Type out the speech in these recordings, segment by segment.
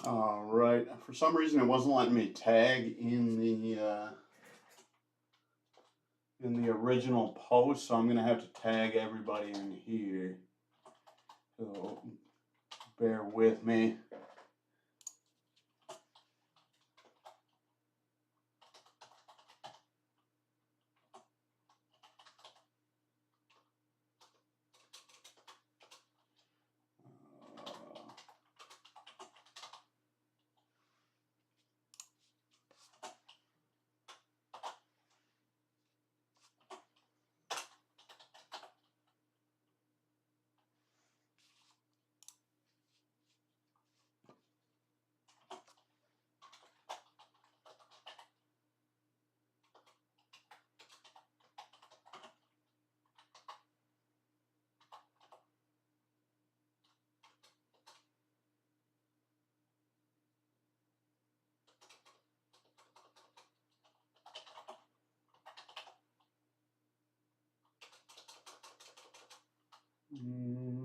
Right. For some reason, it wasn't letting me tag in the original post, so I'm gonna have to tag everybody in here. So bear with me. Eric.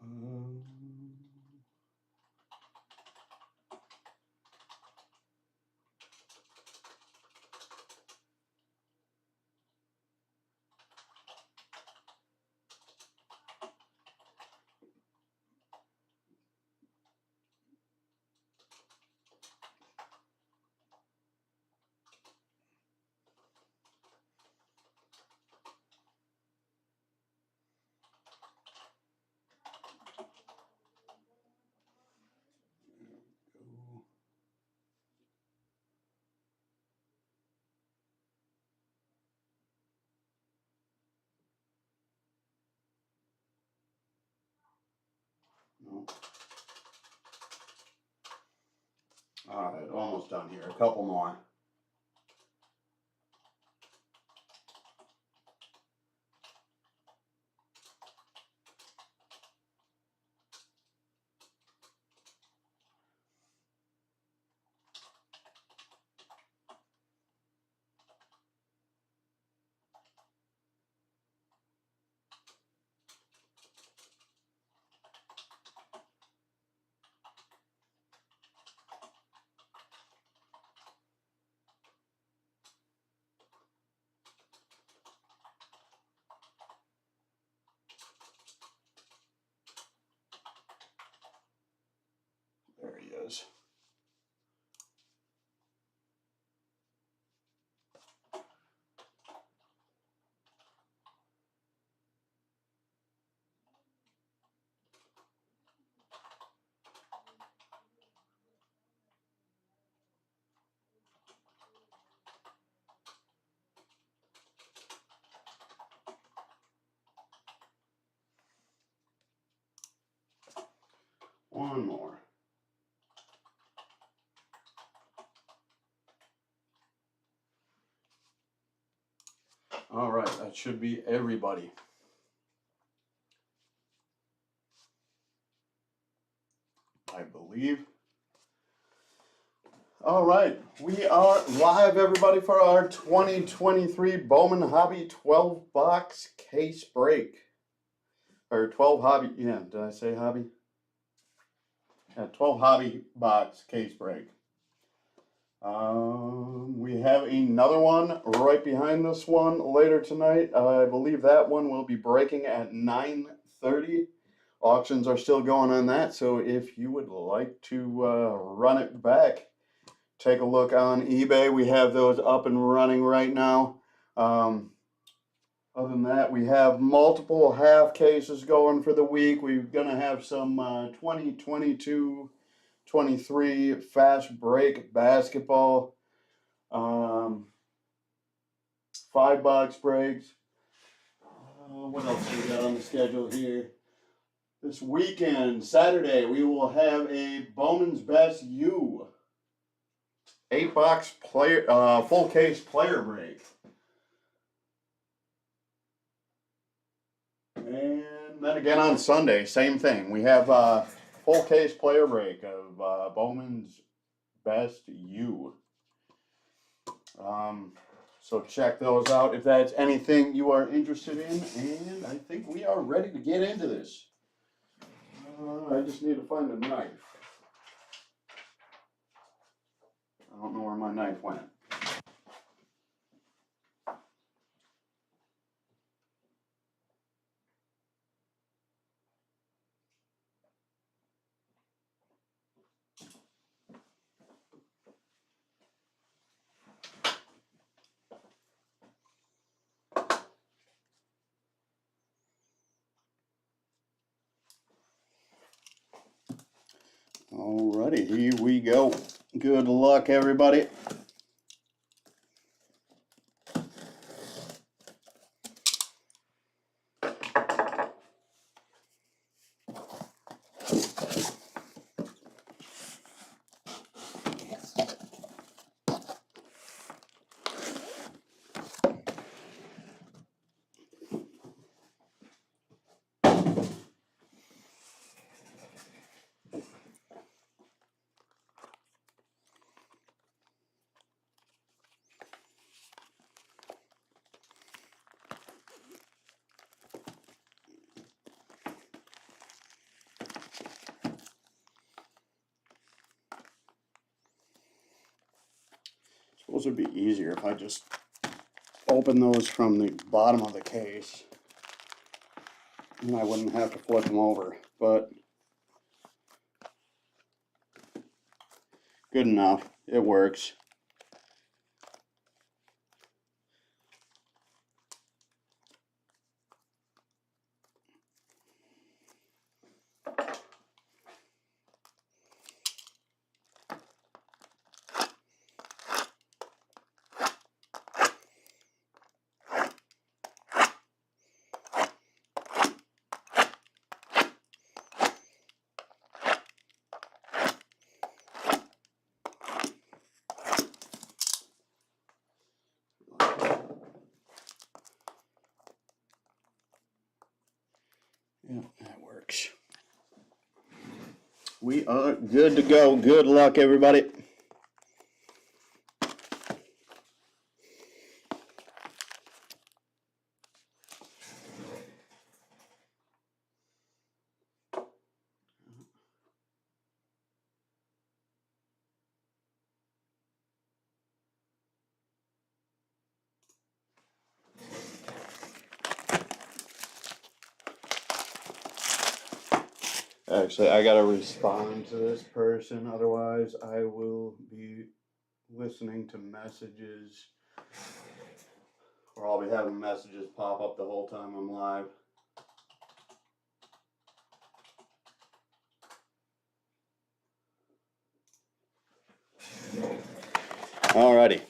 No. All right, almost done here. A couple more. There he is. right, that should be everybody. I believe. All right, we are live, everybody, for our 2023 Bowman Hobby 12-box case break. Or 12 hobby, yeah, did I say hobby? Yeah, 12 hobby box case break. We have another one right behind this one later tonight. I believe that one will be breaking at 9:30. Auctions are still going on that, so if you would like to run it back, take a look on eBay. We have those up and running right now. Other than that, we have multiple half cases going for the week. We're going to have some 2022 23 fast break basketball, 5-box breaks. What else we got on the schedule here? This weekend, Saturday, we will have a Bowman's Best U 8-box player, full case player break. And then again on Sunday, same thing. We have a full case player break of Bowman's Best U. So check those out if that's anything you are interested in. And I think we are ready to get into this. I just need to find a knife. I don't know where my knife went. Alrighty, here we go. Good luck, everybody. Suppose it'd be easier if I just open those from the bottom of the case, and I wouldn't have to flip them over, but good enough. It works. Yeah, that works. We are good to go. Good luck, everybody. Actually, I gotta respond to this person, otherwise I will be listening to messages, or I'll be having messages pop up the whole time I'm live. Alrighty.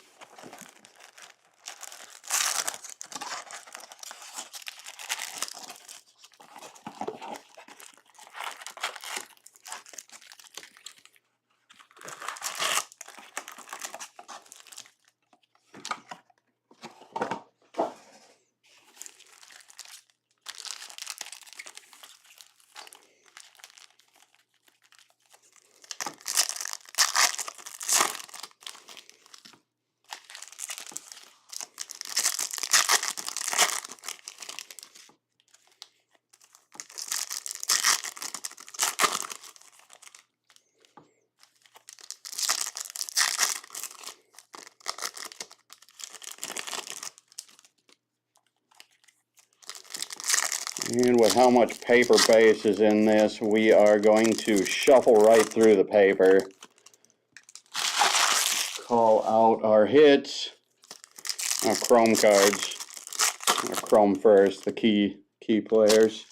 And with how much paper base is in this, we are going to shuffle right through the paper. Call out our hits, our chrome cards, our chrome first, the key players.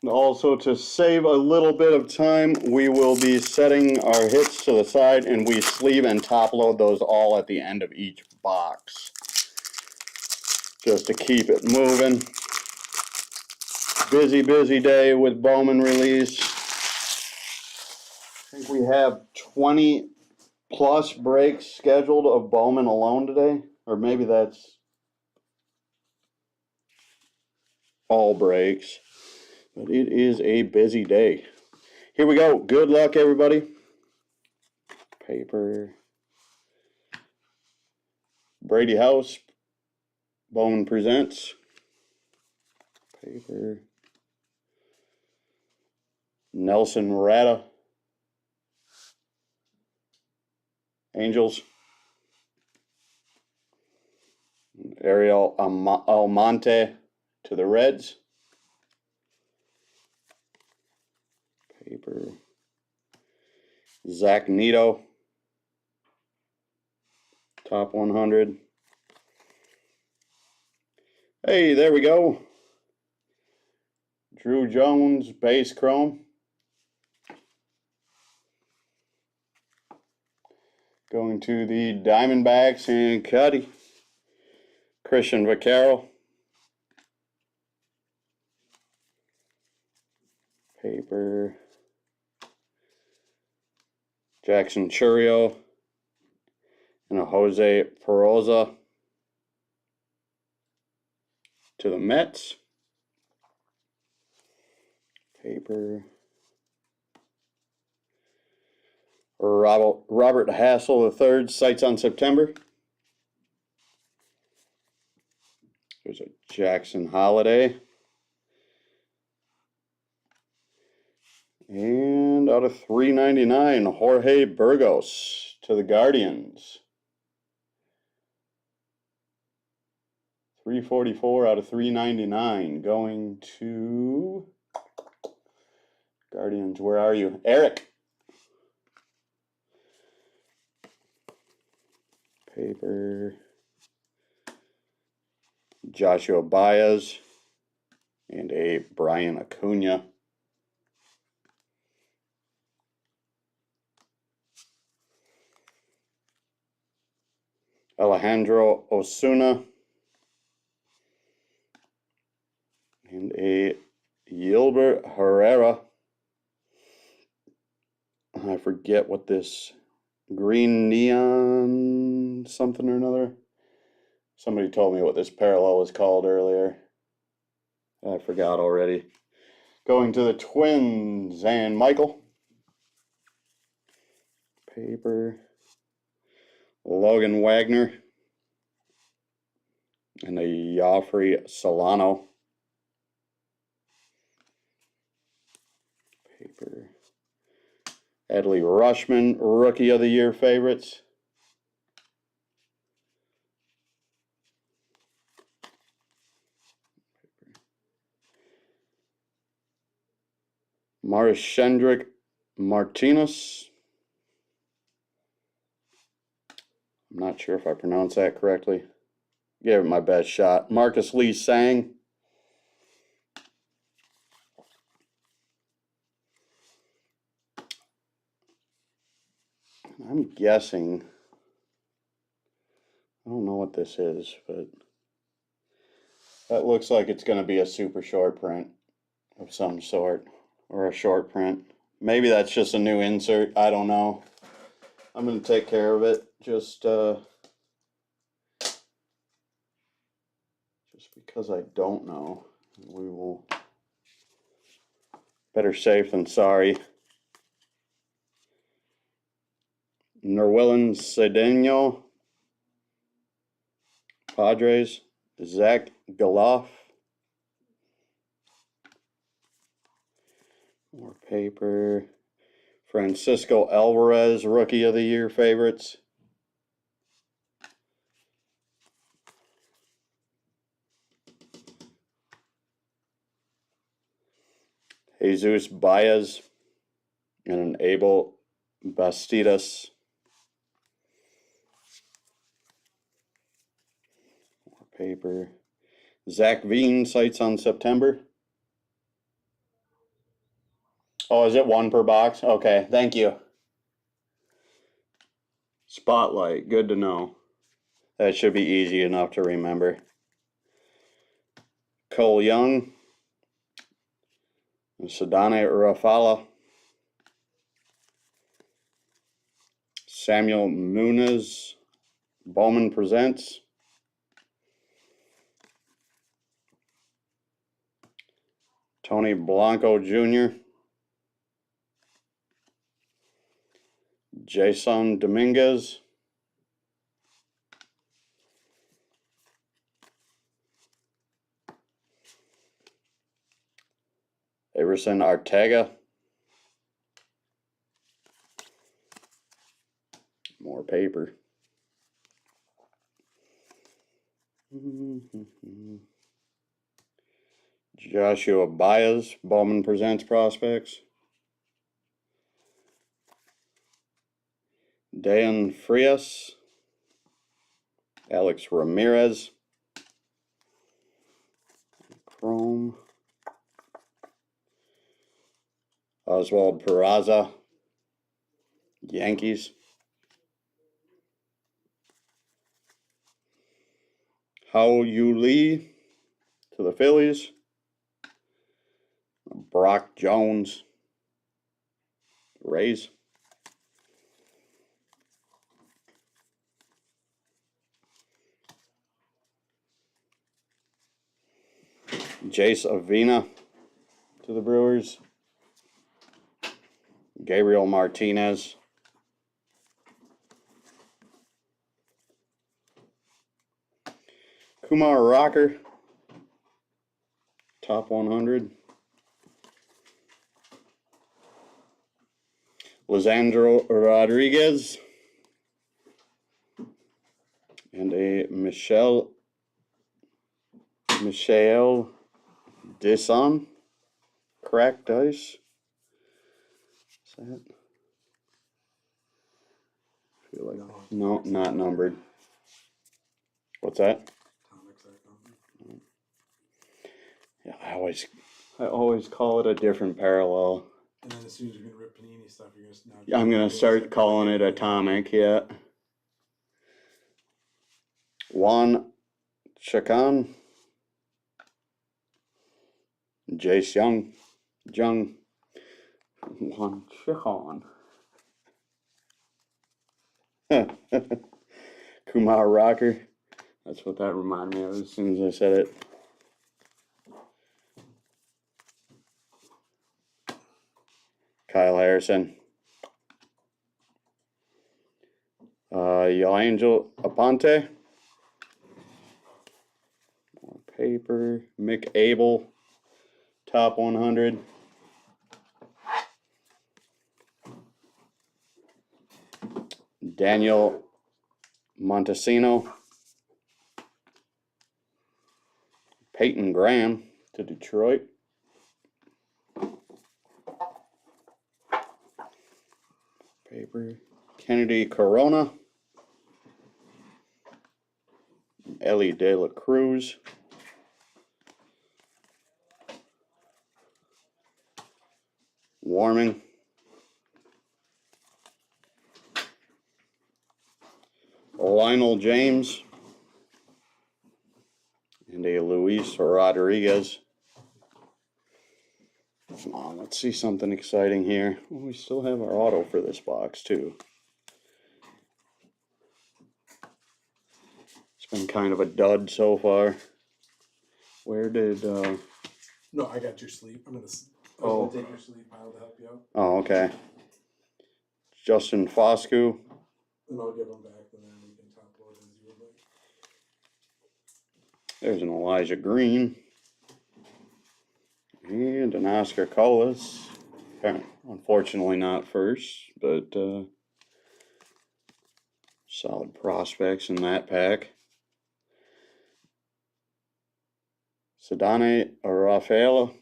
Also, to save a little bit of time, we will be setting our hits to the side, and we sleeve and top load those all at the end of each box, just to keep it moving. Busy day with Bowman release. I think we have 20 plus breaks scheduled of Bowman alone today, or maybe that's all breaks. But it is a busy day. Here we go. Good luck, everybody. Paper. Brady House. Bowman presents. Paper. Nelson Rata. Angels. Ariel Almonte to the Reds. Paper. Zach Neto. Top 100. Hey, there we go. Drew Jones, base chrome. Going to the Diamondbacks and Cuddy. Christian Vaccaro. Paper. Jackson Churio. And a Jose Peroza to the Mets. Paper. Robert Hassel III, sights on September. There's a Jackson Holiday. And out of 399, Jorge Burgos to the Guardians. 344 out of 399 going to Guardians. Where are you? Eric. Paper. Joshua Baez and a Brian Acuna. Alejandro Osuna and a Gilbert Herrera. I forget what this green neon something or another. Somebody told me what this parallel was called earlier. I forgot already. Going to the Twins and Michael. Paper. Logan Wagner. And a Joffrey Solano. Paper. Adley Rushman, Rookie of the Year favorites. Marishendrick Martinez. I'm not sure if I pronounced that correctly. Give it my best shot. Marcus Lee Sang. I'm guessing, I don't know what this is, but that looks like it's going to be a super short print of some sort, or a short print. Maybe that's just a new insert. I don't know. I'm going to take care of it just because I don't know. We will. Better safe than sorry. Nerwillan Cedeno, Padres. Zach Galoff. More paper. Francisco Alvarez, Rookie of the Year favorites. Jesus Baez and an Abel Bastidas. More paper. Zach Veen, sights on September. Oh, is it one per box? Okay, thank you. Spotlight, good to know. That should be easy enough to remember. Cole Young. Sadane Rafala. Samuel Muniz. Bowman presents. Tony Blanco Jr. Jason Dominguez. Everson Arteaga. More paper. Joshua Baez, Bowman presents prospects. Dan Frias. Alex Ramirez. Chrome. Oswald Peraza. Yankees. Hao Yu Lee to the Phillies. Brock Jones. Rays. Jace Avina to the Brewers. Gabriel Martinez. Kumar Rocker. Top 100. Lisandro Rodriguez. And a Michelle Deson. Cracked ice. Is that? I feel like no, not numbered. What's that? Yeah, I always call it a different parallel. And then as soon as you're gonna rip Panini stuff, you're gonna now. I'm gonna start calling it Atomic. Yeah. Juan Chacon. Jace Jung. Juan Chacon. Kumar Rocker. That's what that reminded me of as soon as I said it. Kyle Harrison. Yangel Aponte. More paper. Mick Abel. Top 100. Daniel Montesino. Peyton Graham to Detroit. Paper. Kennedy Corona. Ellie De La Cruz. Warming. Lionel James. And a Luis Rodriguez. Come on, let's see something exciting here. We still have our auto for this box, too. It's been kind of a dud so far. Where did... No, I got your sleep. I'm gonna take your sleep pile to help you out. Oh, okay. Justin Foscu. And I'll give them back, and then we can top load as you would like. There's an Elijah Green. And an Oscar Colas. Unfortunately not first, but solid prospects in that pack. Sedane Rafaela.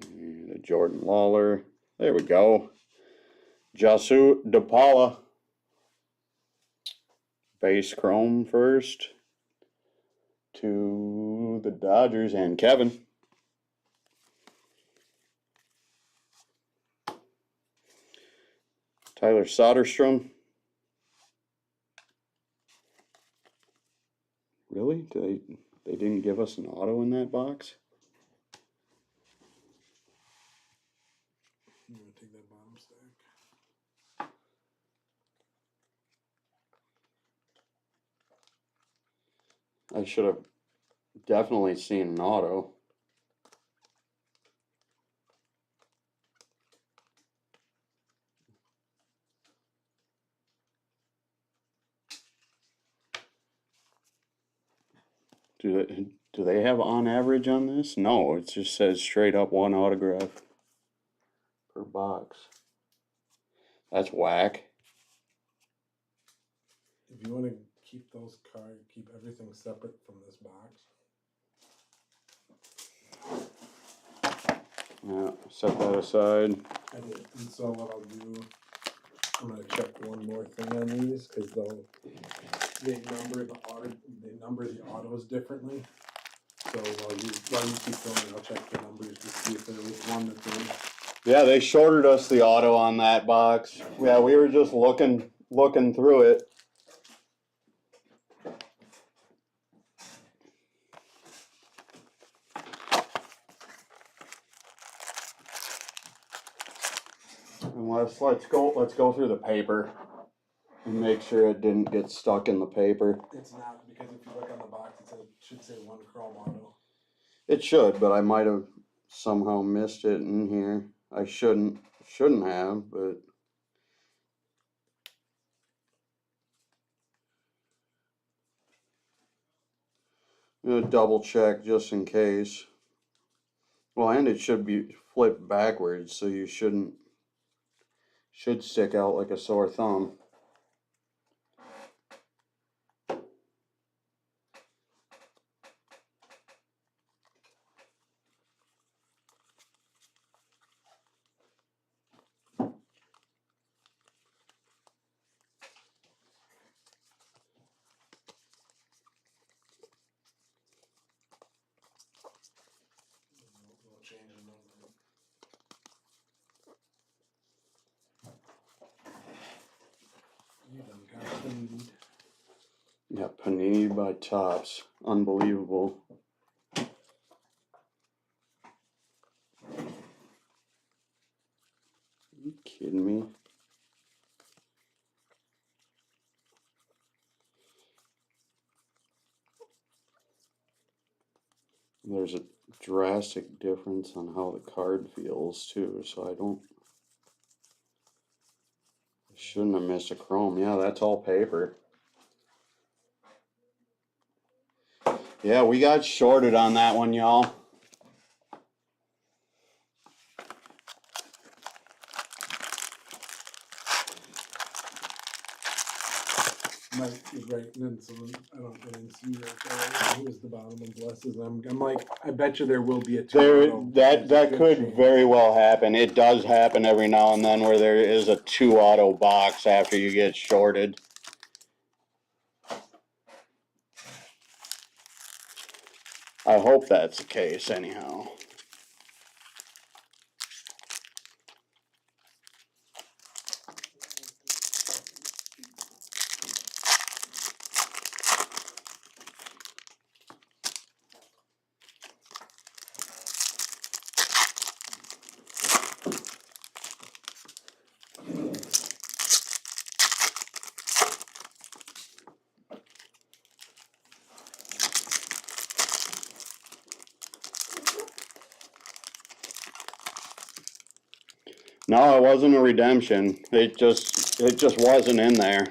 And a Jordan Lawler. There we go. Jasu DePaula. Base chrome first. To the Dodgers and Kevin. Tyler Soderstrom. Really? They didn't give us an auto in that box? I'm gonna take that bottom stack. I should have definitely seen an auto. Do they have on average on this? No, it just says straight up one autograph per box. That's whack. If you want to keep those cards, keep everything separate from this box. Yeah, set that aside. I did. And so what I'll do, I'm gonna check one more thing on these because they number the autos differently. So while you keep going, I'll check the numbers to see if there was one that they. Yeah, they shorted us the auto on that box. Yeah, we were just looking through it. And let's go through the paper and make sure it didn't get stuck in the paper. It's not, because if you look on the box, it should say one chrome auto. It should, but I might have somehow missed it in here. I shouldn't have, but I'm gonna double check just in case. Well, and it should be flipped backwards, so you should stick out like a sore thumb. We'll change the number. You done got Panini. Yeah, Panini by Topps. Unbelievable. Are you kidding me? There's a drastic difference on how the card feels too, so I shouldn't have missed a chrome. Yeah, that's all paper. Yeah, we got shorted on that one, y'all. Right, and then so I didn't see right there. Who was the bottom of blesses? I'm like, I bet you there will be a two auto. That could very well happen. It does happen every now and then where there is a 2 auto box after you get shorted. I hope that's the case anyhow. No, it wasn't a redemption. It just wasn't in there.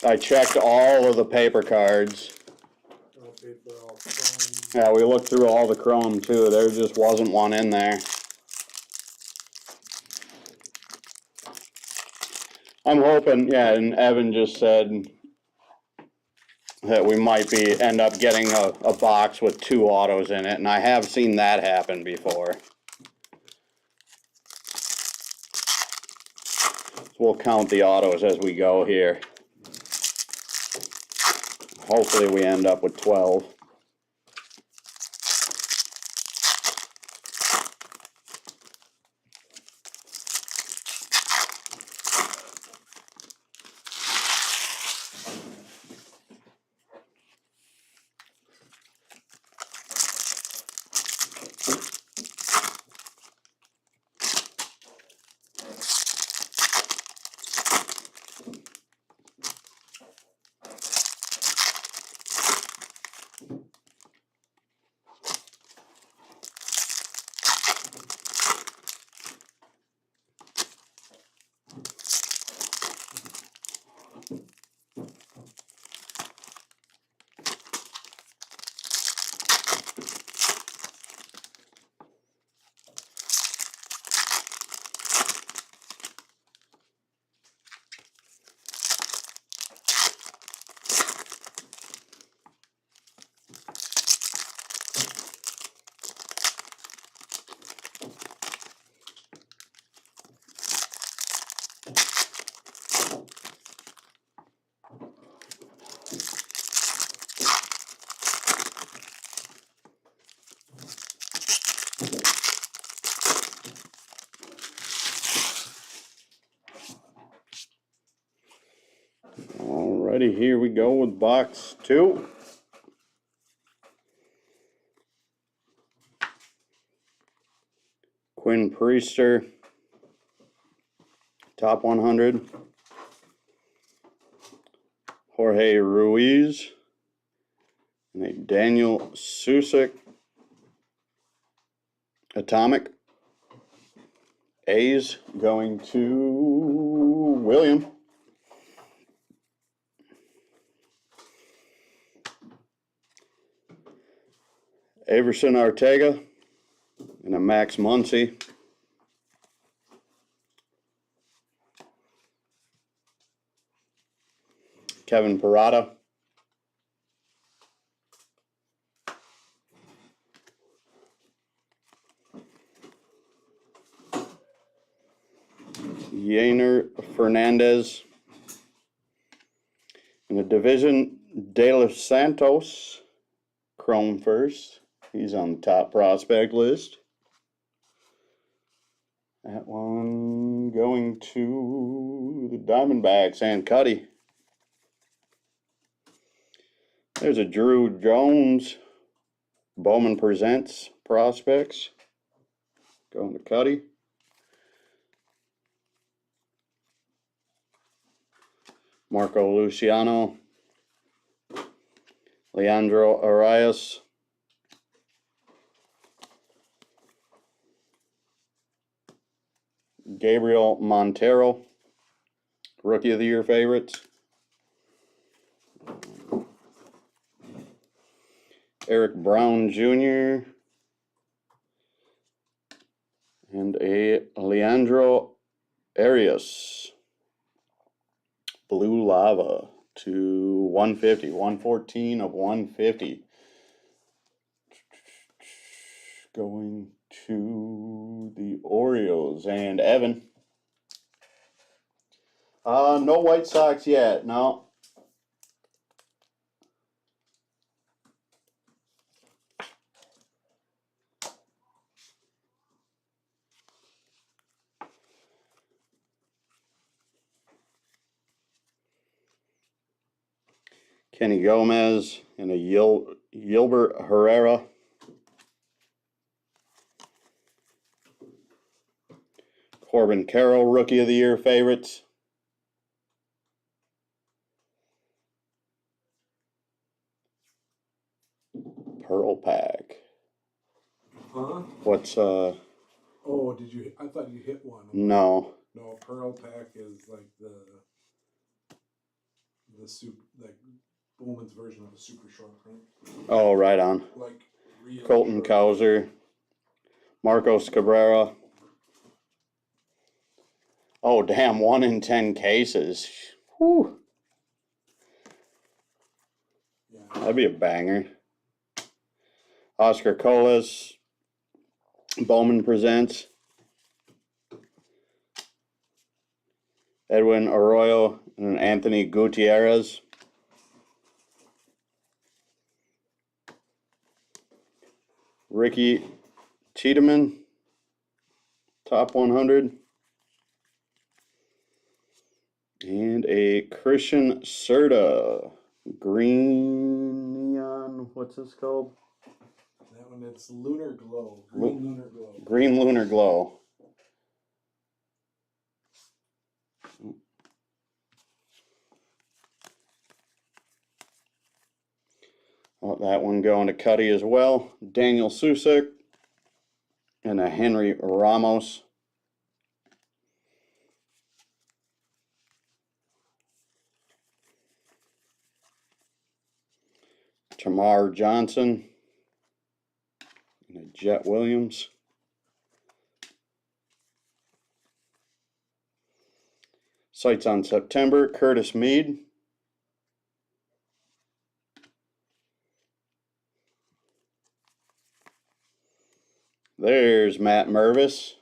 I checked all of the paper cards. Yeah, we looked through all the chrome too. There just wasn't one in there. I'm hoping, yeah, and Evan just said that we might end up getting a box with 2 autos in it, and I have seen that happen before. We'll count the autos as we go here. Hopefully we end up with 12. Alrighty, here we go with box 2. Quinn Priester, top 100. Jorge Ruiz, and a Daniel Susick, atomic. A's going to William. Everson Ortega and a Max Muncy. Kevin Parada. Yainer Fernandez. In the division, De Los Santos, Chrome first. He's on the top prospect list. That one going to the Diamondbacks and Cuddy. There's a Drew Jones. Bowman Presents prospects. Going to Cuddy. Marco Luciano. Leandro Arias. Gabriel Montero. Rookie of the Year favorites. Eric Brown Jr. And a Leandro Arias. Blue Lava to 150. 114 of 150. Going to the Orioles and Evan. No White Sox yet. No. Kenny Gomez and a Gilbert Herrera. Corbin Carroll, Rookie of the Year favorites. Pearl Pack. Huh? What's Oh, did you? I thought you hit one. No. No, Pearl Pack is like the soup, like Bowman's version of a super short print. Oh, right on. Like real Colton Cowser. Marcos Cabrera. Oh, damn, 1 in 10 cases. Whew. Yeah. That'd be a banger. Oscar Colas. Bowman presents. Edwin Arroyo and Anthony Gutierrez. Ricky Tiedemann. Top 100. And a Christian Serta. Green neon. What's this called? That one, it's Lunar Glow. Green Lunar Glow. Green Lunar Glow. That one going to Cuddy as well. Daniel Susick. And a Henry Ramos. Tamar Johnson. And a Jet Williams. Sights on September. Curtis Mead. There's Matt Mervis.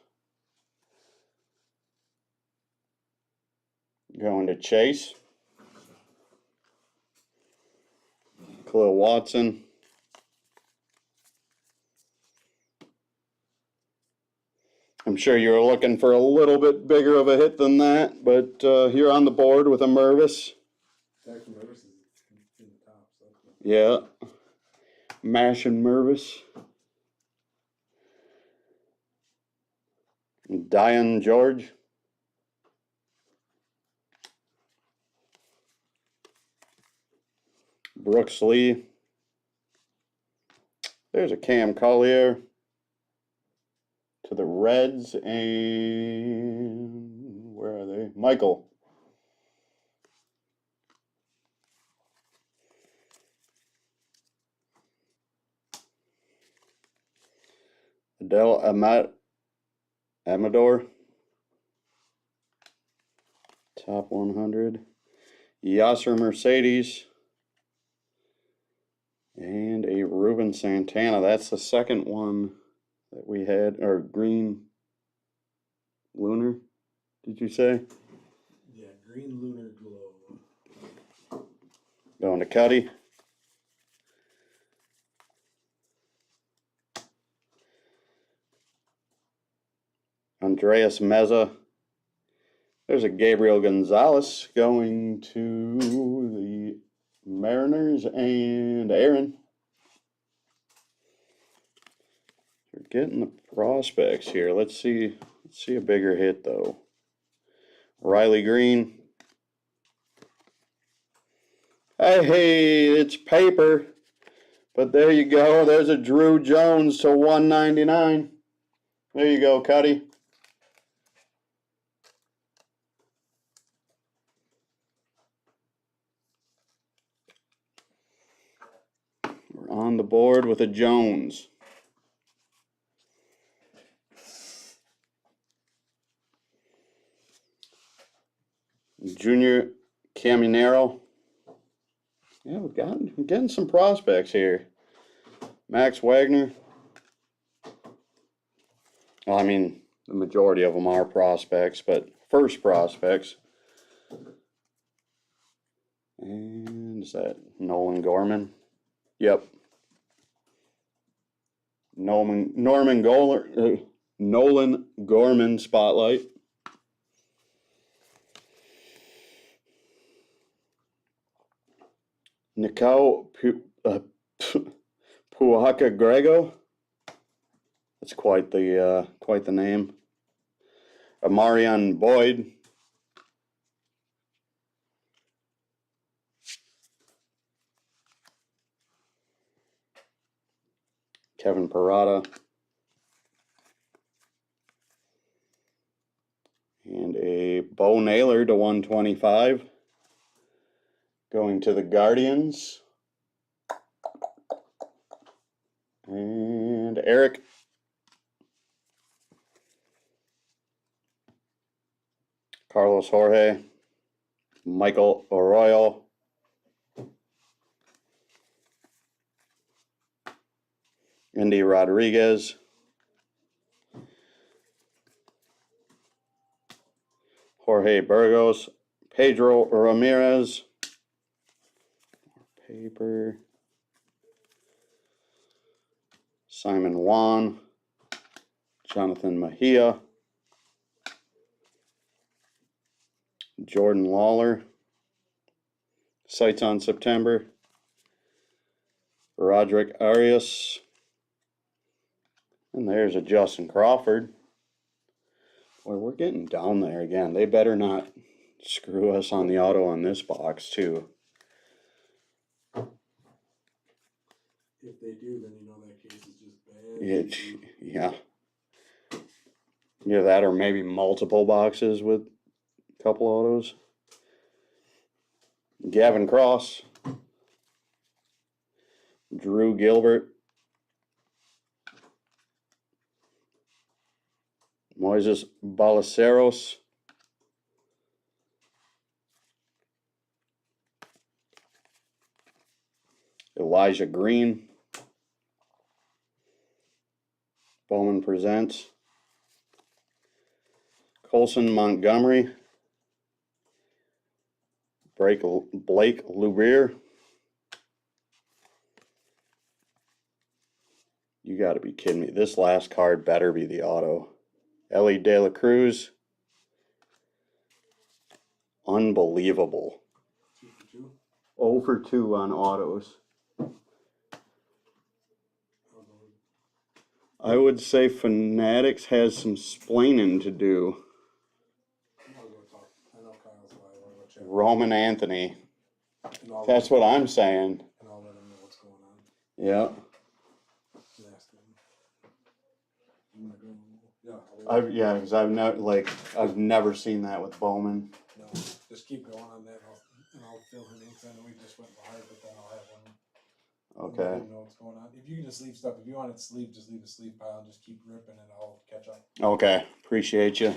Going to Chase. Khalil Watson. I'm sure you're looking for a little bit bigger of a hit than that, but you're on the board with a Mervis. Actually, Mervis is in the top. So. Yeah. Mash and Mervis. Diane George. Brooks Lee. There's a Cam Collier to the Reds, and where are they? Michael. Adele Amador. Top 100. Yasser Mercedes. And a Ruben Santana. That's the second one that we had. Or Green Lunar, did you say? Yeah, Green Lunar Glow. Going to Cuddy. Andreas Meza. There's a Gabriel Gonzalez going to the Mariners and Aaron. We're getting the prospects here. Let's see a bigger hit though. Riley Green. Hey, it's paper. But there you go. There's a Drew Jones to 199. There you go, Cuddy. We're on the board with a Jones. Junior Caminero. Yeah, we're getting some prospects here. Max Wagner. Well, I mean, the majority of them are prospects, but first prospects. And is that Nolan Gorman? Yep. Nolan Gorman spotlight. Nikao Puhaka Grego. That's quite the name. Amarian Boyd. Kevin Parada. And a Bo Naylor to 125. Going to the Guardians. And Eric. Carlos Jorge. Michael Arroyo. Andy Rodriguez. Jorge Burgos. Pedro Ramirez. Paper. Simon Juan. Jonathan Mejia. Jordan Lawler. Sights on September. Roderick Arias. And there's a Justin Crawford. Boy, we're getting down there again. They better not screw us on the auto on this box, too. If they do, then you know that case is just bad. Yeah. Yeah, that or maybe multiple boxes with a couple autos. Gavin Cross. Drew Gilbert. Moises Balaceros. Elijah Green. Bowman presents. Colson Montgomery. Blake Lubrier. You got to be kidding me. This last card better be the auto. Ellie De La Cruz. Unbelievable. 2 for 2. 0 for 2 on autos. I would say Fanatics has some splaining to do. I'll go talk. I know Kyle's live. I'll go check. Roman Anthony. That's what I'm saying. And I'll let him know what's going on. Yeah. Ask him. I'm gonna go. Yeah, because I've never seen that with Bowman. No, just keep going on that, and I'll fill him in. Cause I know we just went live, but then I'll have him. Okay. Let him know what's going on. If you can just leave stuff, if you want it sleeve, just leave a sleeve pile and just keep ripping, and I'll catch up. Okay, appreciate you.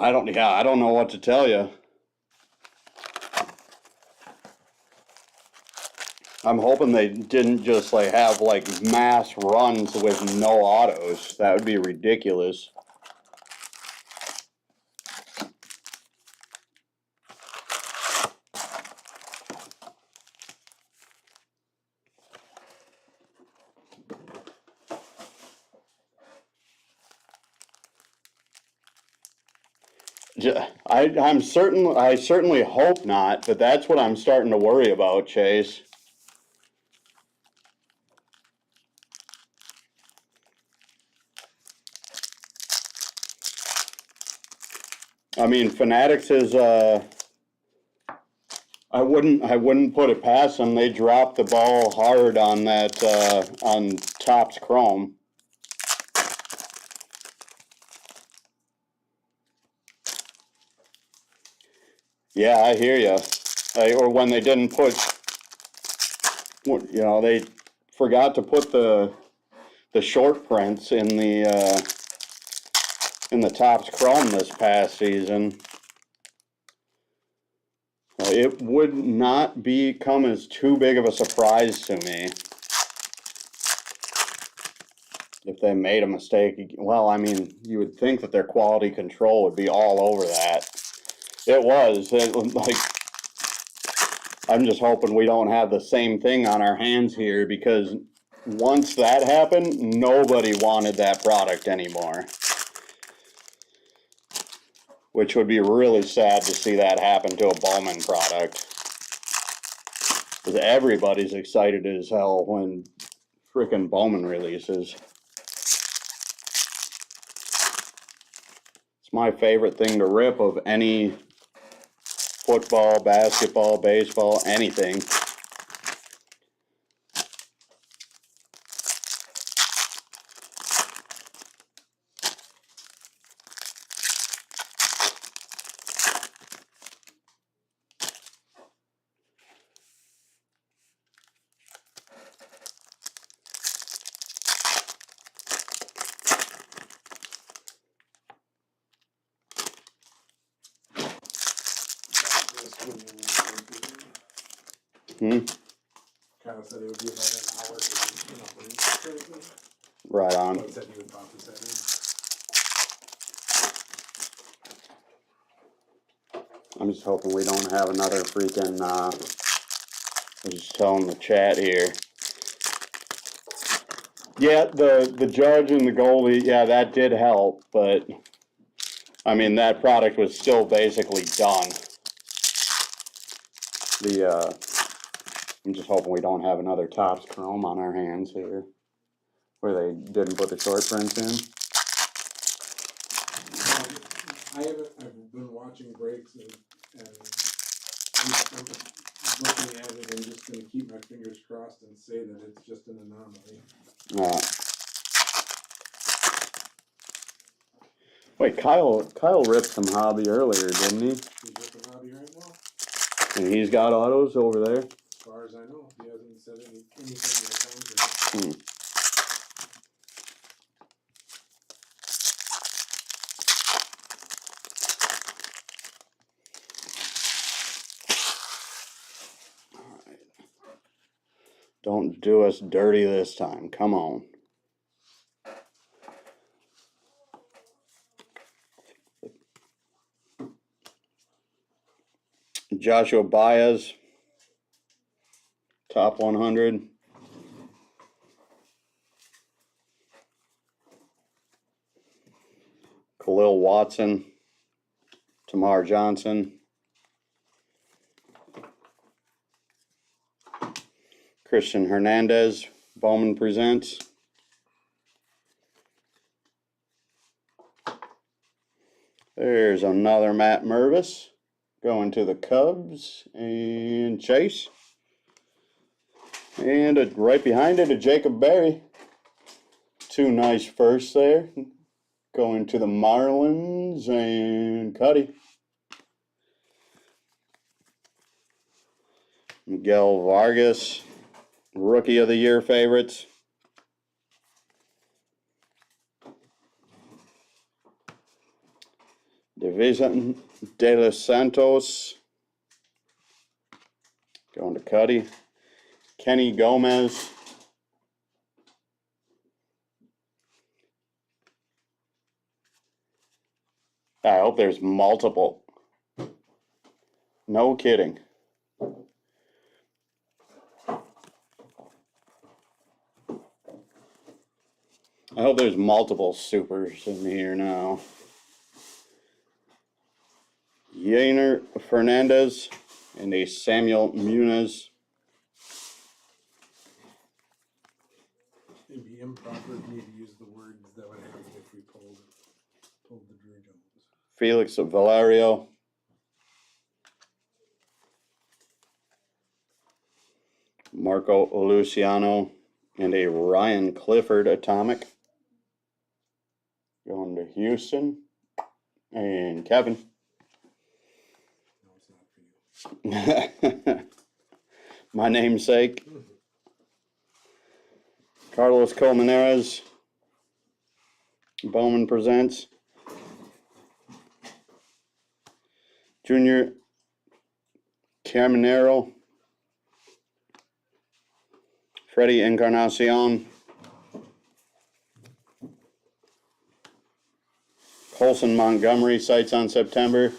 I don't know what to tell you. I'm hoping they didn't just have mass runs with no autos. That would be ridiculous. I certainly hope not, but that's what I'm starting to worry about, Chase. I mean, Fanatics is I wouldn't put it past them. They dropped the ball hard on that on Topps Chrome. Yeah, I hear you. Or when they didn't put, you know, they forgot to put the short prints in the Topps Chrome this past season. It would not become as too big of a surprise to me if they made a mistake. Well, I mean, you would think that their quality control would be all over that. It was like, I'm just hoping we don't have the same thing on our hands here, because once that happened, nobody wanted that product anymore. Which would be really sad to see that happen to a Bowman product. Because everybody's excited as hell when frickin' Bowman releases. It's my favorite thing to rip of any football, basketball, baseball, anything. Hmm? Kyle said it would be about an hour to clean up currently. Right on. But said he would pop his head in. I'm just hoping we don't have another freaking, I was just telling the chat here. Yeah, the judge and the goalie, yeah, that did help, but I mean, that product was still basically done. I'm just hoping we don't have another Topps Chrome on our hands here, where they didn't put the short prints in. I've been watching breaks and I'm looking at it and just gonna keep my fingers crossed and say that it's just an anomaly. Wait, Kyle ripped some hobby earlier, didn't he? He's ripping hobby right now. And he's got autos over there. As far as I know, he hasn't said anything in the contract. Don't do us dirty this time. Come on. Joshua Baez, top 100. Khalil Watson, Tamar Johnson, Christian Hernandez, Bowman Presents. There's another Matt Mervis going to the Cubs, and Chase. And right behind it, a Jacob Berry. Two nice firsts there. Going to the Marlins, and Cuddy. Miguel Vargas, Rookie of the Year favorites. Division De Los Santos, going to Cuddy. Kenny Gomez. I hope there's multiple. No kidding. I hope there's multiple supers in here now. Yainer Fernandez and a Samuel Muniz. It'd be improper of me to use the words that would happen if we pulled the Drew Jones. Felix Valerio. Marco Luciano and a Ryan Clifford Atomic. Going to Houston. And Kevin. No, it's not My namesake, Carlos Colmenares, Bowman presents. Junior Caminero, Freddie Encarnacion, Colson Montgomery, sights on September.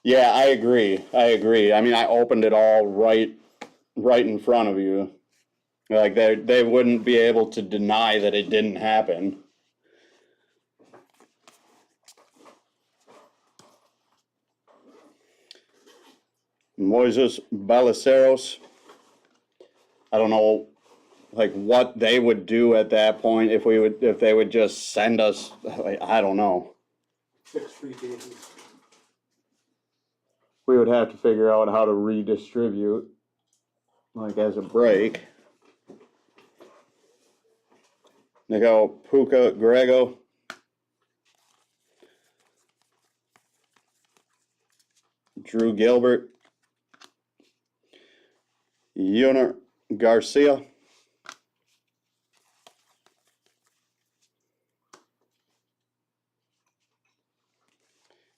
Yeah, I agree. I mean, I opened it all right in front of you. Like they wouldn't be able to deny that it didn't happen. Moises Ballesteros. I don't know, like what they would do at that point if they would just send us. Like, I don't know. 6 free cases. We would have to figure out how to redistribute, like as a break. Miguel Puka Grego. Drew Gilbert. Yuna Garcia.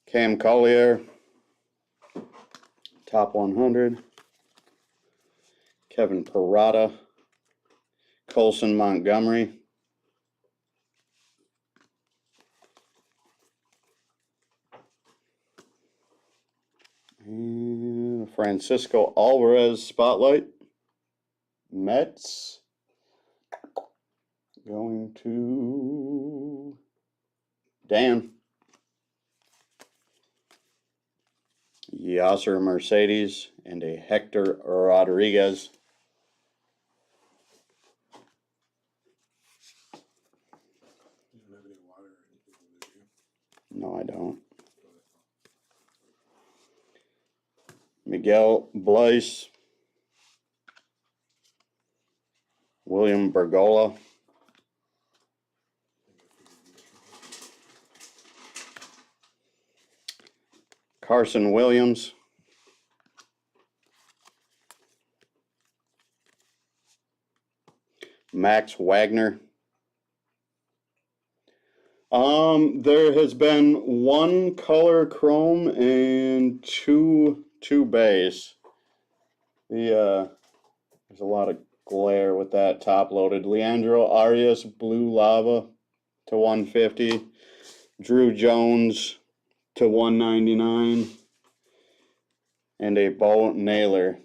Cam Collier. Top 100. Kevin Parada. Colson Montgomery. And Francisco Alvarez Spotlight. Mets. Going to Dan. Yasser Mercedes and a Hector Rodriguez. You don't have any water or anything, do you? No, I don't. Miguel Bleis. William Bergola. Carson Williams. Max Wagner. There has been one color chrome and two base. There's a lot of glare with that top loaded. Leandro Arias Blue Lava to 150. Drew Jones to 199. And a Bo Naylor.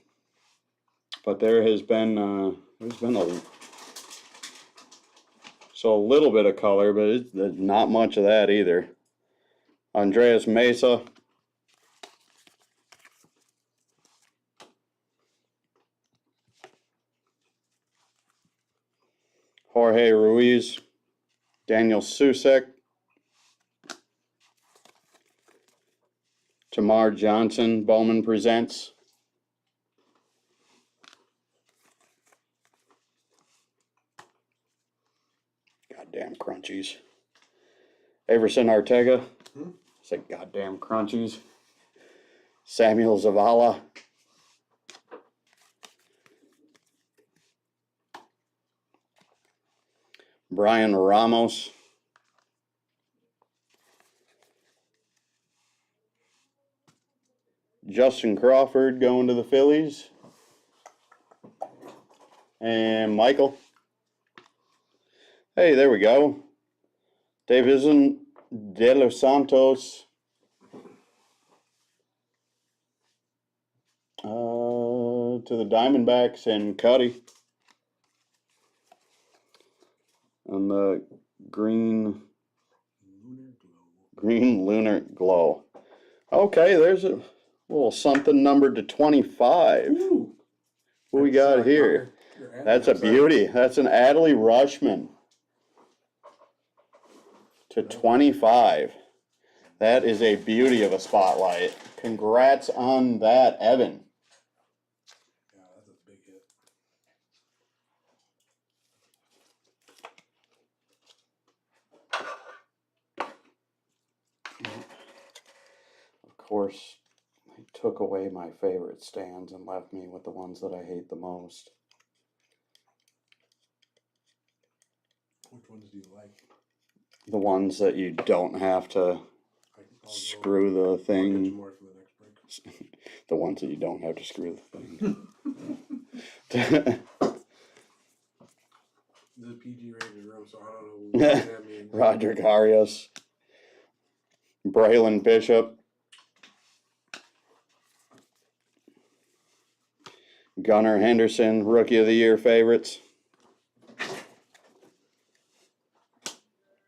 But there's been a little bit of color, but there's not much of that either. Andreas Mesa. Jorge Ruiz. Daniel Susek. Tamar Johnson. Bowman presents. Goddamn crunchies. Everson Ortega. It's like goddamn crunchies. Samuel Zavala. Brian Ramos. Justin Crawford going to the Phillies. And Michael. Hey, there we go. Davison De Los Santos. To the Diamondbacks and Cuddy. On the green lunar glow. Okay, there's a little something numbered to 25. Ooh. What we got here? That's a beauty. That's an Adley Rushman to 25. That is a beauty of a spotlight. Congrats on that, Evan. Yeah, that's a big hit. course, they took away my favorite stands and left me with the ones that I hate the most. Which ones do you like? The ones that you don't have to screw the I'll get thing. you more for the next break. The ones that you don't have to screw the thing. This is a PG rated room, so I don't know who had me. Roger Arias. Braylon Bishop. Gunnar Henderson, Rookie of the Year favorites.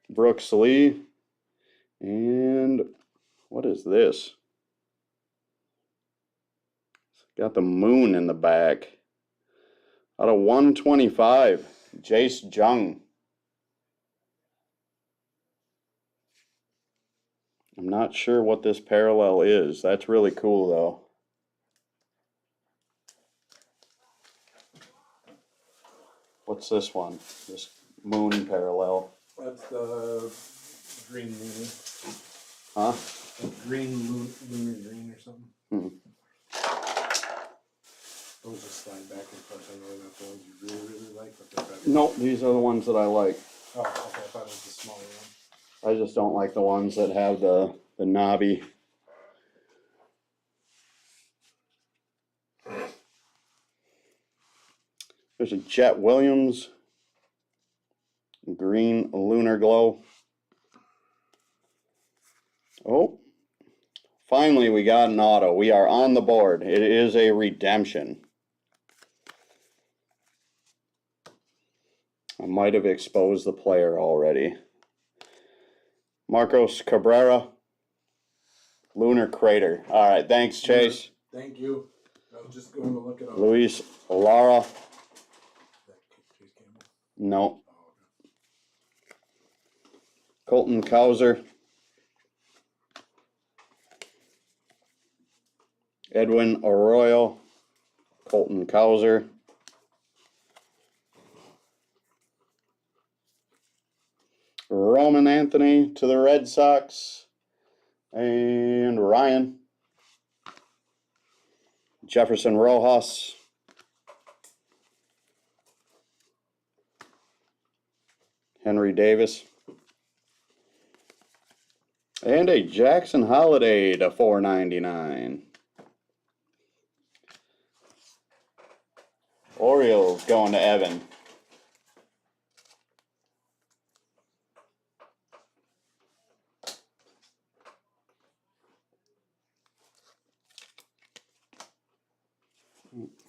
Brooks Lee. And what is this? It's got the moon in the back. Out of 125, Jace Jung. I'm not sure what this parallel is. That's really cool, though. What's this one? This moon parallel. That's the green moon. Huh? Green moon, lunar green or something. Hmm. Those just slide back and forth. I know that's the ones you really, really like, but they're better. Nope, these are the ones that I like. Oh, okay. I thought it was the smaller one. I just don't like the ones that have the knobby. There's a Jet Williams. Green Lunar Glow. Oh, finally we got an auto. We are on the board. It is a redemption. I might have exposed the player already. Marcos Cabrera. Lunar Crater. All right, thanks, Chase. Thank you. I was just going to look it up. Luis Lara. Chase Campbell? No. Oh, okay. Colton Cowser. Edwin Arroyo. Colton Cowser. Roman Anthony to the Red Sox. And Ryan. Jefferson Rojas. Henry Davis. And a Jackson Holiday to $4.99. Orioles going to Evan.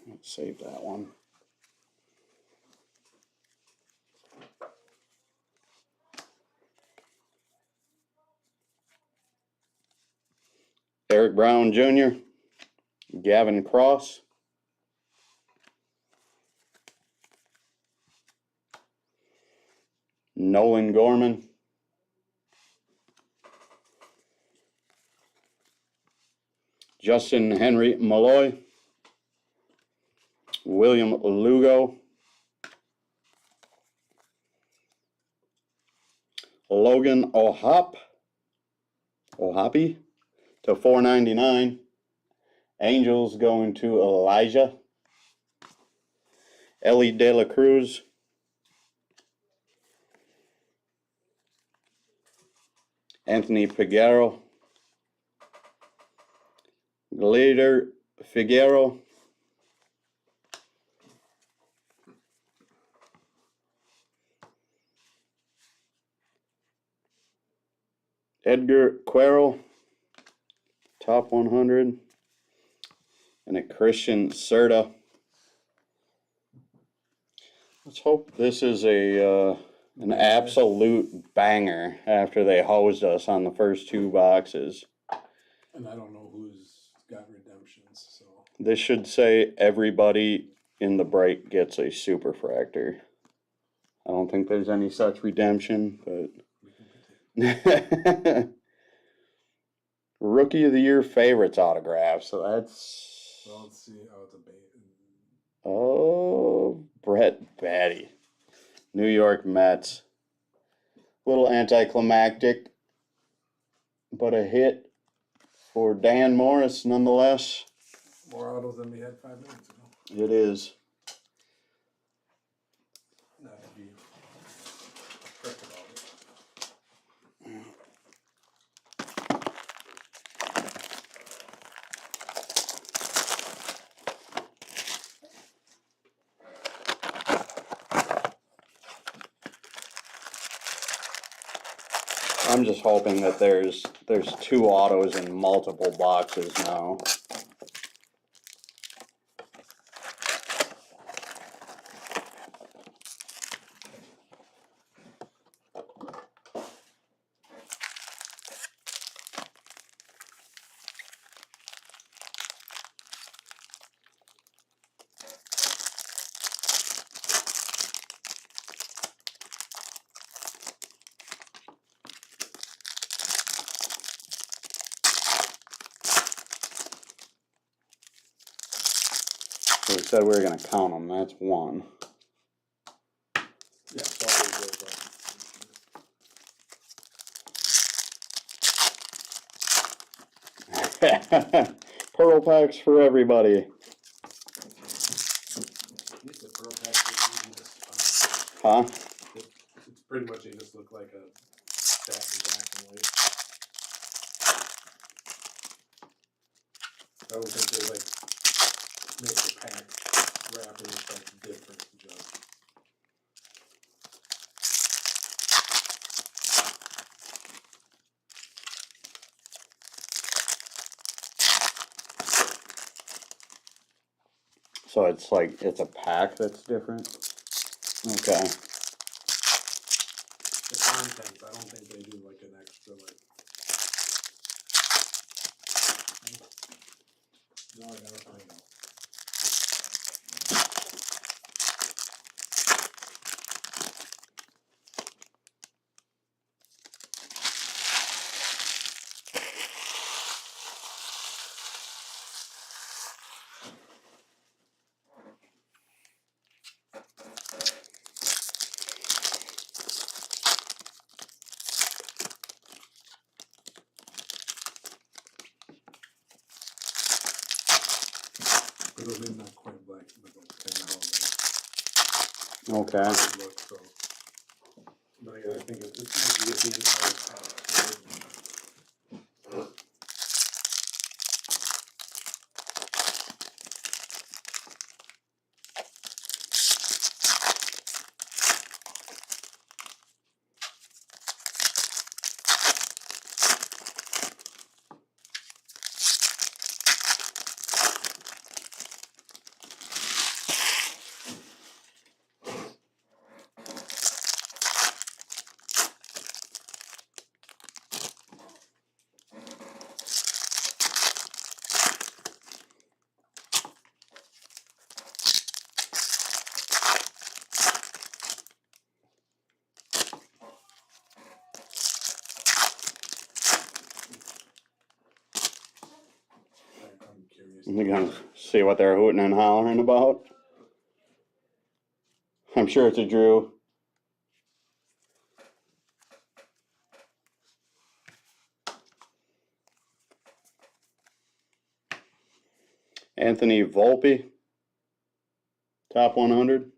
Let's save that one. Eric Brown Jr., Gavin Cross, Nolan Gorman, Justin Henry Malloy, William Lugo, Logan Ohapi to $4.99. Angels going to Elijah, Ellie De La Cruz, Anthony Figueroa, Glader Figueroa, Edgar Quero, top 100, and a Christian Serta. Let's hope this is an absolute banger after they hosed us on the first two boxes. And I don't know who's got redemptions, so. This should say everybody in the break gets a superfractor. I don't think there's any such redemption, but Rookie of the Year favorites autograph. So that's. Well, let's see. Oh, it's a bait. Oh, Brett Batty, New York Mets. A little anticlimactic, but a hit. for Dan Morris, nonetheless. More autos than we had 5 minutes ago. It is. That'd be a trick about it. I'm just hoping that there's 2 autos in multiple boxes now. So we said we were going to count them. That's 1. Yeah, so always those Pearl packs for everybody. At least the pearl packs are easy to spot. Huh? It's pretty much, they just look like a stack in black and white. I don't think they like make the pack wrapping like different just. So it's like, it's a pack that's different? Okay. The contents, I don't think they do like an extra like. No, I gotta find out. But those are not quite black, but those kind of all Okay. that look, so. But I think it's just you get the entire pack. I'm curious. We're gonna see what they're hooting and hollering about. I'm sure it's a Drew. Anthony Volpe, top 100.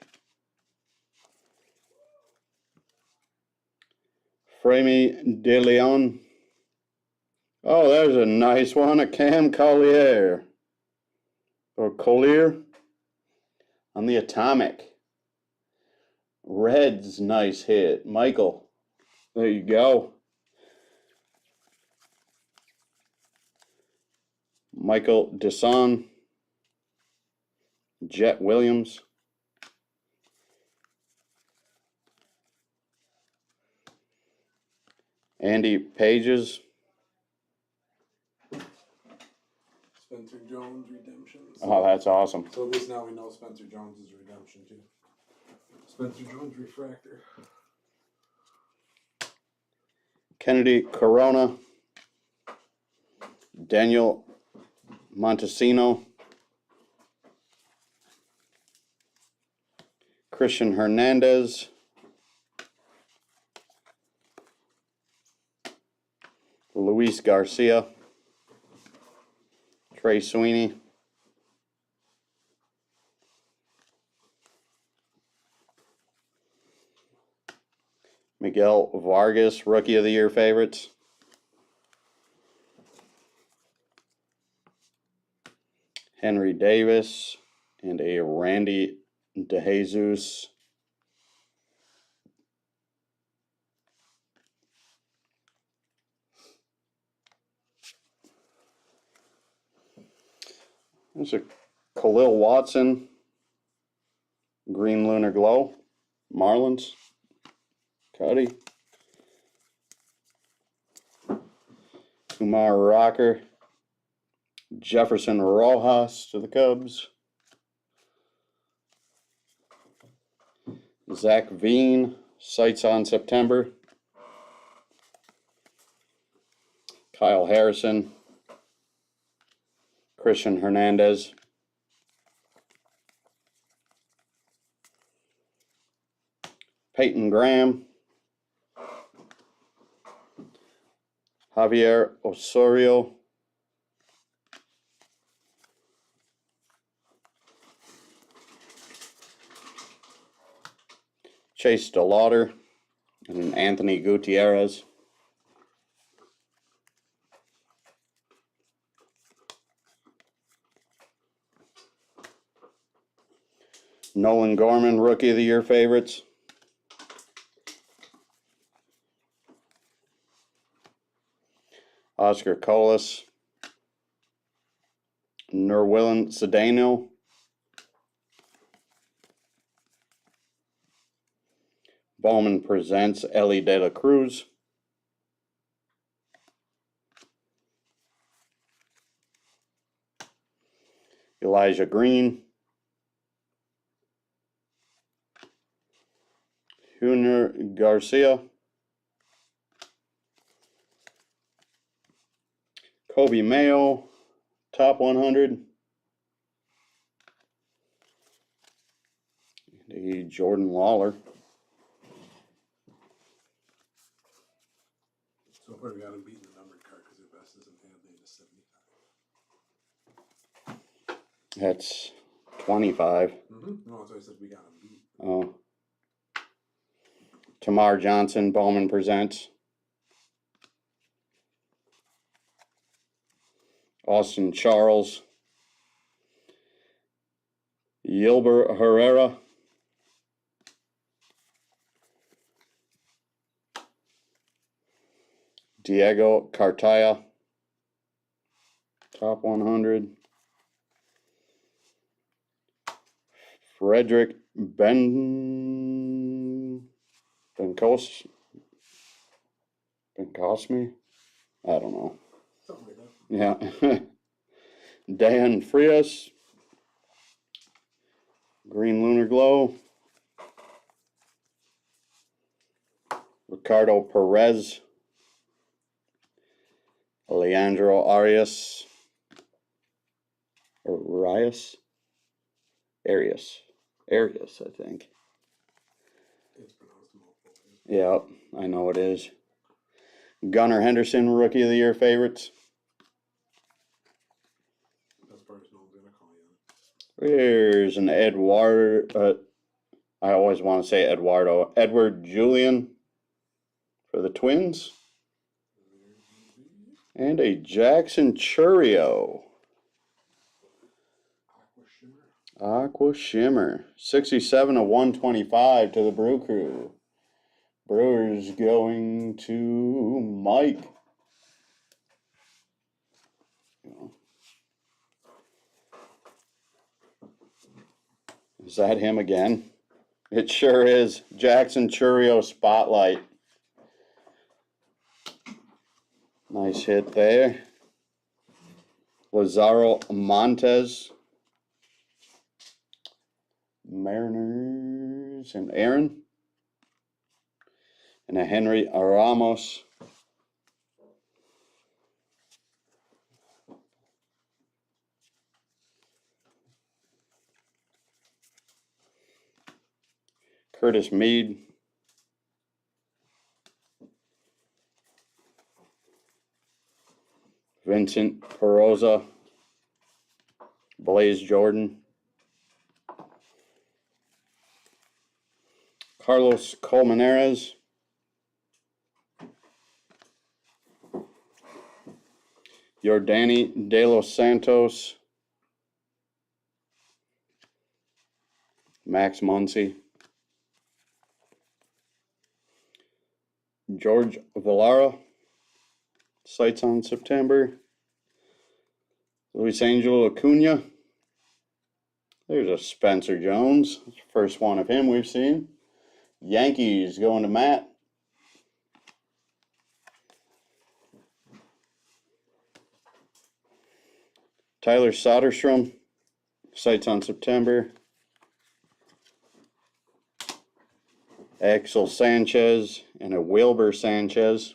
Framy De Leon. Oh, there's a nice one, a Cam Collier. Or Collier on the Atomic. Reds, nice hit. Michael, there you go. Michael Deson. Jet Williams. Andy Pages. Spencer Jones redemption. Oh, that's awesome. So at least now we know Spencer Jones is redemption too. Spencer Jones refractor. Kennedy Corona. Daniel Montesino. Christian Hernandez. Luis Garcia. Trey Sweeney. Miguel Vargas, Rookie of the Year favorites. Henry Davis and a Randy DeJesus. There's a Khalil Watson, Green Lunar Glow, Marlins, Cuddy. Kumar Rocker, Jefferson Rojas to the Cubs. Zach Veen, Sights on September. Kyle Harrison, Christian Hernandez. Peyton Graham, Javier Osorio, Chase DeLauder, and Anthony Gutierrez. Nolan Gorman, Rookie of the Year favorites. Oscar Colas, Nerwillan Cedeno, Bowman presents Ellie De La Cruz, Elijah Green, Junior Garcia, Kobe Mayo, Top 100, and a Jordan Lawler. So far, we got him beating the numbered card because their best isn't handling to 75. That's 25. No, that's why I said we got him beat. Oh. Tamar Johnson, Bowman presents. Austin Charles, Yilber Herrera, Diego Cartaya, Top 100. Frederick Bencosme? I don't know. Something like that. Yeah. Dan Frias, Green Lunar Glow. Ricardo Perez, Leandro Arias, Arias, I think. It's pronounced multiple ways. Yep, I know it is. Gunnar Henderson, Rookie of the Year favorites. Best part is no one's gonna call you. There's an I always want to say Eduardo. Edward Julian for the Twins. And a Jackson Churio. Aqua Shimmer. 67 of 125 to the Brew Crew. Brewers going to Mike. Is that him again? It sure is. Jackson Churio Spotlight. Nice hit there. Lazaro Montes. Mariners and Aaron. And a Henry Ramos. Curtis Mead. Vincent Peroza. Blaze Jordan. Carlos Colmenares. Yordani De Los Santos. Max Muncy. George Villara. Sights on September. Luis Angel Acuna. There's a Spencer Jones. First one of him we've seen. Yankees going to Matt. Tyler Soderstrom. Sights on September. Axel Sanchez and a Wilbur Sanchez.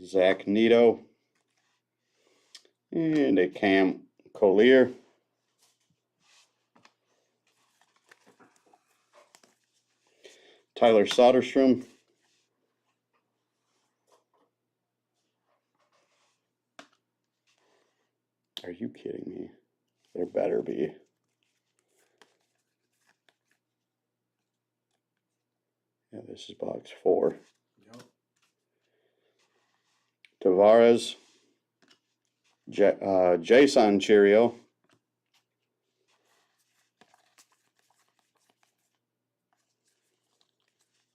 Zach Neto. And a Cam Collier. Tyler Soderstrom. Are you kidding me? There better be. Yeah, this is box 4. Yep. Tavares. Jason Cheerio.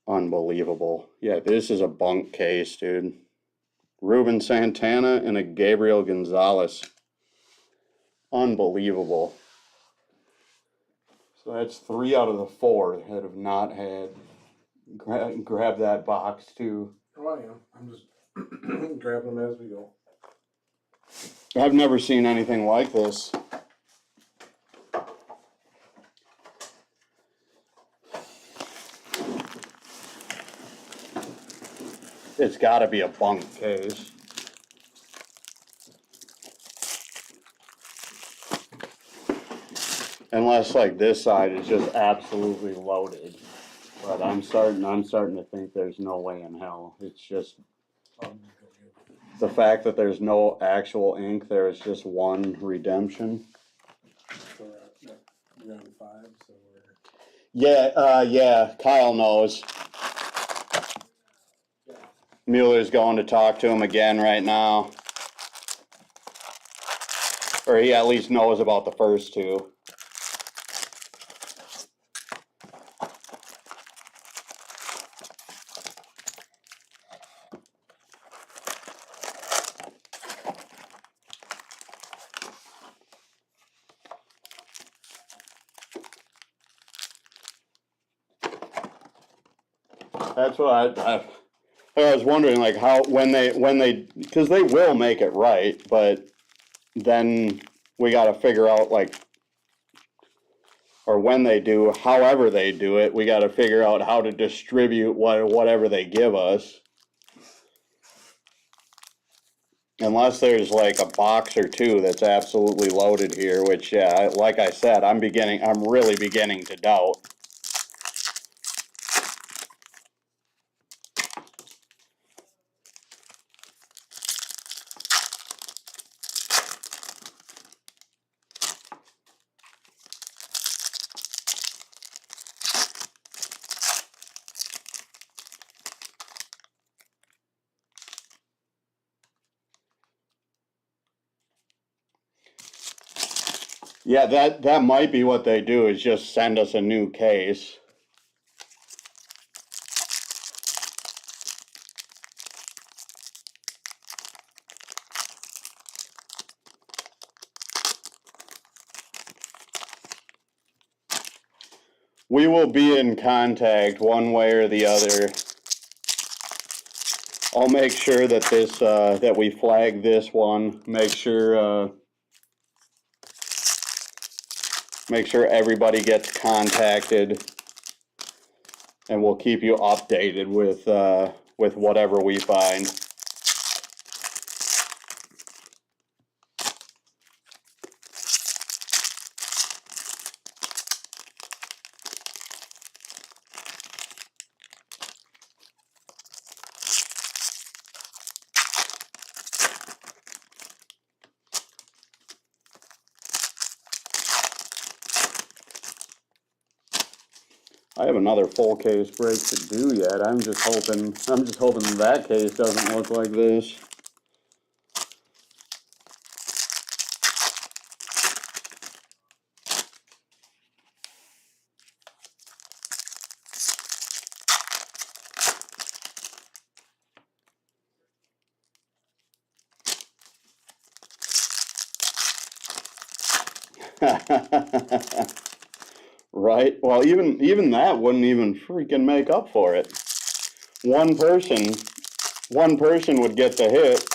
Unbelievable. Yeah, this is a bunk case, dude. Ruben Santana and a Gabriel Gonzalez. Unbelievable. So that's 3 out of the 4 that have not had. Grab that box too. Oh, I am. I'm just grabbing them as we go. I've never seen anything like this. It's got to be a bunk case. Unless like this side is just absolutely loaded. But I'm starting to think there's no way in hell. It's just the fact that there's no actual ink, there is just one redemption. So we're at round 5, so we're... Yeah, Kyle knows. Mueller's going to talk to him again right now. Or he at least knows about the first 2. That's what I was wondering, like how when they because they will make it right, but then we got to figure out like, or when they do, however they do it, we got to figure out how to distribute whatever they give us. Unless there's like a box or 2 that's absolutely loaded here, which yeah, like I said, I'm really beginning to doubt. Yeah, that might be what they do, is just send us a new case. We will be in contact one way or the other. I'll make sure that this that we flag this one. Make sure everybody gets contacted, and we'll keep you updated with whatever we find. I have another full case break to do yet. I'm just hoping that case doesn't look like this. Right? Well, even that wouldn't even freaking make up for it. One person would get the hit.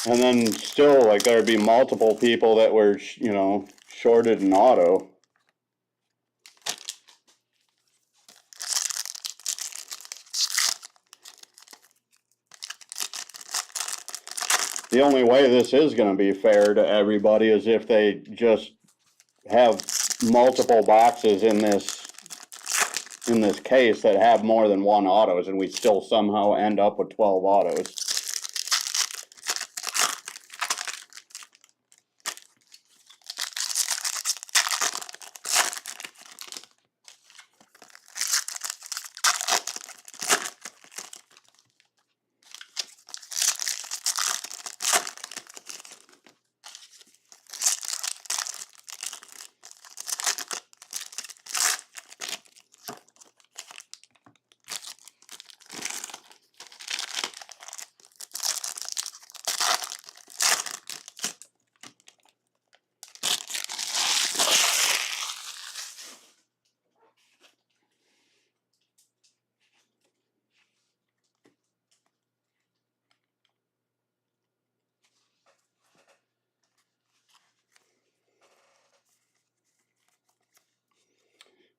And then still, like, there'd be multiple people that were, you know, shorted in auto. The only way this is going to be fair to everybody is if they just have multiple boxes in this case that have more than one autos, and we still somehow end up with 12 autos.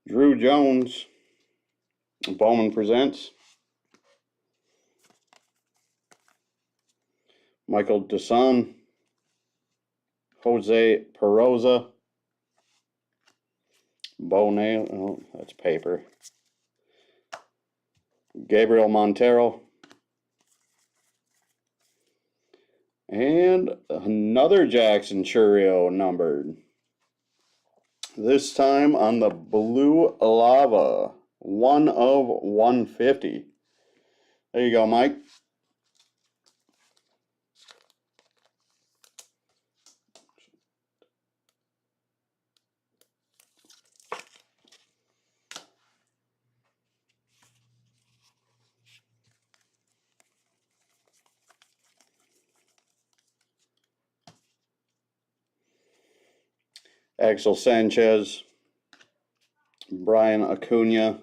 Drew Jones, Bowman presents. Michael Deson, Jose Peroza, Bo Nail, oh, that's paper. Gabriel Montero, and another Jackson Churio numbered. This time on the Blue Lava, 1 of 150. There you go, Mike. Axel Sanchez, Brian Acuna,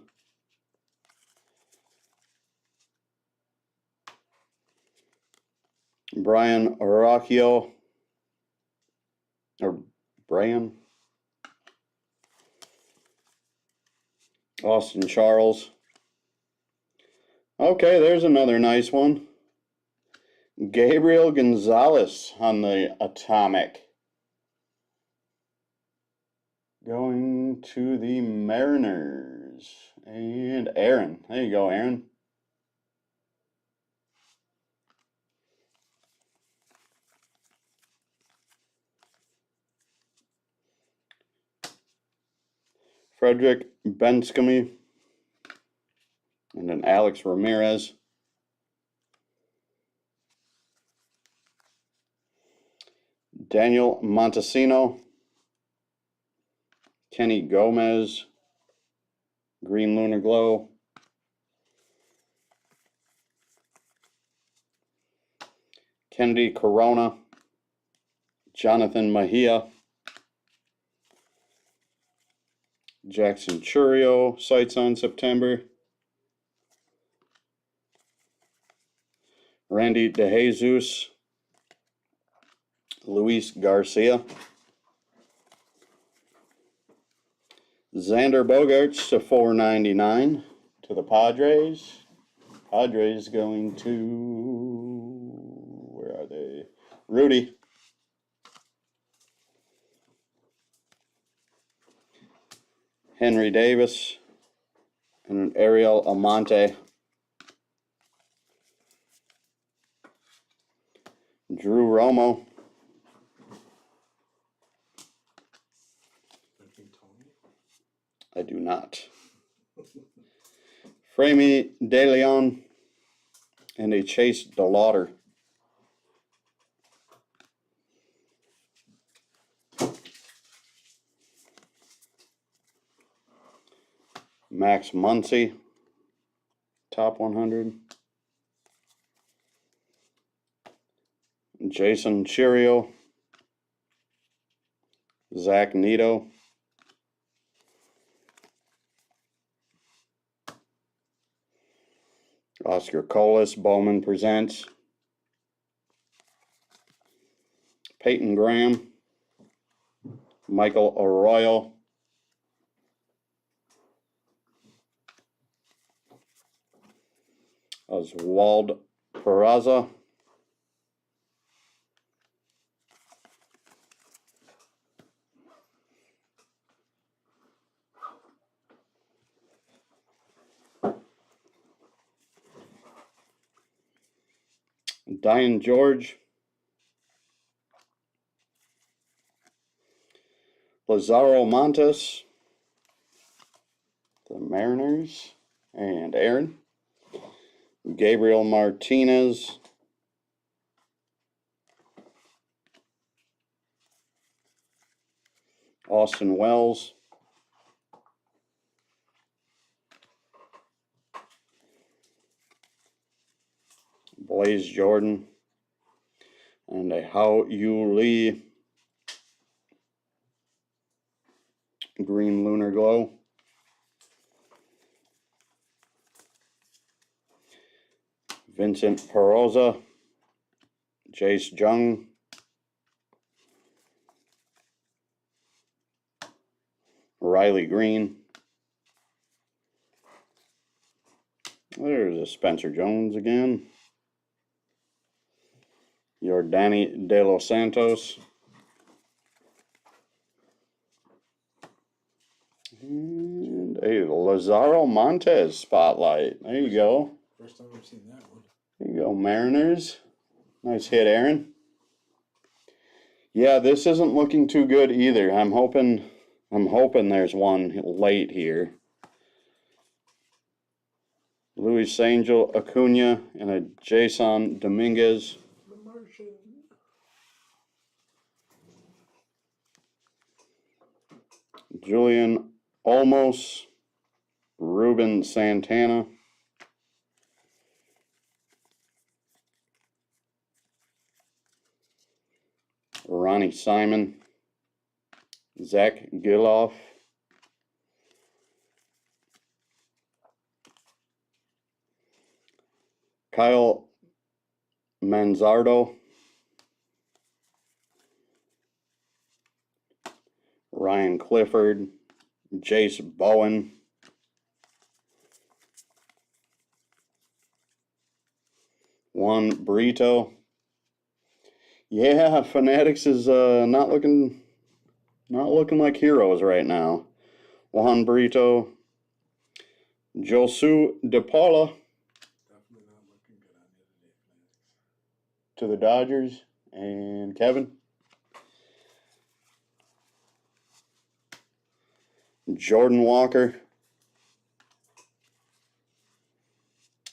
Brian Aracchio, or Brian, Austin Charles. Okay, there's another nice one. Gabriel Gonzalez on the Atomic. Going to the Mariners. And Aaron. There you go, Aaron. Frederick Benskamy. And then Alex Ramirez. Daniel Montesino. Kenny Gomez. Green Lunar Glow. Kennedy Corona. Jonathan Mejia. Jackson Churio, sights on September. Randy DeJesus. Luis Garcia. Xander Bogaerts to 499 to the Padres. Padres going to, where are they? Rudy. Henry Davis. And an Ariel Amante. Drew Romo. I do not. Framy De Leon and a Chase DeLauder. Max Muncy, top 100. Jason Chirio. Zach Neto. Oscar Colas, Bowman presents. Peyton Graham. Michael Arroyo. Oswald Peraza. Diane George. Lazaro Montes. The Mariners. And Aaron. Gabriel Martinez. Austin Wells. Blaze Jordan. And a Hao Yu Lee. Green Lunar Glow. Vincent Peroza. Jace Jung. Riley Green. There's a Spencer Jones again. Yordani De Los Santos. And a Lazaro Montes spotlight. There you go. First time I've seen that one. There you go, Mariners. Nice hit, Aaron. Yeah, this isn't looking too good either. I'm hoping there's one late here. Luis Angel Acuna and a Jason Dominguez. The Martian. Julian Olmos. Ruben Santana. Ronnie Simon. Zach Giloff. Kyle Manzardo. Ryan Clifford. Jace Bowen. Juan Brito. Yeah, Fanatics is not looking like heroes right now. Juan Brito. Josu De Paula. Definitely not looking good on you today, Fanatics. To the Dodgers. And Kevin. Jordan Walker.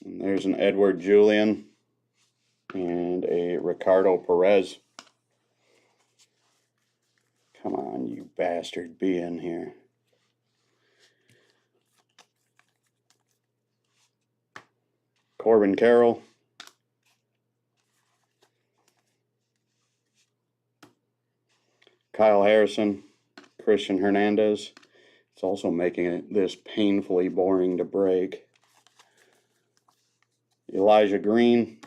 And there's an Edward Julian. And a Ricardo Perez. Come on, you bastard, be in here. Corbin Carroll. Kyle Harrison. Christian Hernandez. It's also making it this painfully boring to break. Elijah Green.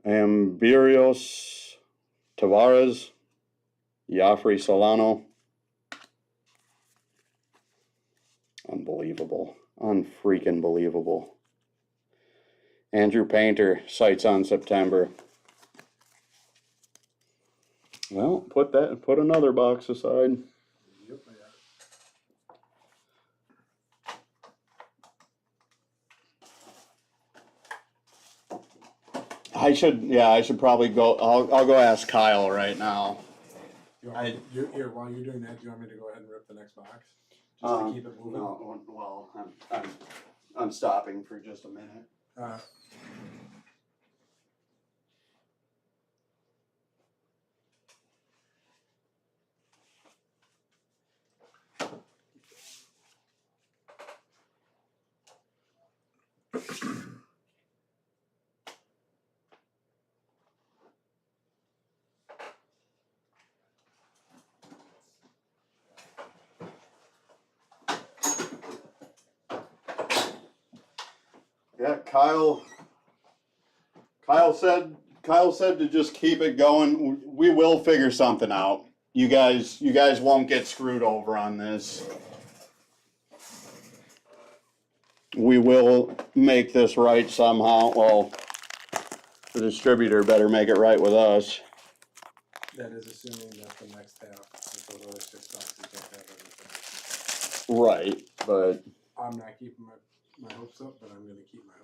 Ambirios Tavares. Yafri Solano. Unbelievable. Unfreaking believable. Andrew Painter, sights on September. Well, put another box aside. Yep, I got I should probably go. I'll go ask Kyle right now. Here, while you're doing that, do you want me to go ahead and rip the next box? Just to keep it moving? No, well, I'm stopping for just a minute. Yeah, Kyle said to just keep it going. We will figure something out. You guys won't get screwed over on this. We will make this right somehow. Well, the distributor better make it right with us. That is assuming that the next half, with those other 6 boxes, don't have everything. Right, but I'm not keeping my hopes up, but I'm going to keep my hopes up.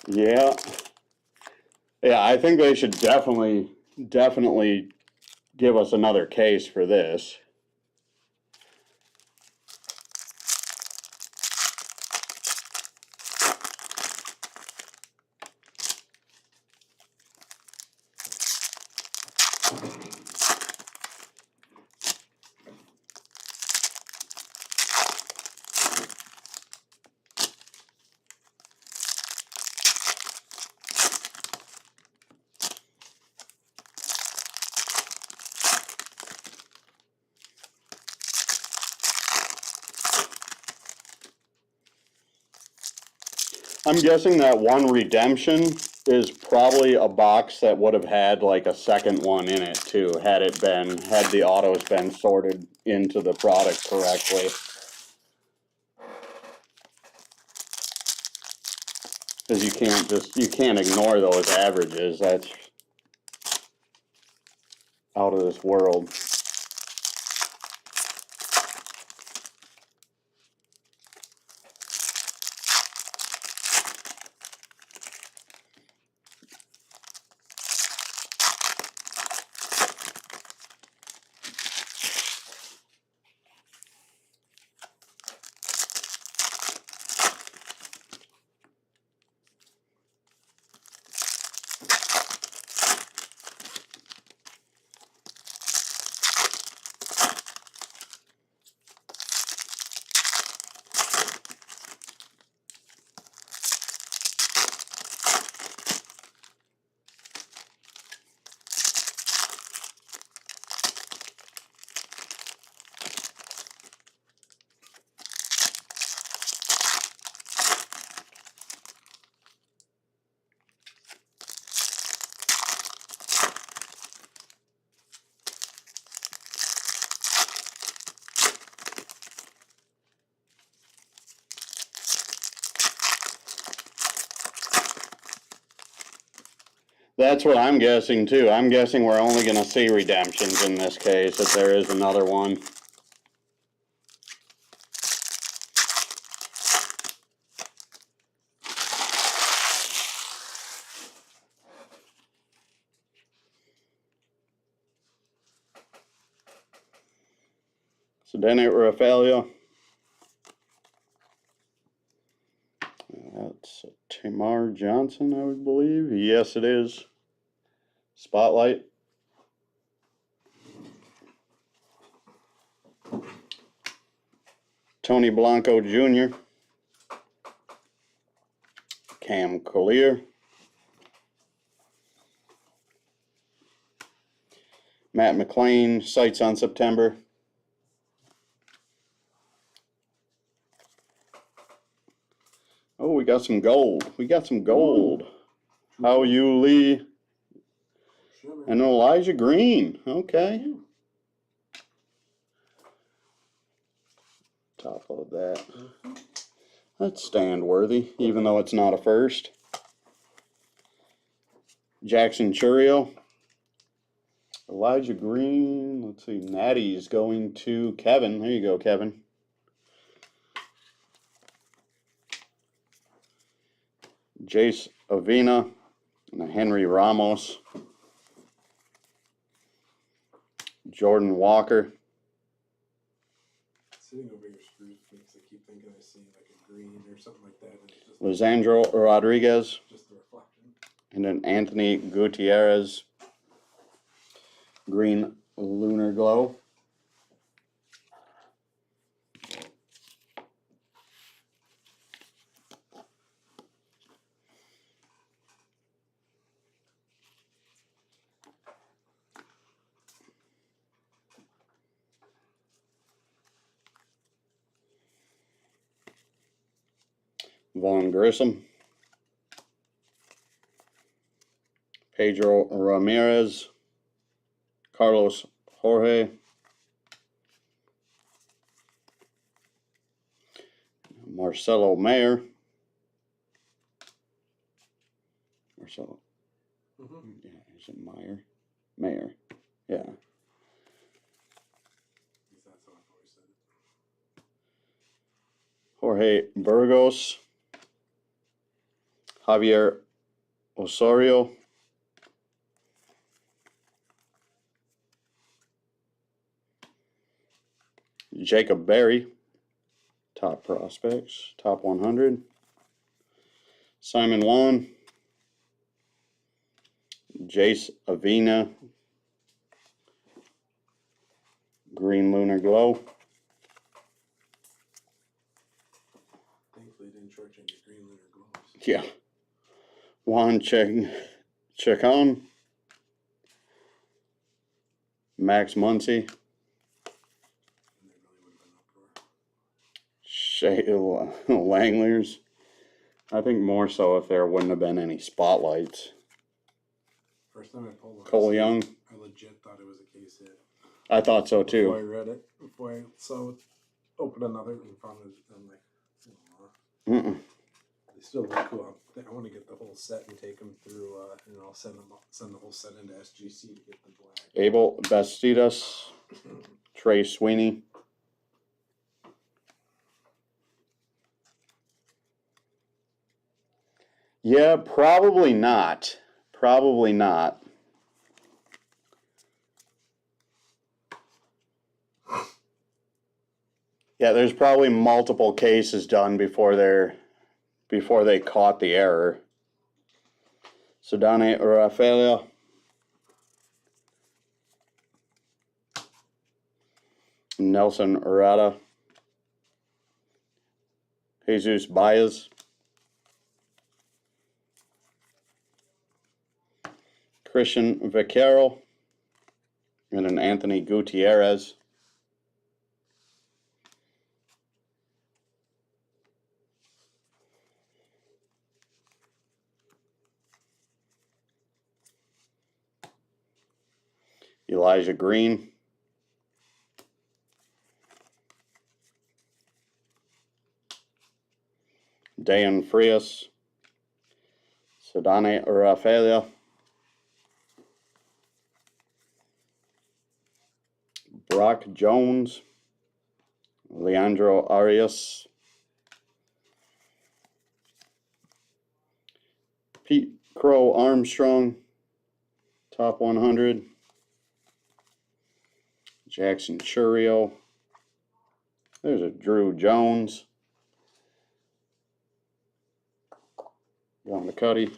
yeah. Yeah, I think they should definitely give us another case for this. I'm guessing that one redemption is probably a box that would have had like a second one in it too, had the autos been sorted into the product correctly. Because you can't ignore those averages. That's out of this world. That's what I'm guessing too. I'm guessing we're only going to see redemptions in this case, if there is another one. So Denny Rafaela. That's Tamar Johnson, I would believe. Yes, it is. Spotlight. Tony Blanco Jr. Cam Collier. Matt McLean, Sights on September. Oh, we got some gold. We got some gold. How are you, Lee? And Elijah Green. Okay. Top of that. That's stand worthy, even though it's not a first. Jackson Churio. Elijah Green. Let's see. Natty's going to Kevin. There you go, Kevin. Jace Avina and Henry Ramos. Jordan Walker. Sitting over your screws makes I keep thinking I see like a green or something like that. And it's just Lisandro Rodriguez. just the reflection. And then Anthony Gutierrez. Green Lunar Glow. Vaughn Grissom. Pedro Ramirez. Carlos Jorge. Marcelo Mayer. Marcelo. Yeah, is it Meyer? Mayer. Yeah. That's how I've always said it. Jorge Burgos. Javier Osorio. Jacob Berry. Top prospects. Top 100. Simon Wan. Jace Avina. Green Lunar Glow. Thankfully, I didn't charge any green lunar gloves. Yeah. Juan Chacon. Max Muncy. And they really would have been uproar. Shea Langlers. I think more so if there wouldn't have been any spotlights. First time I pulled one, Cole Young. I legit thought it was a case hit. I thought so too. Before I read it, before I saw it, open another and found it, I'm like, they still look cool. I want to get the whole set and take them through, and I'll send the whole set into SGC to get the black. Abel Bastidas. Trey Sweeney. Yeah, probably not. Probably not. Yeah, there's probably multiple cases done before they caught the error. Sedane Rafaela. Nelson Urata. Jesus Baez. Christian Vaquero. And an Anthony Gutierrez. Elijah Green. Dayan Frias. Sedane Rafaela. Brock Jones. Leandro Arias. Pete Crow Armstrong. Top 100. Jackson Churio. There's a Drew Jones. John McCuddy.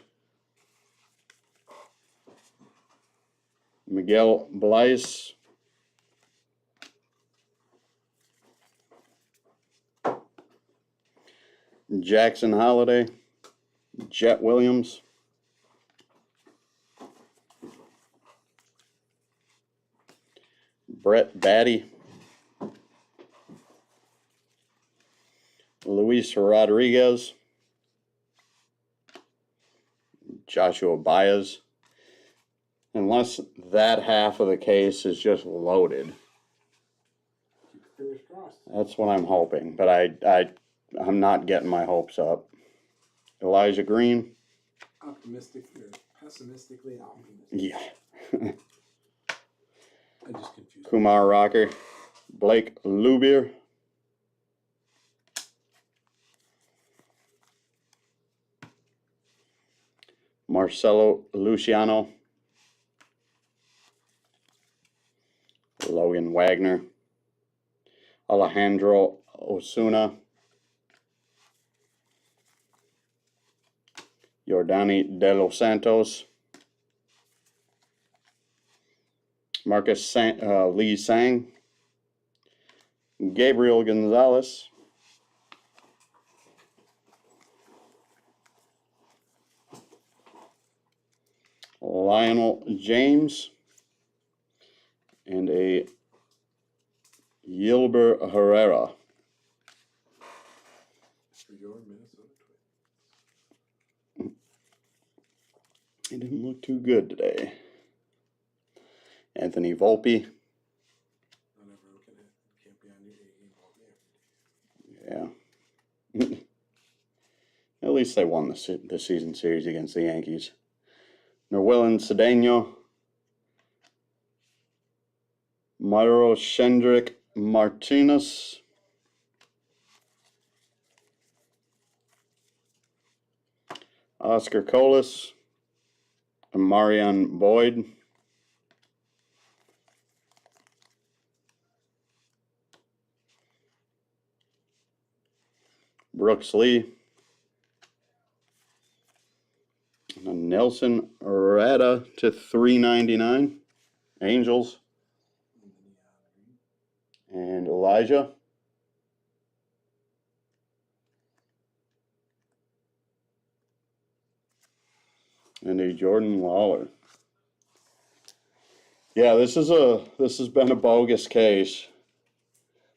Miguel Blais. Jackson Holiday. Jet Williams. Brett Batty. Luis Rodriguez. Joshua Baez. Unless that half of the case is just loaded. Fingers crossed. That's what I'm hoping, but I'm not getting my hopes up. Elijah Green. Optimistic or pessimistically optimistic. Yeah. I just confused. Kumar Rocker. Blake Lubier. Marcelo Luciano. Logan Wagner. Alejandro Osuna. Yordani De Los Santos. Marcus Lee Sang. Gabriel Gonzalez. Lionel James. And a Yilber Herrera. For your Minnesota Twins. He didn't look too good today. Anthony Volpe. Not everyone can't be on your A game all day. Yeah. At least they won the season series against the Yankees. Nerwillan Cedeno. Myro Shendrick Martinez. Oscar Colas. And Marion Boyd. Brooks Lee. And a Nelson Rada to 399. Angels. And Elijah. And a Jordan Lawler. Yeah, this has been a bogus case.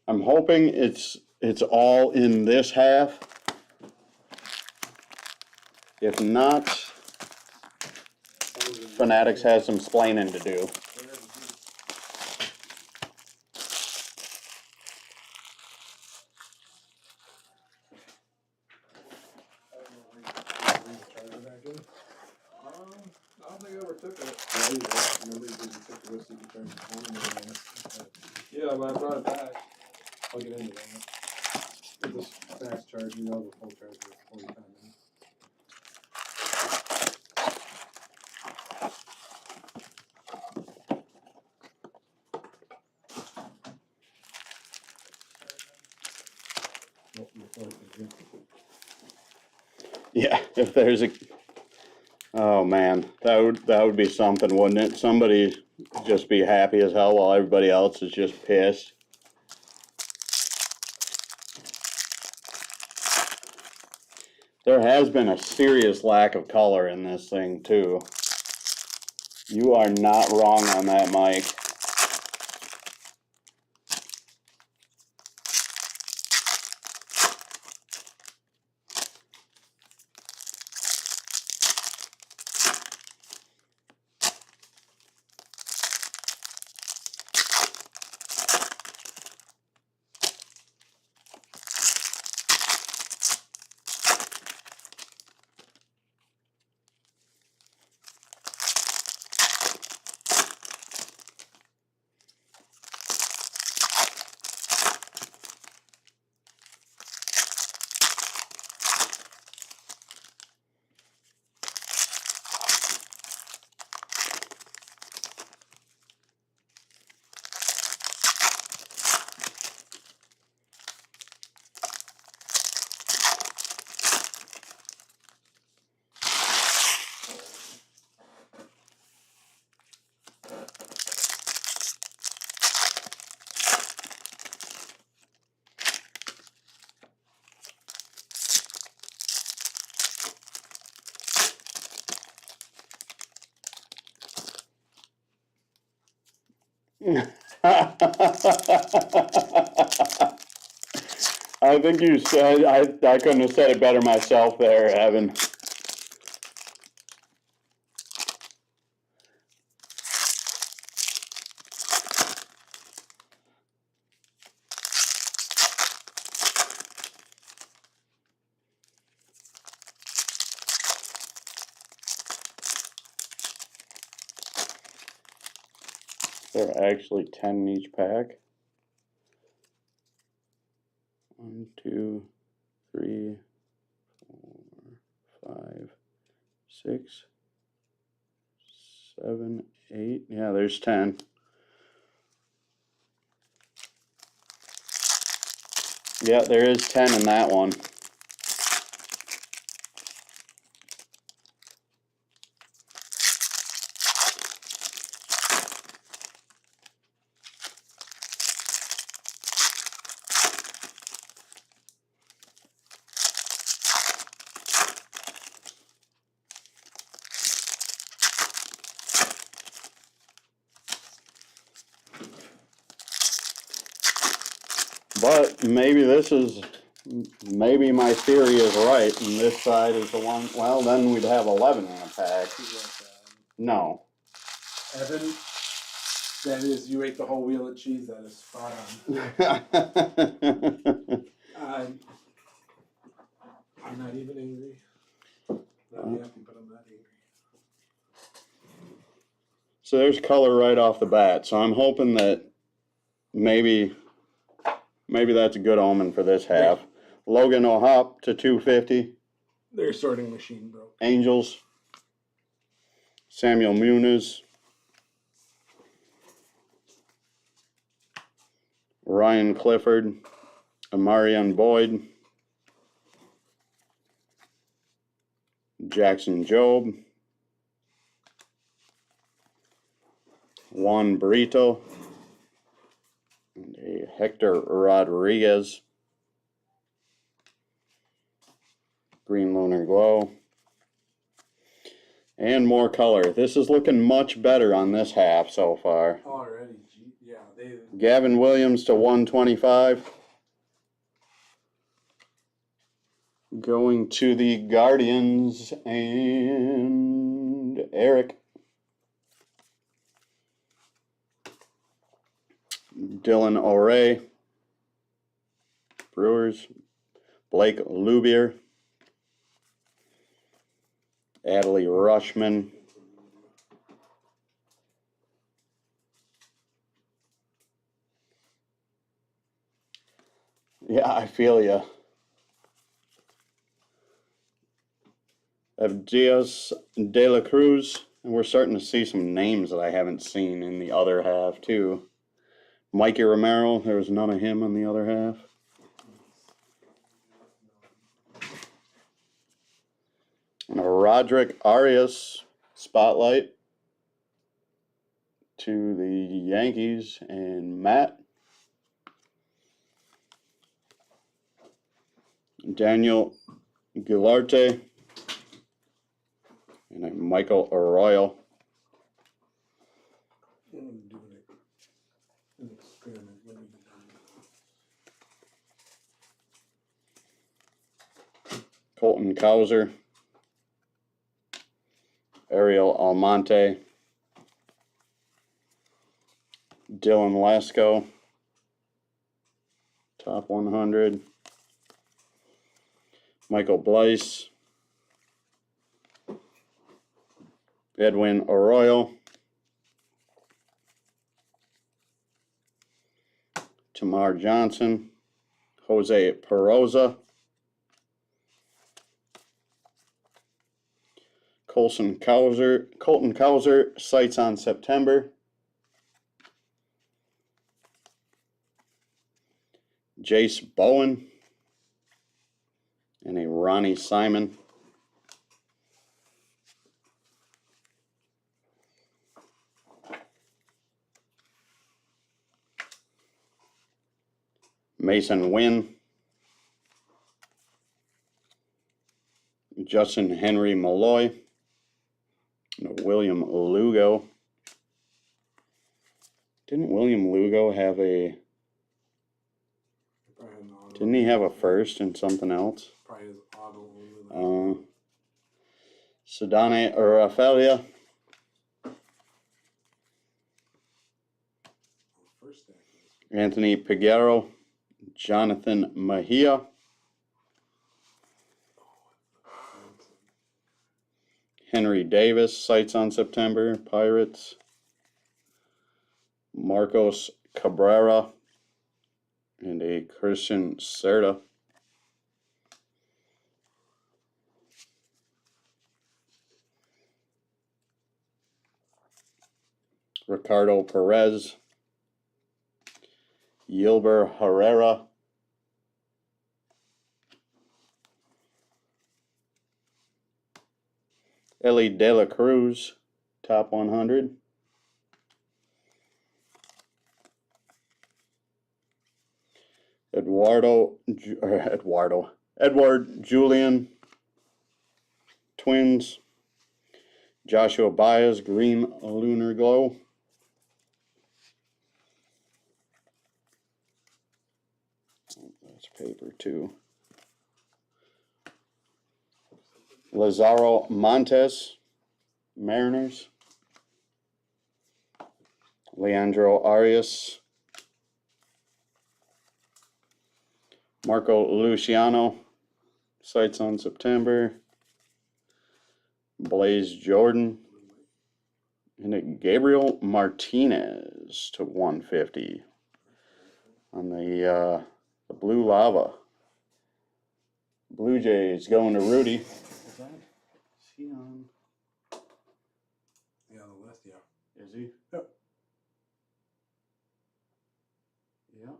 I'm hoping it's all in this half. If not, Fanatics has some splaining to do. I don't think I ever took it. Yeah, you did. Remember you took the whiskey to charge the phone. Yeah, but I brought it back. I'll get into that. With this fast charge, you know, the full charge is 45 minutes. Nope, your phone is here. Yeah, if there's a, oh man, that would be something, wouldn't it? Somebody just be happy as hell while everybody else is just pissed. There has been a serious lack of color in this thing too. You are not wrong on that, Mike. I think you said, I couldn't have said it better myself there, Evan. There are actually 10 in each pack. 1, 2, 3, 4, 5, 6, 7, 8. Yeah, there's 10. Yeah, there is 10 in that one. But maybe my theory is right, and this side is the one. Well, then we'd have 11 in a pack. No. Evan, that is, you ate the whole wheel of cheese. That is spot on. I'm not even angry. Not happy, but I'm not angry. So there's color right off the bat. So I'm hoping that maybe that's a good omen for this half. Logan O'Hop to 250. Their sorting machine broke. Angels. Samuel Muniz. Ryan Clifford. Amarian Boyd. Jackson Job. Juan Brito. And a Hector Rodriguez. Green Lunar Glow. And more color. This is looking much better on this half so far. Already, yeah. Gavin Williams to 125. Going to the Guardians and Eric. Dylan O'Ray. Brewers. Blake Lubier. Adley Rushman. Yeah, I feel ya. Diaz De La Cruz. And we're starting to see some names that I haven't seen in the other half, too. Mikey Romero. There was none of him on the other half. And a Roderick Arias spotlight to the Yankees and Matt. Daniel Gularte and a Michael Arroyo. I'm doing an experiment. Let me get done. Colton Cowser. Ariel Almonte. Dylan Lesko. Top 100. Michael Blyce. Edwin Arroyo. Tamar Johnson. Jose Peroza. Colton Cowser, sights on September. Jace Bowen. And a Ronnie Simon. Mason Wynn. Justin Henry Malloy. And William Lugo. Didn't William Lugo have a... Didn't he have a first in something else? Probably his auto only. Sedane Rafaelia. Anthony Piguero. Jonathan Mejia. Henry Davis, sights on September, Pirates. Marcos Cabrera, and a Christian Cerda. Ricardo Perez, Yilber Herrera, Ellie De La Cruz, top 100. Edward Julian, Twins. Joshua Baez, Green Lunar Glow. That's paper too. Lazaro Montes, Mariners. Leandro Arias. Marco Luciano, sights on September. Blaze Jordan. And Gabriel Martinez to 150 on the Blue Lava. Blue Jays going to Rudy. Is he on? Yeah, on the list, yeah. Is he? Yep. Yep.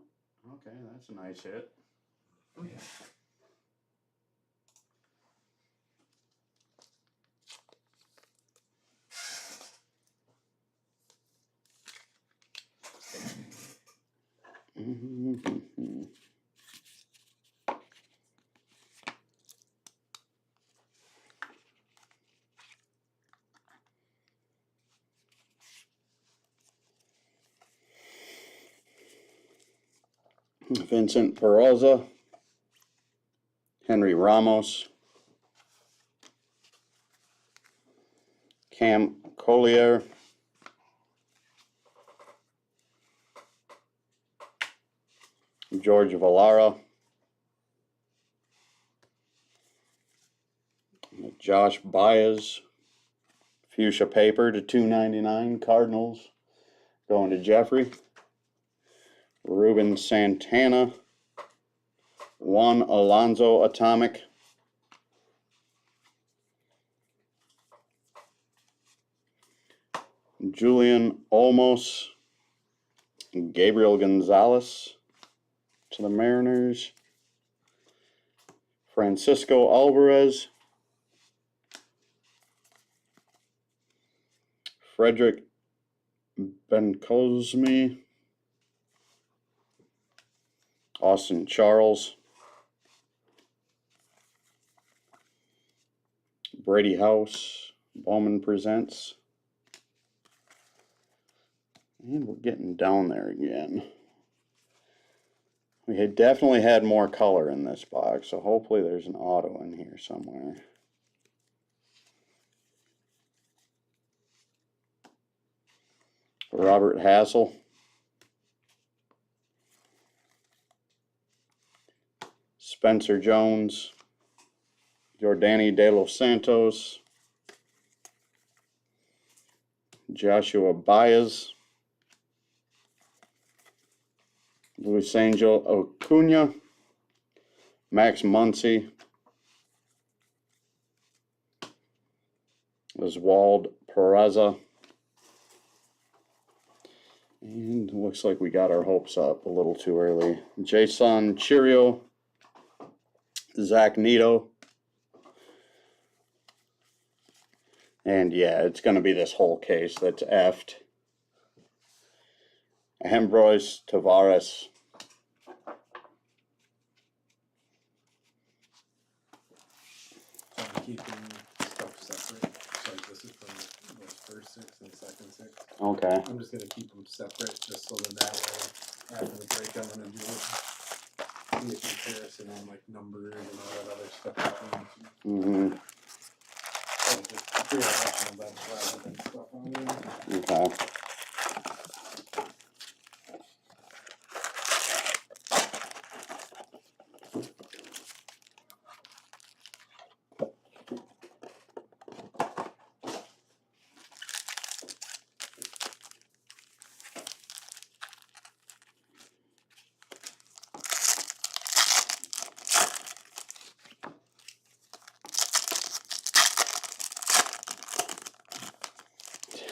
Okay, that's a nice hit. Oh, yeah. Vincent Peralza, Henry Ramos, Cam Collier, George Vallara, Josh Baez, fuchsia paper to 299, Cardinals going to Jeffrey. Ruben Santana, Juan Alonso Atomic, Julian Olmos, Gabriel Gonzalez to the Mariners, Francisco Alvarez, Frederick Bencosme, Austin Charles, Brady House, Bowman Presents. And we're getting down there again. We had definitely had more color in this box, so hopefully there's an auto in here somewhere. Robert Hassel, Spencer Jones, Jordani De Los Santos, Joshua Baez, Luis Angel Acuna, Max Muncy, Oswald Peraza, and looks like we got our hopes up a little too early. Jason Chirio, Zach Nito, and yeah, it's going to be this whole case that's effed. Ambroise Tavares, So I'm keeping stuff separate. So this is from the first six and second six. okay. I'm just gonna keep them separate, just so then that way, after the break, I'm gonna do a comparison on like numbers and all that other stuff. Mm-hmm. So just clear out all that rather than stuff on there. Okay.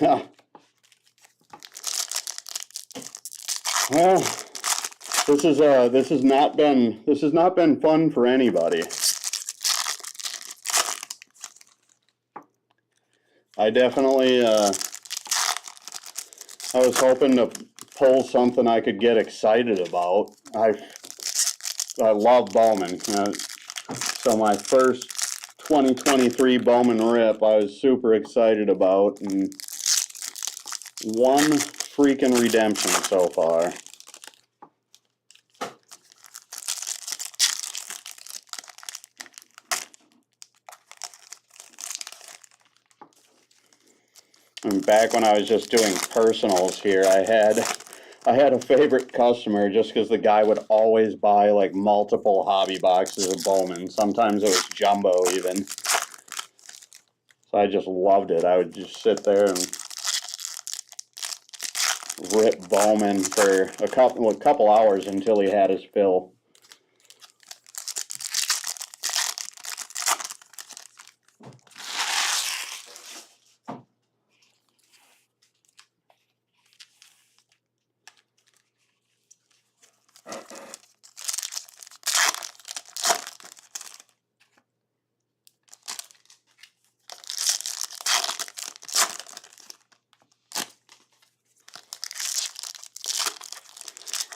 Well, this has not been fun for anybody. I definitely I was hoping to pull something I could get excited about. I love Bowman. So my first 2023 Bowman rip I was super excited about, and one freaking redemption so far. And back when I was just doing personals here, I had a favorite customer just because the guy would always buy like multiple hobby boxes of Bowman. Sometimes it was jumbo even. So I just loved it. I would just sit there and rip Bowman for a couple hours until he had his fill.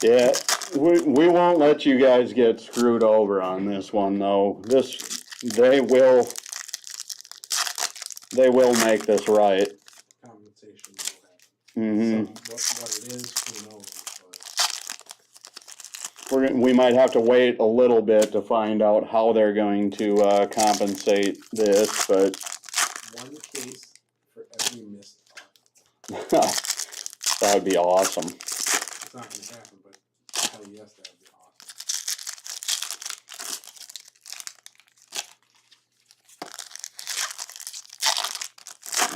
Yeah, we won't let you guys get screwed over on this one though. They will make this right. Compensation will happen. So what it is, who knows? But We might have to wait a little bit to find out how they're going to compensate this, but one case for every missed audit. that would be awesome. It's not going to happen, but hell yes, that would be awesome.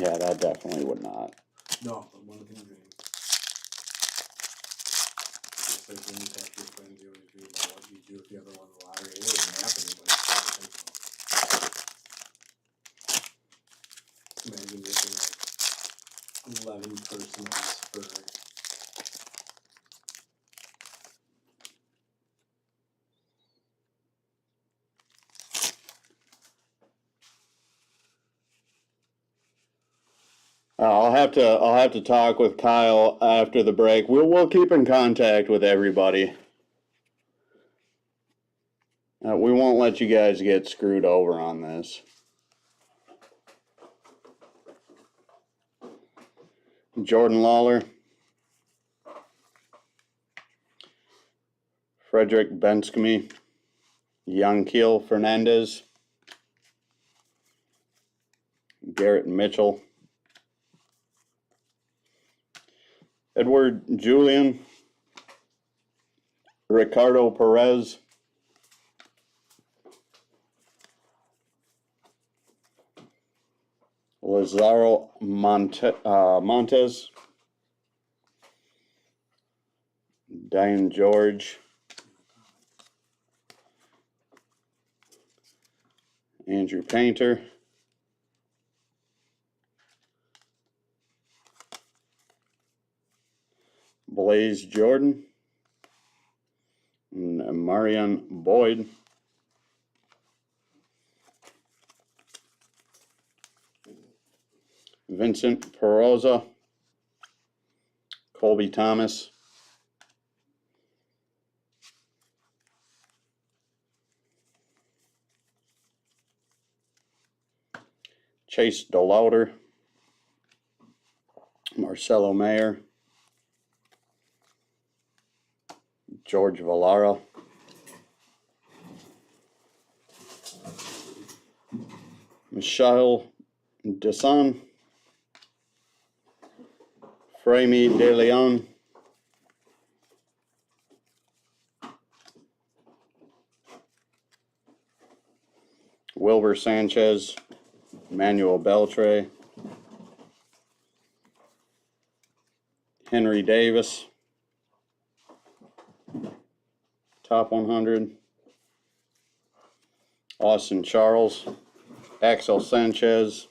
Yeah, that definitely would not. No, but one can dream. Just like when you talk to your friends, you always dream about what you do if you ever won the lottery. It wouldn't happen, but it's something to think about. Imagine making like 11 personals for I'll have to talk with Kyle after the break. We'll keep in contact with everybody. We won't let you guys get screwed over on this. Jordan Lawler, Frederick Benskamy, Yanquiel Fernandez, Garrett Mitchell, Edward Julian, Ricardo Perez, Lazaro Montes, Diane George, Andrew Painter, Blaze Jordan, and Marion Boyd, Vincent Peroza, Colby Thomas, Chase DeLauder, Marcelo Mayer, George Vallara, Michelle Desan, Framy De Leon, Wilbur Sanchez, Manuel Beltre, Henry Davis, top 100, Austin Charles, Axel Sanchez,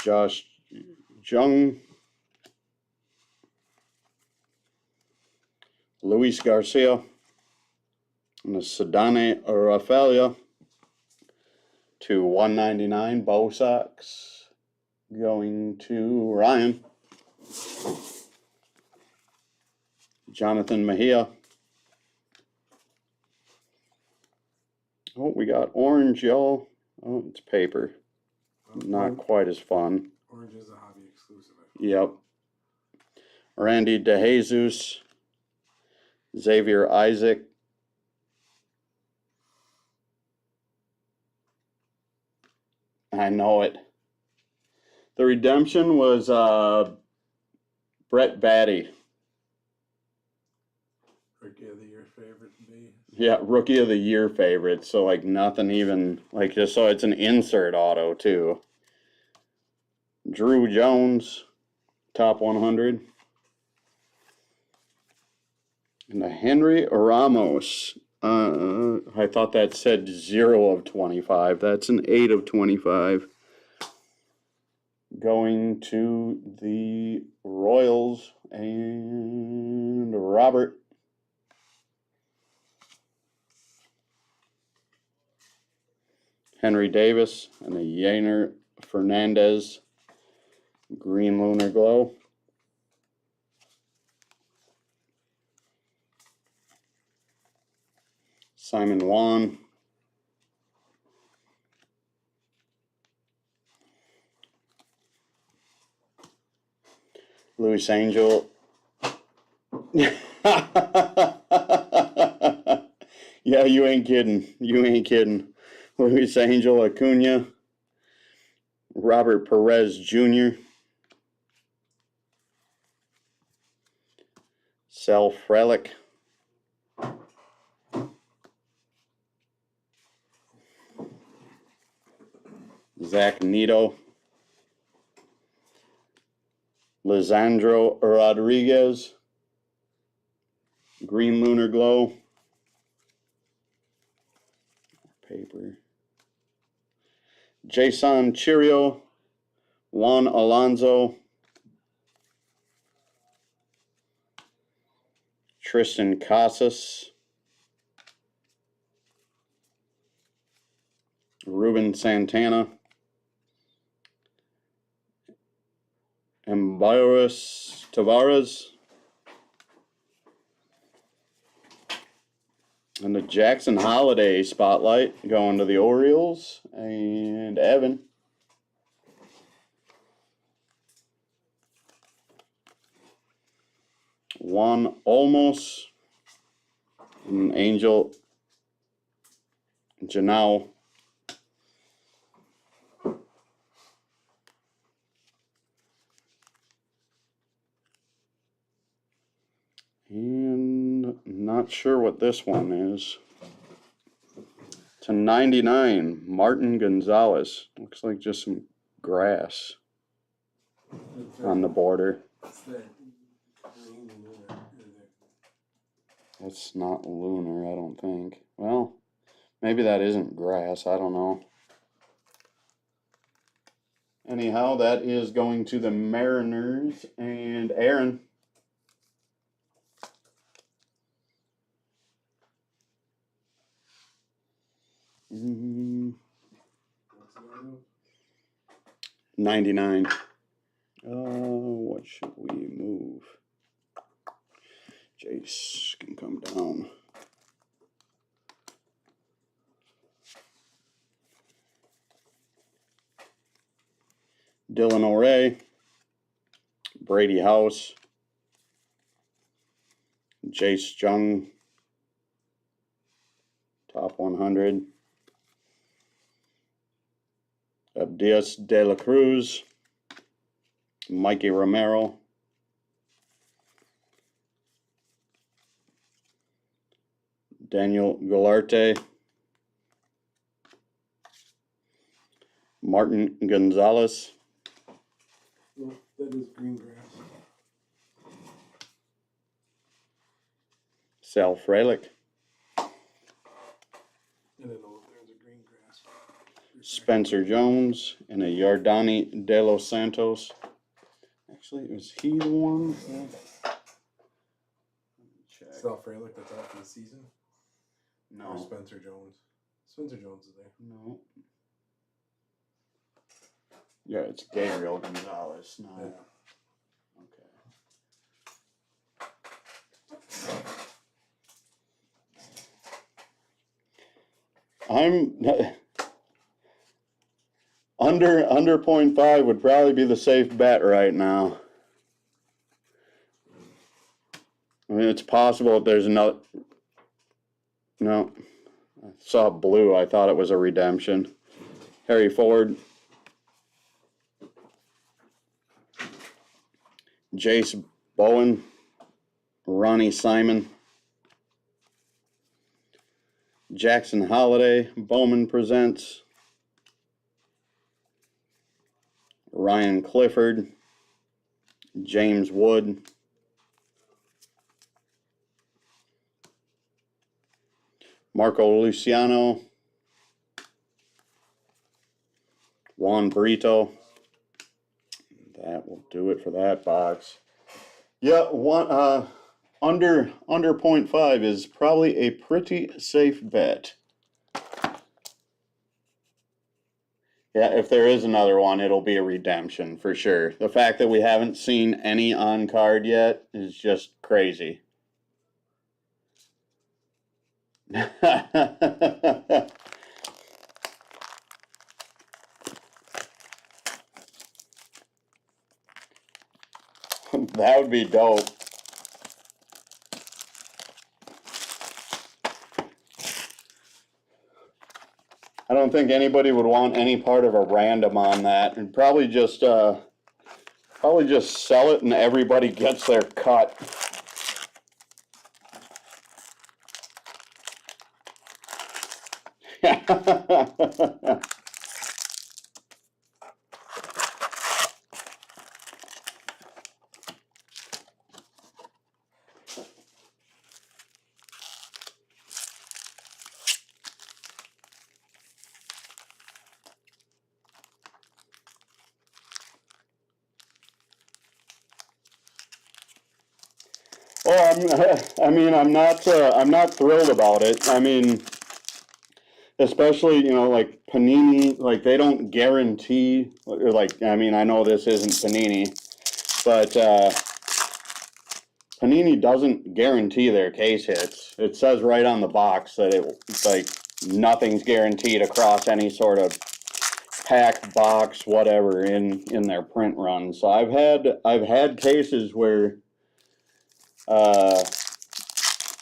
Josh Jung, Luis Garcia, and a Sedane Rafaela to 199. Bo Sox going to Ryan. Jonathan Mejia. Oh, we got orange, y'all. Oh, it's paper. Not quite as fun. Orange is a hobby exclusive. Yep. Randy DeJesus, Xavier Isaac, I know it. The redemption was Brett Batty. Rookie of the Year favorite to be. Yeah, Rookie of the Year favorite. So, like, nothing even, like, just so it's an insert auto, too. Drew Jones, top 100. And a Henry Ramos. I thought that said 0 of 25. That's an 8 of 25. Going to the Royals and Robert. Henry Davis and a Yainer Fernandez Green Lunar Glow. Simon Wan. Luis Angel. Yeah, you ain't kidding. You ain't kidding. Luis Angel Acuna. Robert Perez Jr. Sal Frelick. Zach Neto. Lisandro Rodriguez. Green Lunar Glow. Paper. Jason Chirio. Juan Alonso. Tristan Casas. Ruben Santana. Embarras Tavares. And the Jackson Holiday spotlight going to the Orioles and Evan. Juan Olmos and Angel Janau. And not sure what this one is. To 99, Martin Gonzalez. Looks like just some grass on the border. It's that green lunar. That's not lunar, I don't think. Well, maybe that isn't grass. I don't know. Anyhow, that is going to the Mariners and Aaron. What's the auto? 99. What should we move? Jace can come down. Dylan O'Ray. Brady House. Jace Jung. Top 100. Abdias De La Cruz. Mikey Romero. Daniel Golarte. Martin Gonzalez. No, that is green grass. Sal Frelick. I didn't know if there's a green grass. Spencer Jones, and a Yardani De Los Santos. Actually, was he the one? Check. Sal Frelick, that's out for the season? No. Or Spencer Jones? Spencer Jones is there. No. Yeah, it's Gabriel Gonzalez. No. Yeah. I'm under 0.5 would probably be the safe bet right now. I mean, it's possible if there's another. No, I saw blue. I thought it was a redemption. Harry Ford, Jace Bowen, Ronnie Simon, Jackson Holiday, Bowman presents, Ryan Clifford, James Wood, Marco Luciano, Juan Brito. That will do it for that box. Yeah, under 0.5 is probably a pretty safe bet. Yeah, if there is another one, it'll be a redemption for sure. The fact that we haven't seen any on card yet is just crazy. That would be dope. I don't think anybody would want any part of a random on that, and probably just sell it and everybody gets their cut. Oh, I'm not thrilled about it. I mean, especially, like Panini, like they don't guarantee, or like, I mean, I know this isn't Panini, but Panini doesn't guarantee their case hits. It says right on the box that it's like nothing's guaranteed across any sort of pack, box, whatever in their print run. So I've had cases where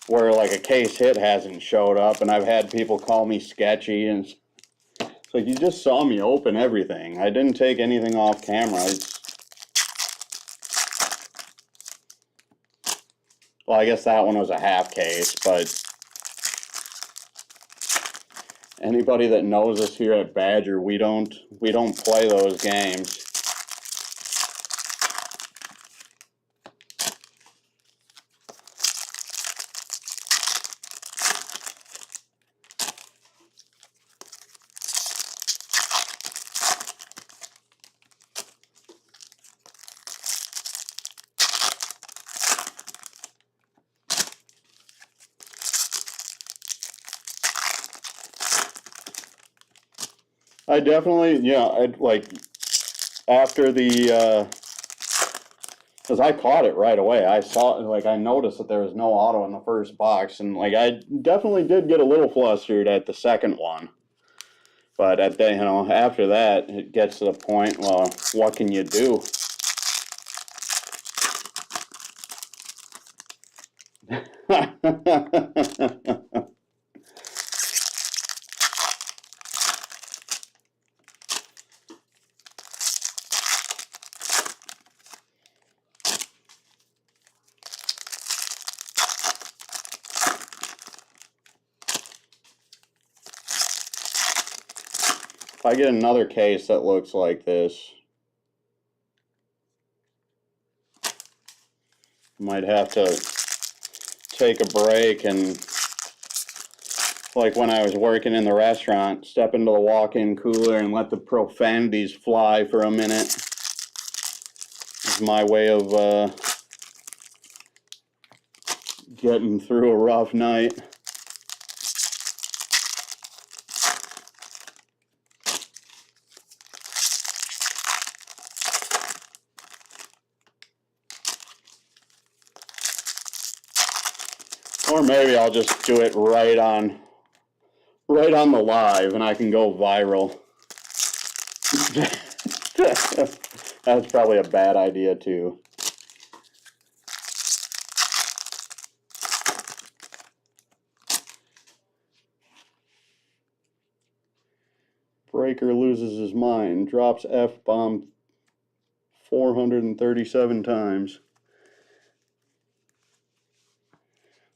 like a case hit hasn't showed up, and I've had people call me sketchy, and it's like, you just saw me open everything. I didn't take anything off camera. Well, I guess that one was a half case, but anybody that knows us here at Badger, we don't play those games. I definitely, I'd like, after the, because I caught it right away. I saw, like, I noticed that there was no auto in the first box, and like, I definitely did get a little flustered at the second one. But after that, it gets to the point, well, what can you do? If I get another case that looks like this, might have to take a break and like when I was working in the restaurant, step into the walk-in cooler and let the profanities fly for a minute. It's my way of getting through a rough night. Or maybe I'll just do it right on the live and I can go viral. That's probably a bad idea too. Breaker loses his mind, drops F-bomb 437 times.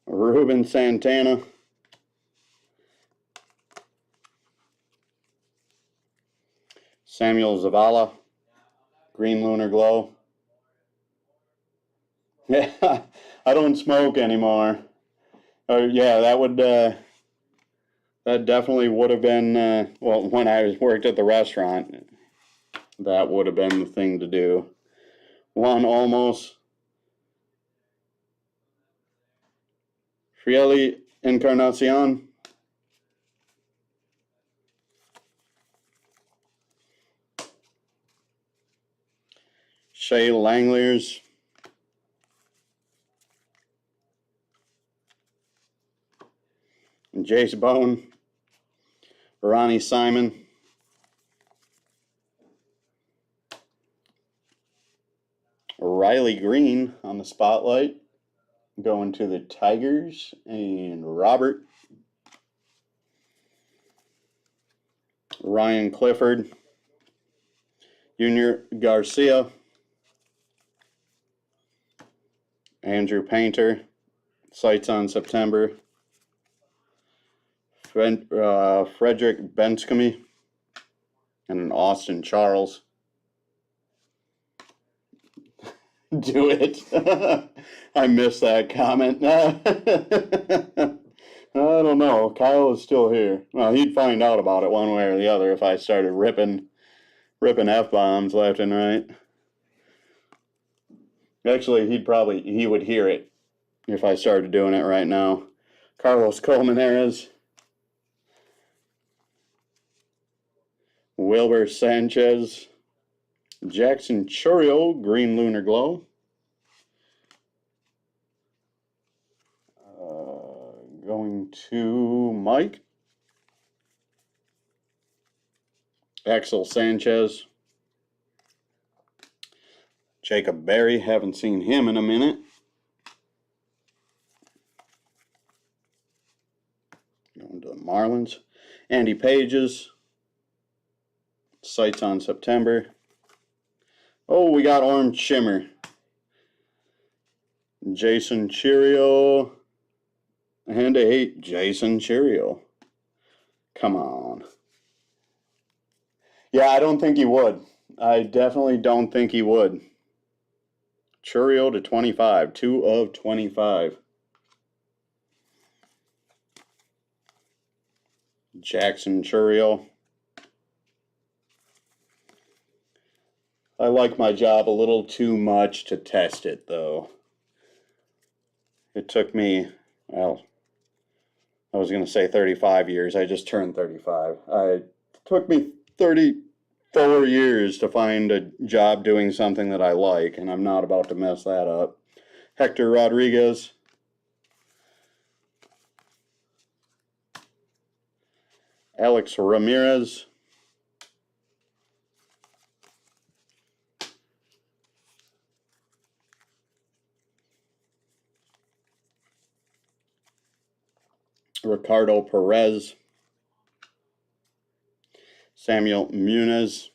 Ruben Santana. Samuel Zavala. Green Lunar Glow. Yeah, I don't smoke anymore. Yeah, that definitely would have been, well, when I worked at the restaurant, that would have been the thing to do. Juan Olmos. Frieli Encarnacion. Shay Langliers. Jace Bone. Ronnie Simon. Riley Green on the spotlight. Going to the Tigers. And Robert. Ryan Clifford. Junior Garcia. Andrew Painter. Sights on September. Frederick Benskamy. And an Austin Charles. Do it. I missed that comment. I don't know. Kyle is still here. Well, he'd find out about it one way or the other if I started ripping F-bombs left and right. Actually, he would hear it if I started doing it right now. Carlos Colmenares. Wilbur Sanchez. Jackson Churio, Green Lunar Glow. Going to Mike. Axel Sanchez. Jacob Berry, haven't seen him in a minute. Going to the Marlins. Andy Pages. Sights on September. Oh, we got Orange Shimmer. Jason Chirio. And a Jason Chirio. Come on. Yeah, I don't think he would. I definitely don't think he would. Churio to 25. 2 of 25. Jackson Churio. I like my job a little too much to test it, though. It took me, well, I was going to say 35 years. I just turned 35. It took me 34 years to find a job doing something that I like, and I'm not about to mess that up. Hector Rodriguez. Alex Ramirez. Ricardo Perez. Samuel Muniz.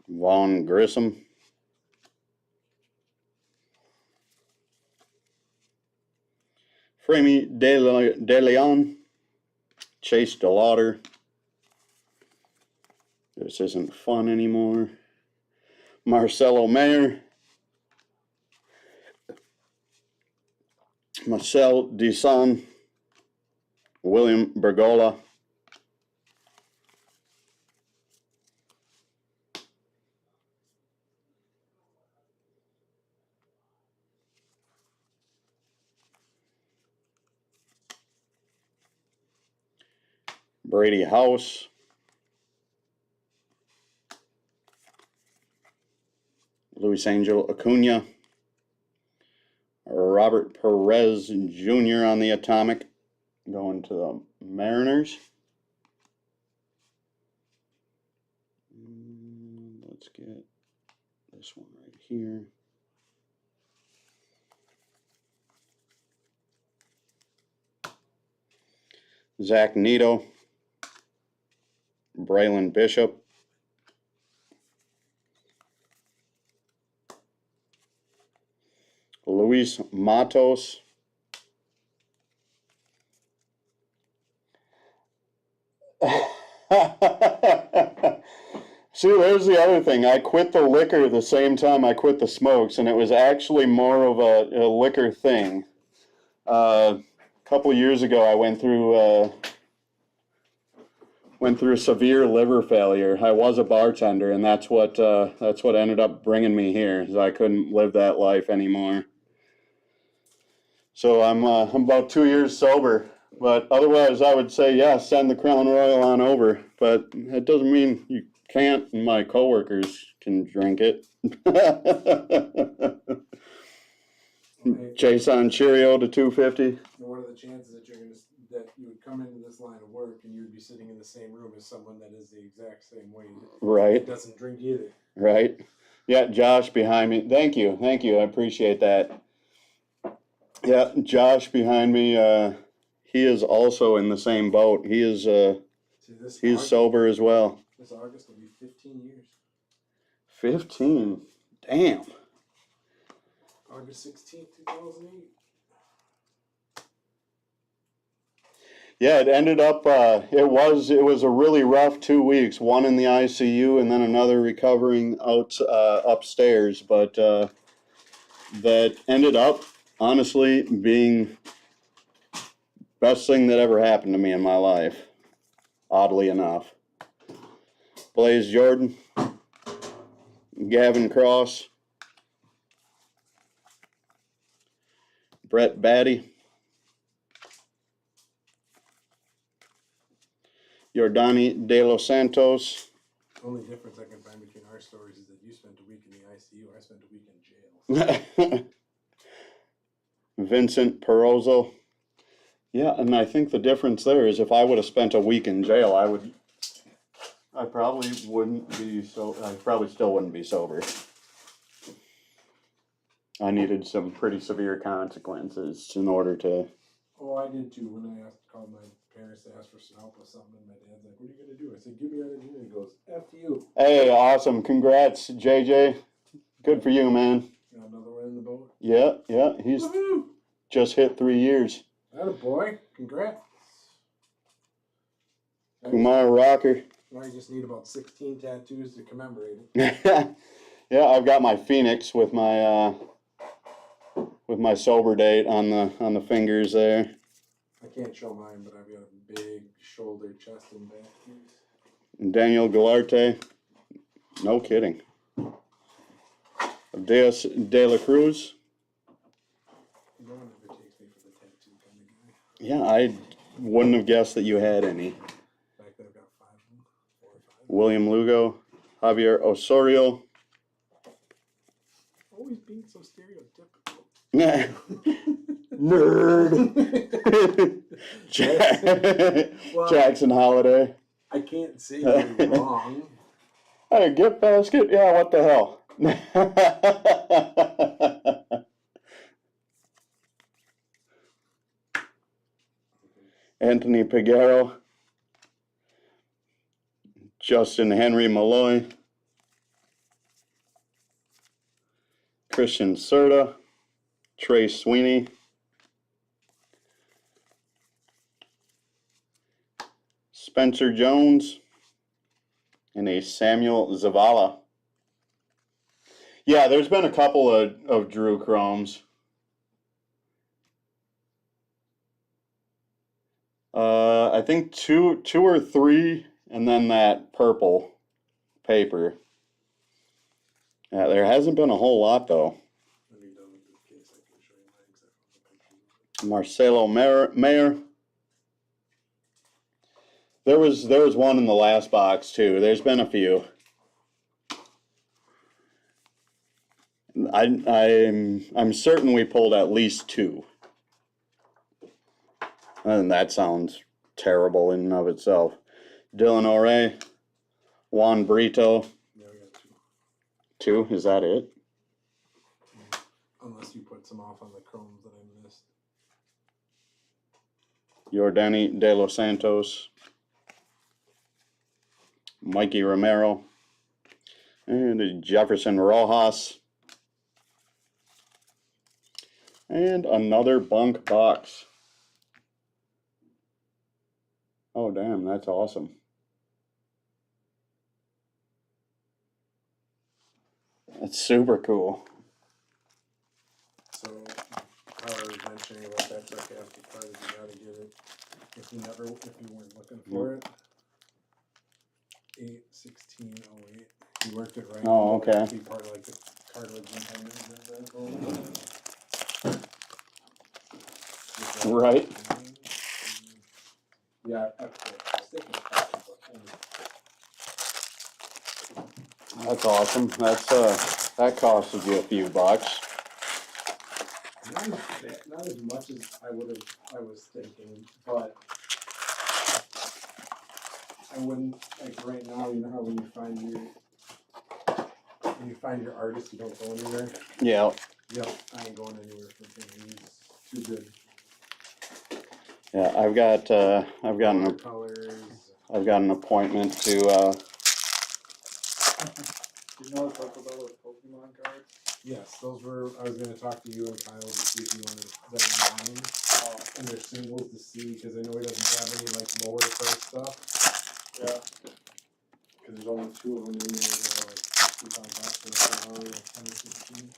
Vaughn Grissom. Fremy De Leon. Chase DeLauder. This isn't fun anymore. Marcelo Mayer. Marcel Disson, William Bergola, Brady House, Luis Angel Acuna, Robert Perez Jr. on the Atomic, going to the Mariners. Let's get this one right here. Zach Neto, Braylon Bishop, Luis Matos, see, there's the other thing. I quit the liquor the same time I quit the smokes, and it was actually more of a liquor thing. A couple years ago, I went through severe liver failure. I was a bartender, and that's what ended up bringing me here. Is I couldn't live that life anymore. So I'm about 2 years sober. But otherwise, I would say, yeah, send the Crown Royal on over. But that doesn't mean you can't, and my coworkers can drink it. Jason Cheerio to 250. What are the chances that that you would come into this line of work and you would be sitting in the same room as someone that is the exact same way? Right. Doesn't drink either. Right. Yeah, Josh behind me. Thank you. I appreciate that. Yeah, Josh behind me. He is also in the same boat. He is. He's sober as well. This August will be 15 years. 15. Damn. August 16th, 2008. Yeah, it ended up. It was a really rough 2 weeks. One in the ICU and then another recovering out upstairs. But that ended up honestly being best thing that ever happened to me in my life. Oddly enough. Blaze Jordan, Gavin Cross, Brett Batty, Jordani De Los Santos. The only difference I can find between our stories is that you spent a week in the ICU, I spent a week in jail. Vincent Perozzo. Yeah, and I think the difference there is if I would have spent a week in jail, I probably wouldn't be I probably still wouldn't be sober. I needed some pretty severe consequences in order to. Oh, I did too. When I called my parents to ask for some help with something, and my dad's like, "What are you gonna do?" I said, "Give me out of jail." He goes, "F you." Hey, awesome! Congrats, JJ. Good for you, man. Got another one in the boat. Yeah. He's Woohoo! just hit 3 years. Atta boy! Congrats. Kumar Rocker. Now you just need about 16 tattoos to commemorate it. Yeah, I've got my Phoenix with my sober date on the fingers there. I can't show mine, but I've got a big shoulder, chest, and back piece. Daniel Galarte. No kidding. Deus De La Cruz. No one ever takes me for the tattoo kind of guy. Yeah, I wouldn't have guessed that you had any. In fact, I've got 5 of them. 4 or 5. William Lugo. Javier Osorio. Always being so stereotypical. Nerd. Jackson Holiday. I can't say you're wrong. Hey, gift basket? Yeah, what the hell? Anthony Piguero. Justin Henry Malloy. Christian Serta. Trey Sweeney. Spencer Jones. And a Samuel Zavala. Yeah, there's been a couple of Drew Chromes. I think two or three, and then that purple paper. Yeah, there hasn't been a whole lot though. When you're done with this case, I can show you mine because I found the pictures. Marcelo Mayer. There was one in the last box too. There's been a few. I'm certain we pulled at least two. And that sounds terrible in and of itself. Dylan O'Reilly, Juan Brito. Yeah, we got two. Two? Is that it? Unless you put some off on the chromes that I missed. Yordani De Los Santos. Mikey Romero. And Jefferson Rojas. And another bunk box. Oh, damn, that's awesome. That's super cool. So, how I was mentioning about that sarcastic part is you gotta get it. If you weren't looking for it. 8/16/08. You worked it right. Oh, okay. Be part of like the cartilage and tendons and that. Right. Yeah, That's awesome. That's that costed you a few bucks. not as much as I was thinking, but I wouldn't, like right now, you know how when you find your artist, you don't go anywhere? Yeah. Yep, I ain't going anywhere for him. He's too good. Yeah, I've got Colors. I've got an appointment to You know what talk about with Pokemon cards? Yes, those were, I was gonna talk to you and Kyle to see if you wanted them in mine. And their singles to see, because I know he doesn't have any like lower price stuff. Yeah. Because there's only two of them in there that are like $65 for the 116.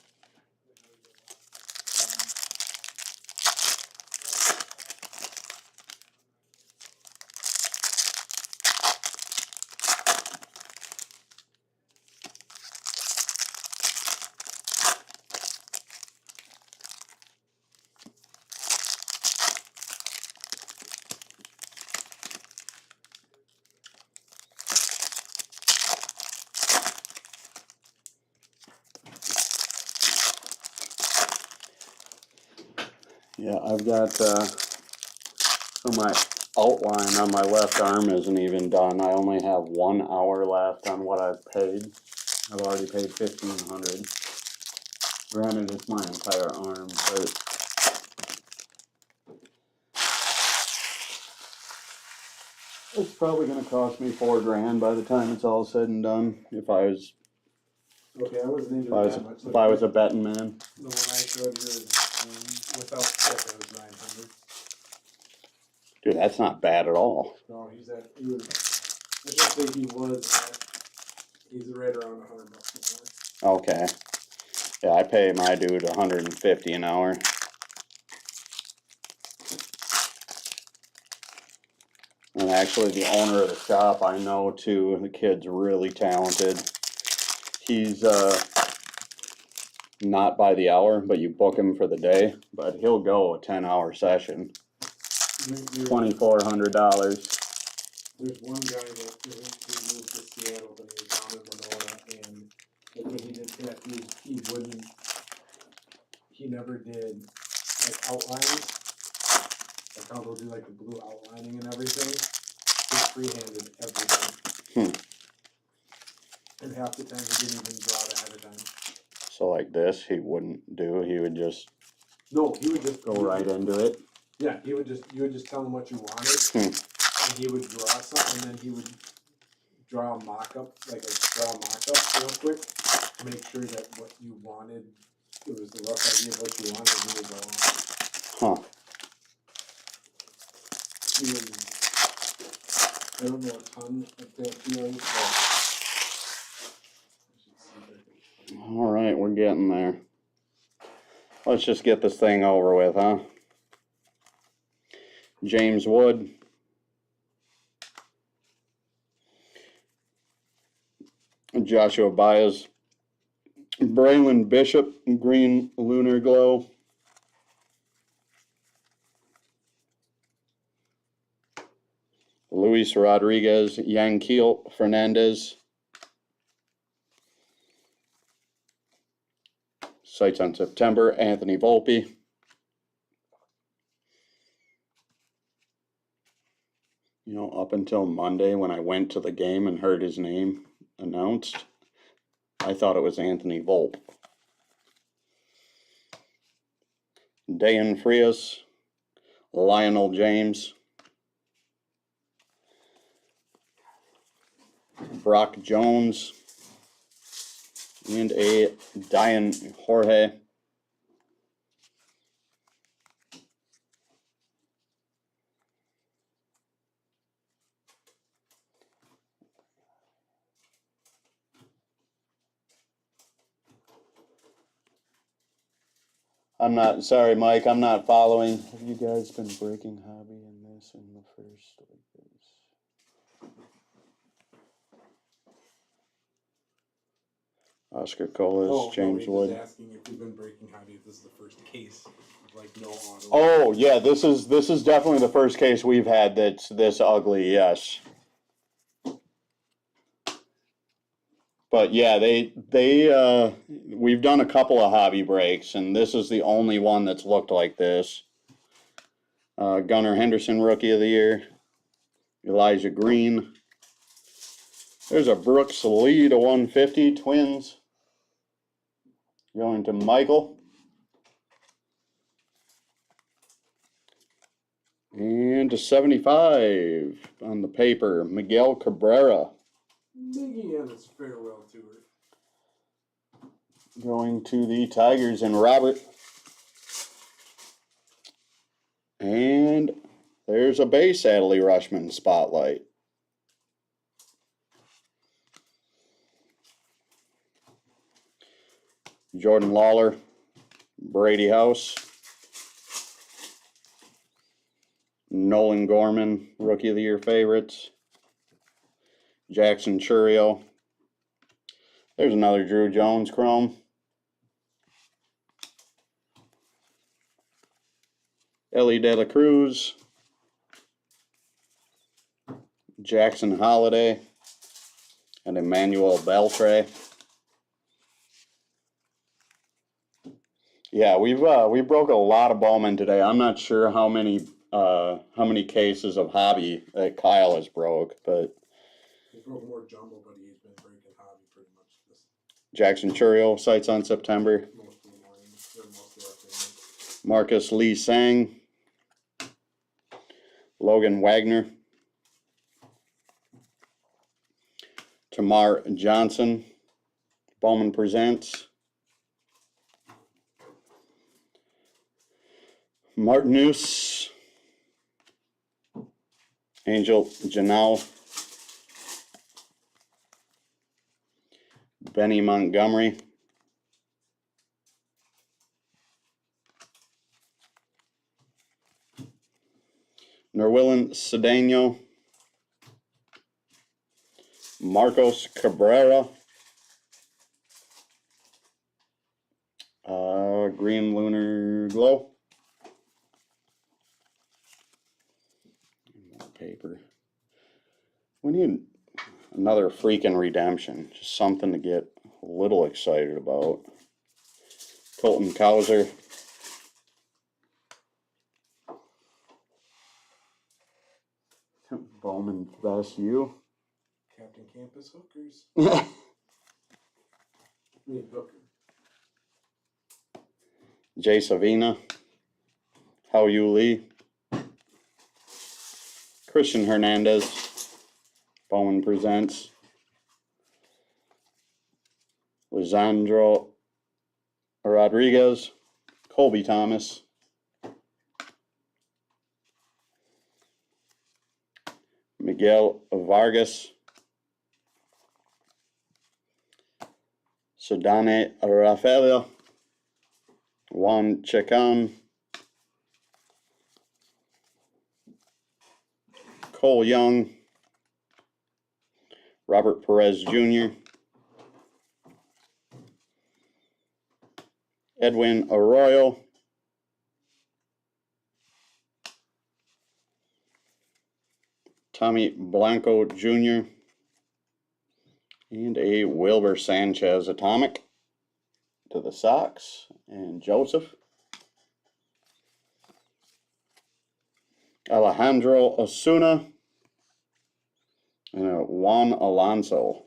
yeah, I've got so my outline on my left arm isn't even done. I only have 1 hour left on what I've paid. I've already paid $1,500. Granted, it's my entire arm, but it's probably going to cost me $4,000 by the time it's all said and done. If I was Okay, I wasn't into if I was that much. if I was a betting man. The one I showed you is without tip, it was 900. Dude, that's not bad at all. No, he was, I should say he's right around $100 an hour. Okay. Yeah, I pay my dude $150 an hour. And actually, the owner of the shop I know too. The kid's really talented. He's not by the hour, but you book him for the day. But he'll go a 10-hour session. $2,400. There's one guy that he moved to Seattle, but he was down in Winona, and like when he did tattoos, he never did like outlines, like how they'll do like the blue outlining and everything. He freehanded everything. And half the time he didn't even draw it ahead of time. So like this, he wouldn't do. He would just No, he would just go right into it. Yeah, you would just tell him what you wanted, and he would draw something, and then he would draw a mock-up, real quick, to make sure that what you wanted, it was the rough idea of what you wanted, and he would go on. Huh. I don't know a ton of tattoos, but All right, we're getting there. Let's just get this thing over with, huh? James Wood, Joshua Baez. Braylon Bishop, Green Lunar Glow. Luis Rodriguez, Yanquiel Fernandez. Sights on September, Anthony Volpe. You know, up until Monday when I went to the game and heard his name announced, I thought it was Anthony Volpe. Dayan Frias, Lionel James, Brock Jones, and a Dian Jorge. I'm not, sorry, Mike, I'm not following. Have you guys been breaking hobby in this in the first like this? Oscar Colas, James he Wood. was asking if we've been breaking hobby, if this is the first case of like no auto. Oh yeah, this is definitely the first case we've had that's this ugly, yes. But yeah, we've done a couple of hobby breaks, and this is the only one that's looked like this. Gunnar Henderson, Rookie of the Year. Elijah Green. There's a Brooks Lee to 150, Twins. Going to Michael. And to 75 on the paper, Miguel Cabrera. Miggy on his farewell tour. Going to the Tigers and Robert. And there's a base Adley Rushman spotlight. Jordan Lawler, Brady House. Nolan Gorman, Rookie of the Year favorites. Jackson Churio. There's another Drew Jones chrome. Ellie De La Cruz. Jackson Holiday. And Emmanuel Beltre. Yeah, we broke a lot of Bowman today. I'm not sure how many cases of hobby that Kyle has broke, but He broke more jumbo, but he's been breaking hobby pretty much this Jackson Churio, sights on September. most of the morning, or most of the afternoon. Marcus Lee Sang. Logan Wagner. Tamar Johnson. Bowman Presents. Martinus. Angel Janelle. Benny Montgomery. Nerwillan Cedeno. Marcos Cabrera. Green Lunar Glow. More paper. We need another freaking redemption. Just something to get a little excited about. Colton Cowser. Bowman Best You. Captain Campus Hookers. Hooker. Jay Savina. How You Lee. Christian Hernandez. Bowman Presents. Lisandro Rodriguez. Colby Thomas. Miguel Vargas. Sodane Rafaela. Juan Chacon. Cole Young. Robert Perez Jr. Edwin Arroyo, Tommy Blanco Jr., and a Wilbur Sanchez Atomic to the Sox, and Joseph. Alejandro Osuna, and a Juan Alonso.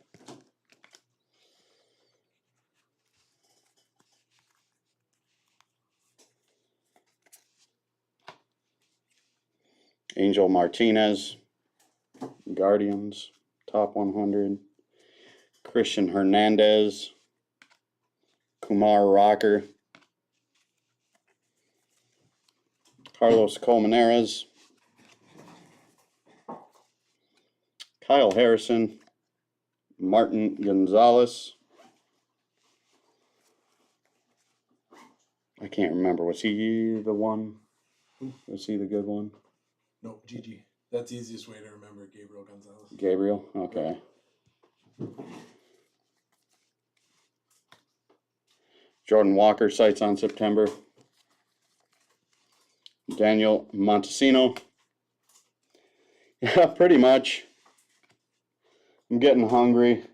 Angel Martinez, Guardians, top 100. Christian Hernandez, Kumar Rocker, Carlos Colmenares, Kyle Harrison, Martin Gonzalez. I can't remember. Was he the one? Was he the good one? No, GG. That's the easiest way to remember Gabriel Gonzalez. Gabriel? Okay. Jordan Walker, sights on September. Daniel Montesino. Yeah, pretty much. I'm getting hungry.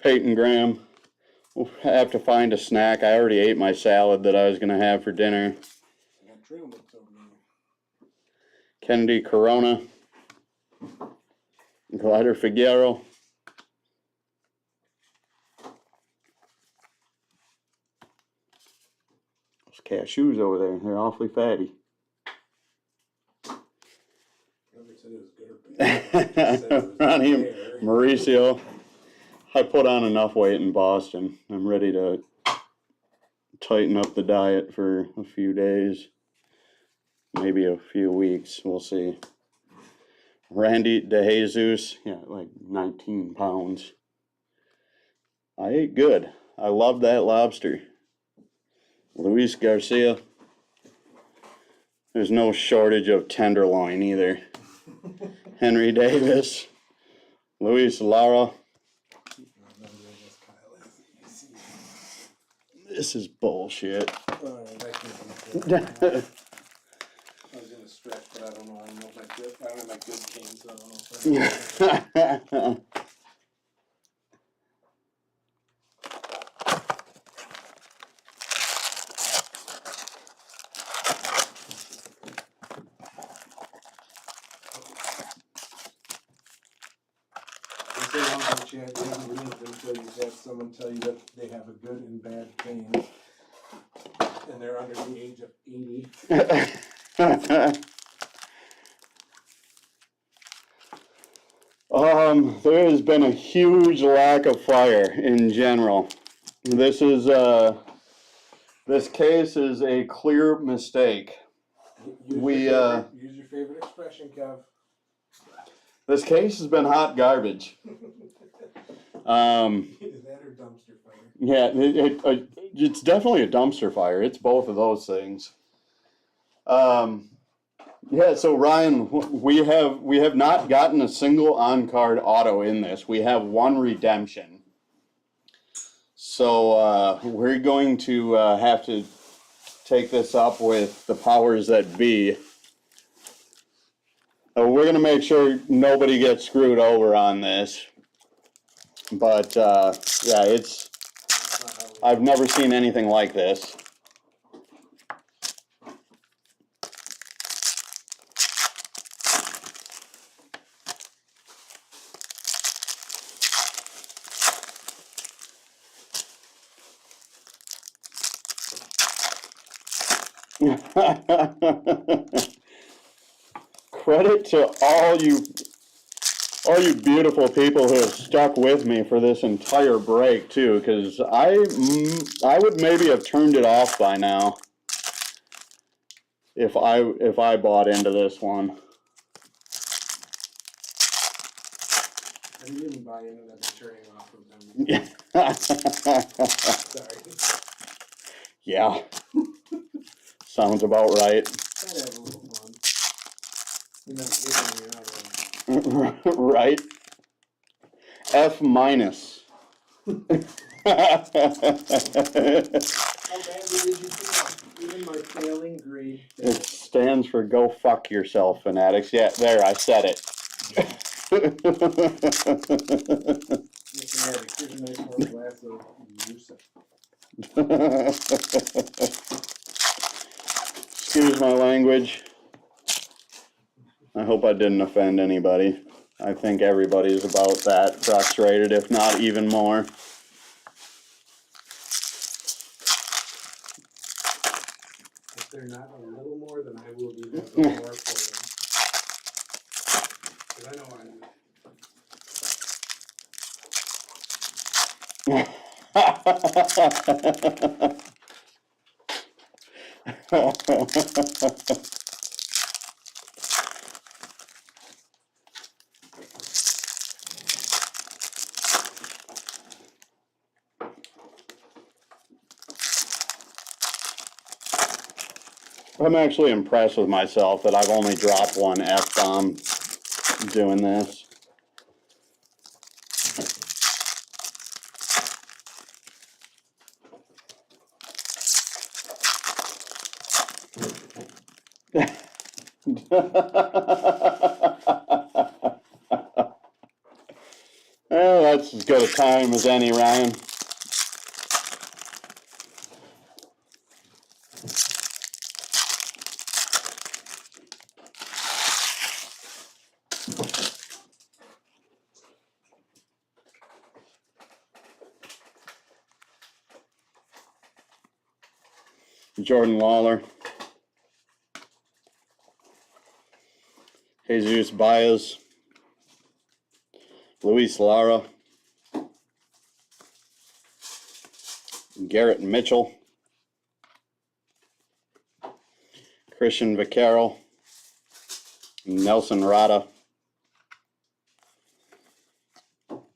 Peyton Graham. We'll have to find a snack. I already ate my salad that I was going to have for dinner. I got trail mix over there. Kennedy Corona. Glider Figueroa. Those cashews over there, they're awfully fatty. Never said it was good or bad. Just said it was Ronnie there. Mauricio. I put on enough weight in Boston. I'm ready to tighten up the diet for a few days. Maybe a few weeks. We'll see. Randy DeJesus. Yeah, like 19 pounds. I ate good. I love that lobster. Luis Garcia. There's no shortage of tenderloin either. Henry Davis. Luis Lara. This is bullshit. Alright, I can't do that. I was gonna stretch, but I don't know. I don't know if my good. I don't have my good cane, so I don't know. If They say one thing, Chad, you haven't believed until you've had someone tell you that they have a good and bad cane, and they're under the age of 80. There has been a huge lack of fire in general. This case is a clear mistake. Use your favorite expression, Kev. This case has been hot garbage. Is that or dumpster fire? Yeah, it's definitely a dumpster fire. It's both of those things. Yeah, so Ryan, we have not gotten a single on-card auto in this. We have one redemption. So we're going to have to take this up with the powers that be. We're going to make sure nobody gets screwed over on this. But yeah, I've never seen anything like this. Credit to all you beautiful people who have stuck with me for this entire break too, because I would maybe have turned it off by now if I bought into this one. I didn't even buy into that turning off of them. Sorry. Yeah, sounds about right. Gotta have a little fun. You're not giving me out of Right. F-. How badly did you feel? Even my failing grade. It stands for go fuck yourself, fanatics. Yeah, there, I said it. Fanatic, here's a nice warm glass of juice. Excuse my language. I hope I didn't offend anybody. I think everybody's about that frustrated, if not even more. If they're not a little more, then I will be that little more for them. Because I know I am. I'm actually impressed with myself that I've only dropped one F-bomb doing this. Well, that's as good a time as any, Ryan. Jordan Lawler. Jesus Baez. Luis Lara. Garrett Mitchell. Christian Vaquero. Nelson Rada.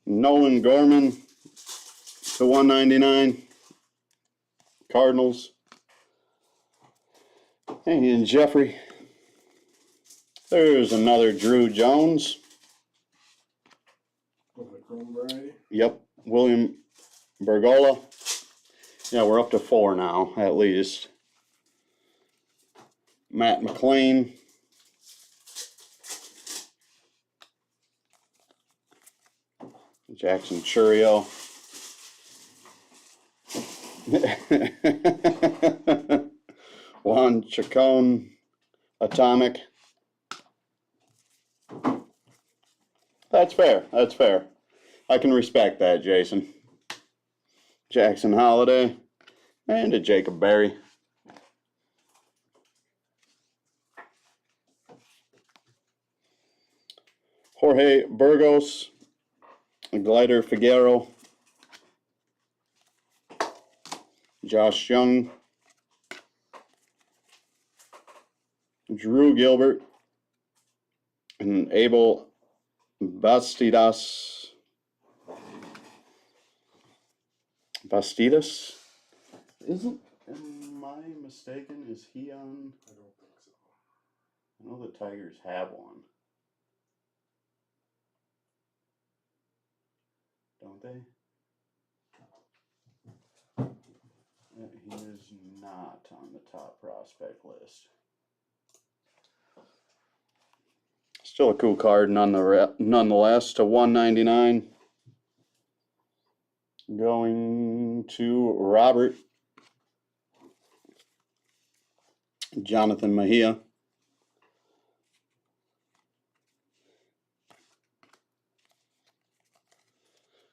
Nolan Gorman to 199. Cardinals. Hey, and Jeffrey. There's another Drew Jones. With the chrome variety. Yep. William Bergola. Yeah, we're up to 4 now, at least. Matt McLean. Jackson Churio. Juan Chacon. Atomic. That's fair. That's fair. I can respect that, Jason. Jackson Holiday. And a Jacob Berry. Jorge Burgos. Glider Figueroa. Josh Young. Drew Gilbert. And Abel Bastidas. Bastidas? Am I mistaken? Is he on? I don't think so. I know the Tigers have one. Don't they? He is not on the top prospect list. Still a cool card nonetheless to 199. Going to Robert. Jonathan Mejia.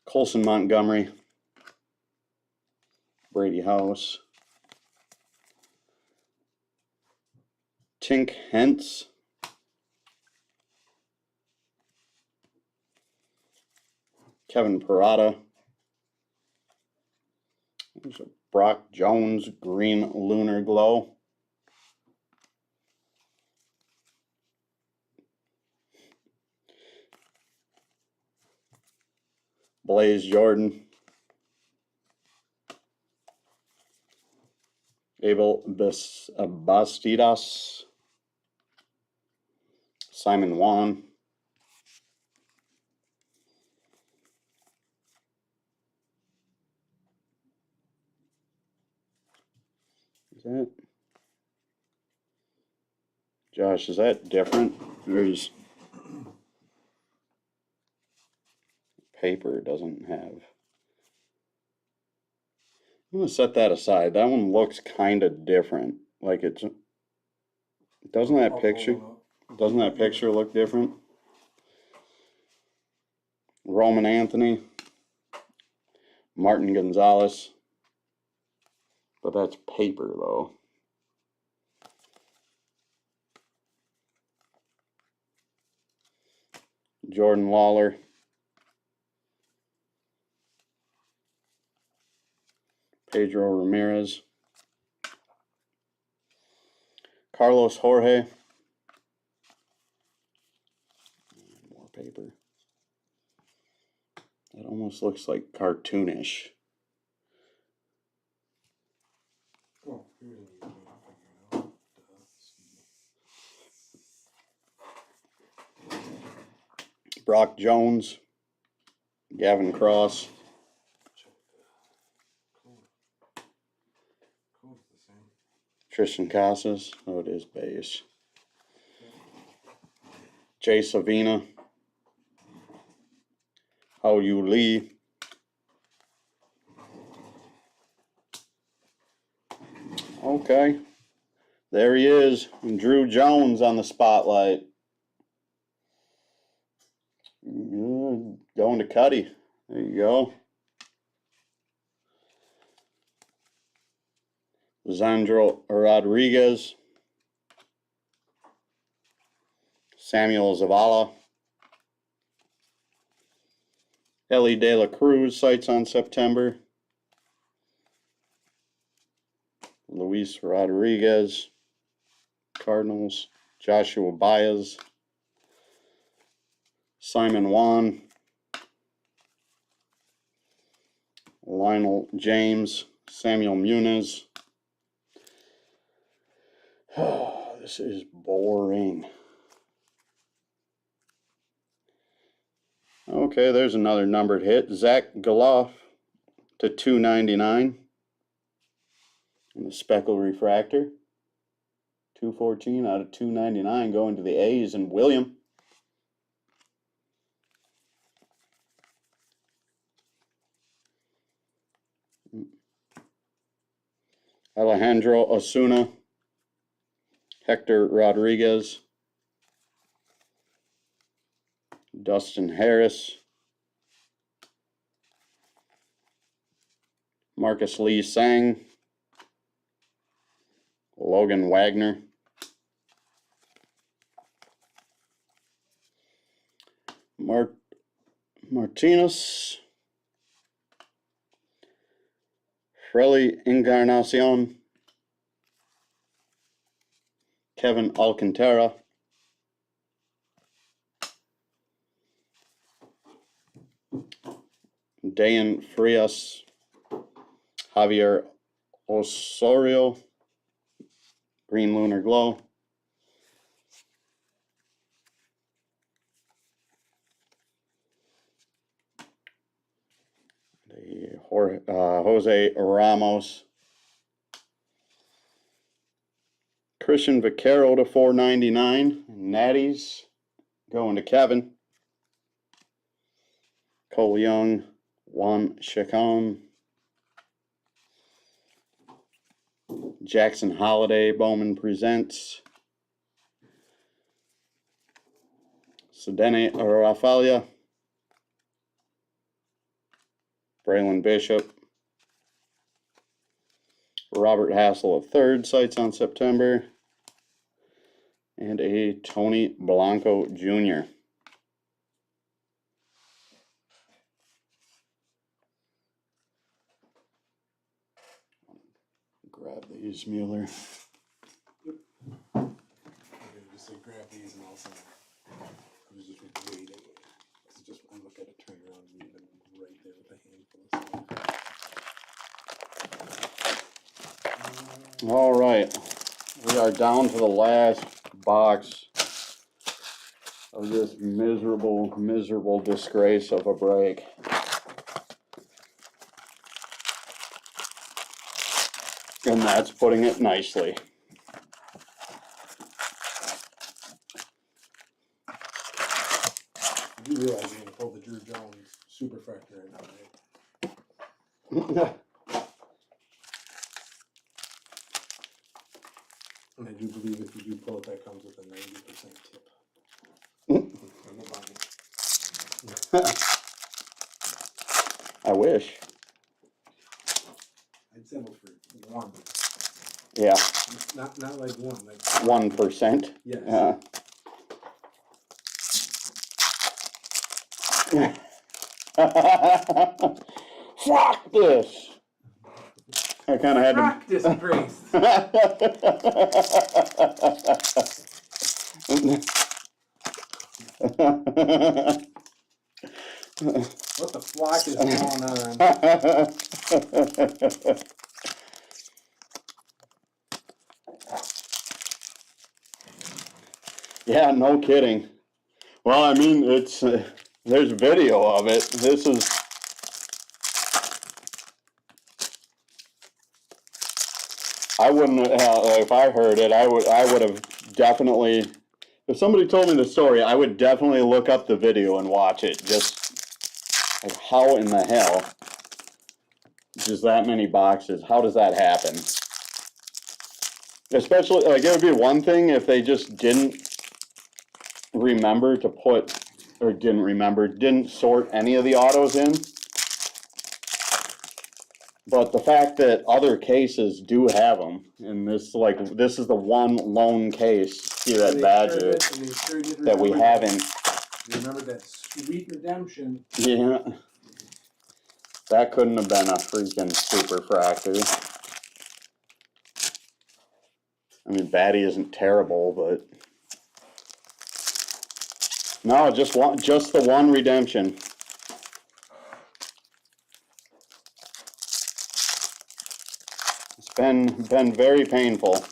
Colson Montgomery. Brady House. Tink Hentz. Kevin Parada. There's a Brock Jones Green Lunar Glow. Blaze Jordan. Abel Bastidas. Simon Wong. that? Josh, is that different? There's paper doesn't have. I'm gonna set that aside. That one looks kind of different. Like it's doesn't I'll that pull picture one up. doesn't that picture look different? Roman Anthony, Martin Gonzalez, but that's paper though. Jordan Lawler, Pedro Ramirez, Carlos Jorge, more paper. It almost looks like cartoonish. Oh, here's an easy way to figure it out. Brock Jones, Gavin Cross, Check the code. Code's the same. Tristan Casas. Oh, it is base. Jay Savina, Hao Yu Lee, okay, there he is, Drew Jones on the spotlight. Going to Cuddy. There you go. Zandro Rodriguez, Samuel Zavala, Ellie De La Cruz, sights on September. Luis Rodriguez, Cardinals. Joshua Baez, Simon Wan, Lionel James, Samuel Muniz. This is boring. Okay, there's another numbered hit. Zach Galoff to 299. And the speckle refractor. 214 out of 299 going to the A's and William. Alejandro Osuna, Hector Rodriguez, Dustin Harris, Marcus Lee Sang, Logan Wagner, Martinez, Frelly Encarnacion, Kevin Alcantara, Dayan Frias, Javier Osorio, Green Lunar Glow, Jose Ramos, Christian Vaquero to 499, Natties going to Kevin, Cole Young, Juan Chacon, Jackson Holiday, Bowman presents, Sedene Rafalia, Braylon Bishop, Robert Hassel III, sights on September, and a Tony Blanco Jr. Grab these, Mueller. I'm gonna just say grab these and also I was just waiting. It's just I look at it, turn around, and leave it right there with a handful of stuff. All right, we are down to the last box of this miserable disgrace of a break. And that's putting it nicely. You realize you're gonna pull the Drew Jones superfractor in, right? And I do believe if you do pull it, that comes with a 90% tip. On the bottom. I wish. I'd settle for 1. Yeah, Not like 1, like 1%. yes. Fuck this! I kind of had Rock this priest. What the flock is going on? Yeah, no kidding. Well, I mean, it's there's video of it. This is. I wouldn't if I heard it. I would have definitely. If somebody told me the story, I would definitely look up the video and watch it. Just like, how in the hell? Just that many boxes. How does that happen? Especially, like, it would be one thing if they just didn't remember to put, or didn't sort any of the autos in. But the fact that other cases do have them, and this is the one lone case, see that Badger, that we haven't. Remember that sweet redemption. Yeah. That couldn't have been a freaking superfractor. I mean, Batty isn't terrible, but no, just the one redemption. It's been very painful.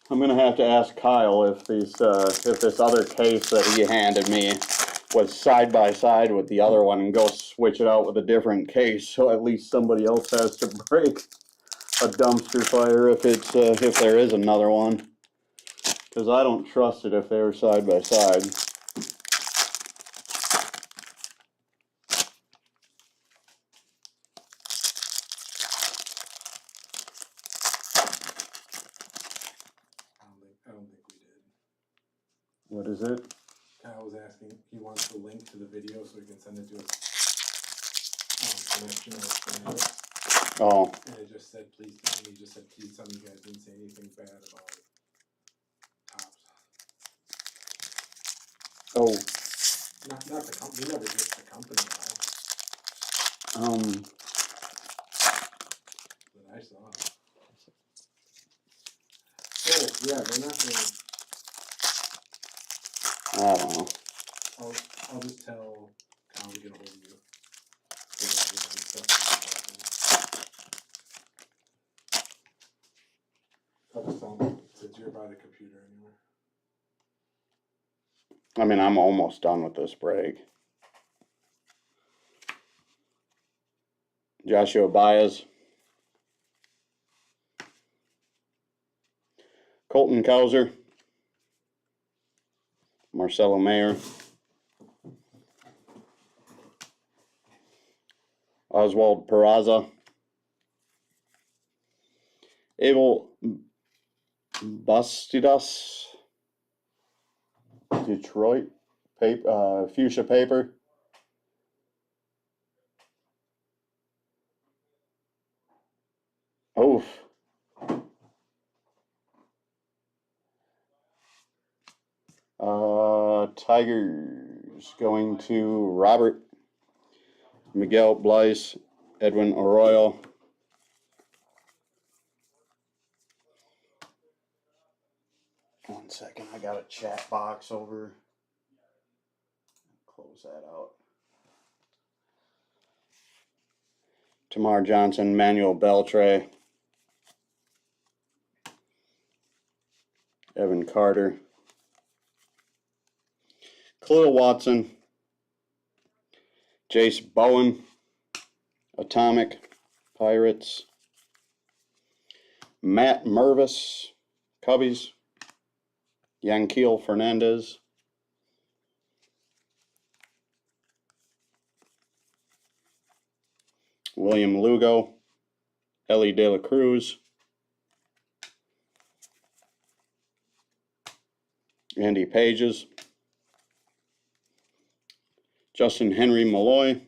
I'm gonna have to ask Kyle if this other case that he handed me was side by side with the other one, and go switch it out with a different case, so at least somebody else has to break a dumpster fire if there is another one, because I don't trust it if they were side by side. I don't think we did. What is it? Kyle was asking, he wants the link to the video so he can send it to us. Connection or Oh. and it just said, please tell me you guys didn't say anything bad about Tops. Oh. Not the company, we never did the company at Um. that I saw. Oh, yeah, they're not gonna. I don't know. I'll just tell Kyle to get a hold of you. I'll just tell him since you're by the computer anyway. I mean, I'm almost done with this break. Joshua Baez. Colton Cowser. Marcelo Mayer. Oswald Peraza. Abel Bastidas. Detroit paper, fuchsia paper. Oof. Tigers going to Robert, Miguel Blyce, Edwin Arroyo. One second, I got a chat box over. Close that out. Tamar Johnson, Manuel Beltre. Carter, Khalil Watson, Jace Bowen, Atomic, Pirates, Matt Mervis, Cubbies, Yanquiel Fernandez, William Lugo, Ellie De La Cruz, Andy Pages, Justin Henry Malloy,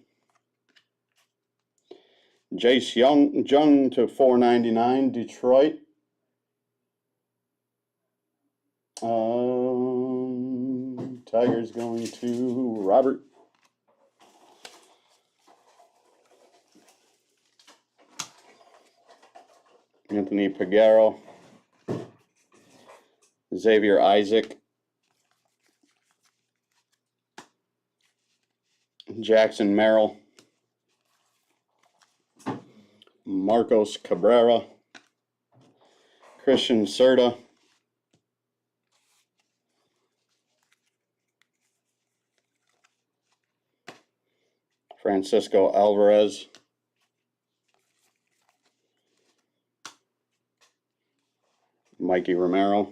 Jace Jung to 499, Detroit. Tigers going to Robert. Anthony Pagaro, Xavier Isaac, Jackson Merrill, Marcos Cabrera, Christian Serta, Francisco Alvarez, Mikey Romero,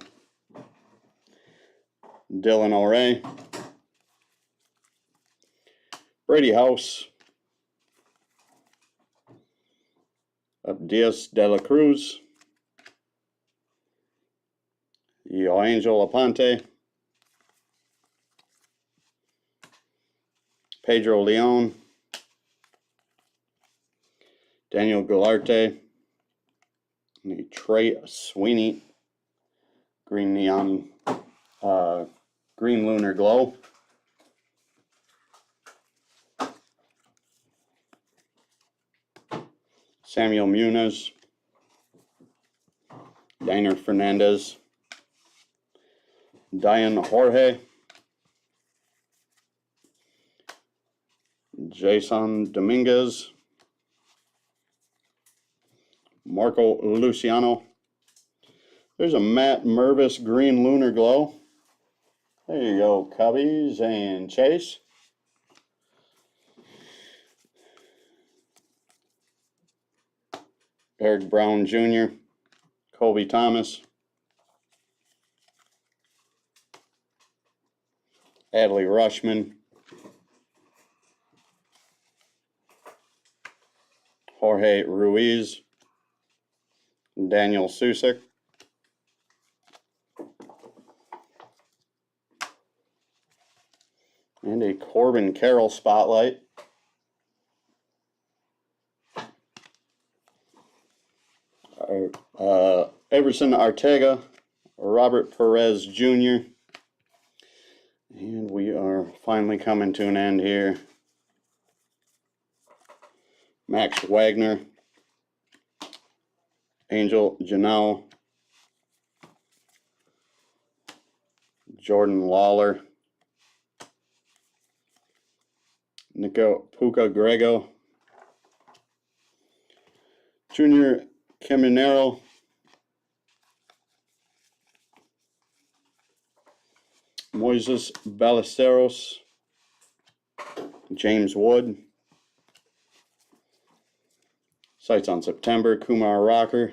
Dylan O'Ray, Brady House, Diaz De La Cruz, Angel Aponte, Pedro Leon, Daniel Gularte, Trey Sweeney, Green Neon, Green Lunar Glow, Samuel Muniz, Dainer Fernandez, Diane Jorge, Jason Dominguez, Marco Luciano. There's a Matt Mervis Green Lunar Glow. There you go, Cubbies and Chase. Eric Brown Jr., Colby Thomas, Adley Rushman, Jorge Ruiz, Daniel Susick, and a Corbin Carroll spotlight. Everson Arteaga, Robert Perez Jr., and we are finally coming to an end here. Max Wagner, Angel Janelle, Jordan Lawler, Nico Puka Grego, Junior Caminero, Moises Ballesteros, James Wood, Sights on September, Kumar Rocker,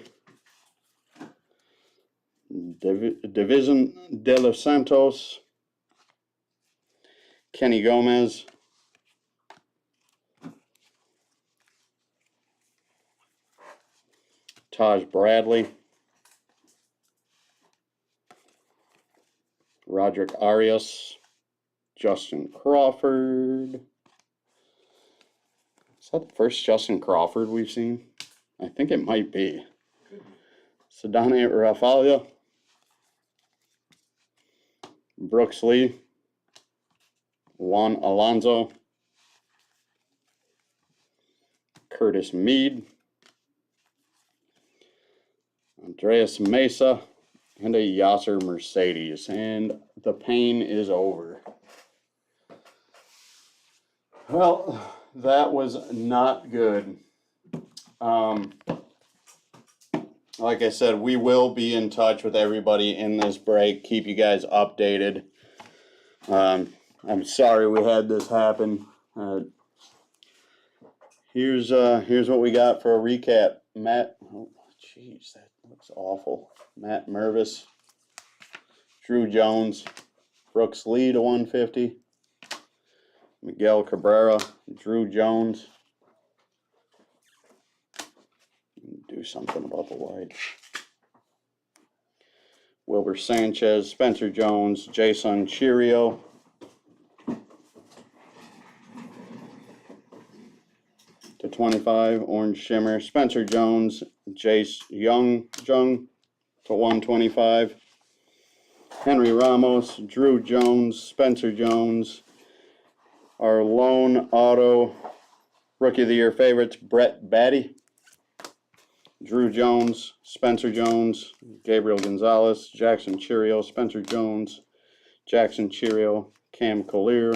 Division de los Santos, Kenny Gomez, Taj Bradley, Roderick Arias, Justin Crawford. Is that the first Justin Crawford we've seen? I think it might be. Sedane Rafalia, Brooks Lee, Juan Alonso, Curtis Mead, Andreas Mesa, and a Yasser Mercedes. And the pain is over. Well, that was not good. like I said, we will be in touch with everybody in this break. Keep you guys updated. I'm sorry we had this happen. Here's what we got for a recap. Matt, oh jeez, that looks awful. Matt Mervis, Drew Jones, Brooks Lee to 150, Miguel Cabrera, Drew Jones. Do something about the light. Wilbur Sanchez, Spencer Jones, Jason Chirio. To 25, Orange Shimmer, Spencer Jones, Jace Jung to 125. Henry Ramos, Drew Jones, Spencer Jones. Our lone auto Rookie of the Year favorites, Brett Batty, Drew Jones, Spencer Jones, Gabriel Gonzalez, Jackson Chirio, Spencer Jones, Jackson Chirio, Cam Collier,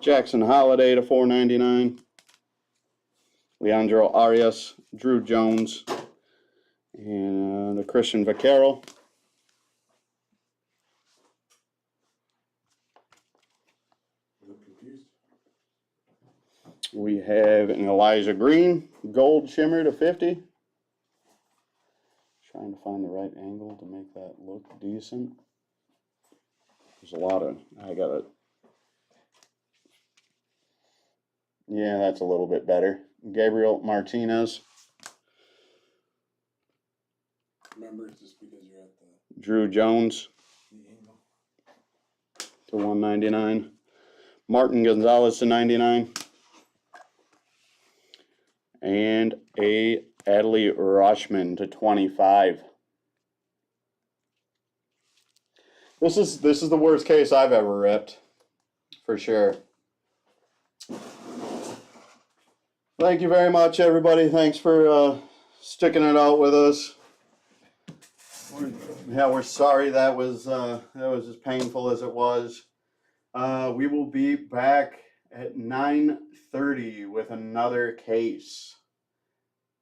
Jackson Holiday to 499. Leandro Arias, Drew Jones, and a Christian Vaquero. We have an Elijah Green, Gold Shimmer to 50. Trying to find the right angle to make that look decent. There's a lot of, yeah, that's a little bit better. Gabriel Martinez. Remember, it's just because you're at the Drew Jones angle. to 199. Martin Gonzalez to 99. And a Adley Rushman to 25. This is the worst case I've ever ripped, for sure. Thank you very much, everybody. Thanks for sticking it out with us. We're sorry that was as painful as it was. We will be back at 9:30 with another case.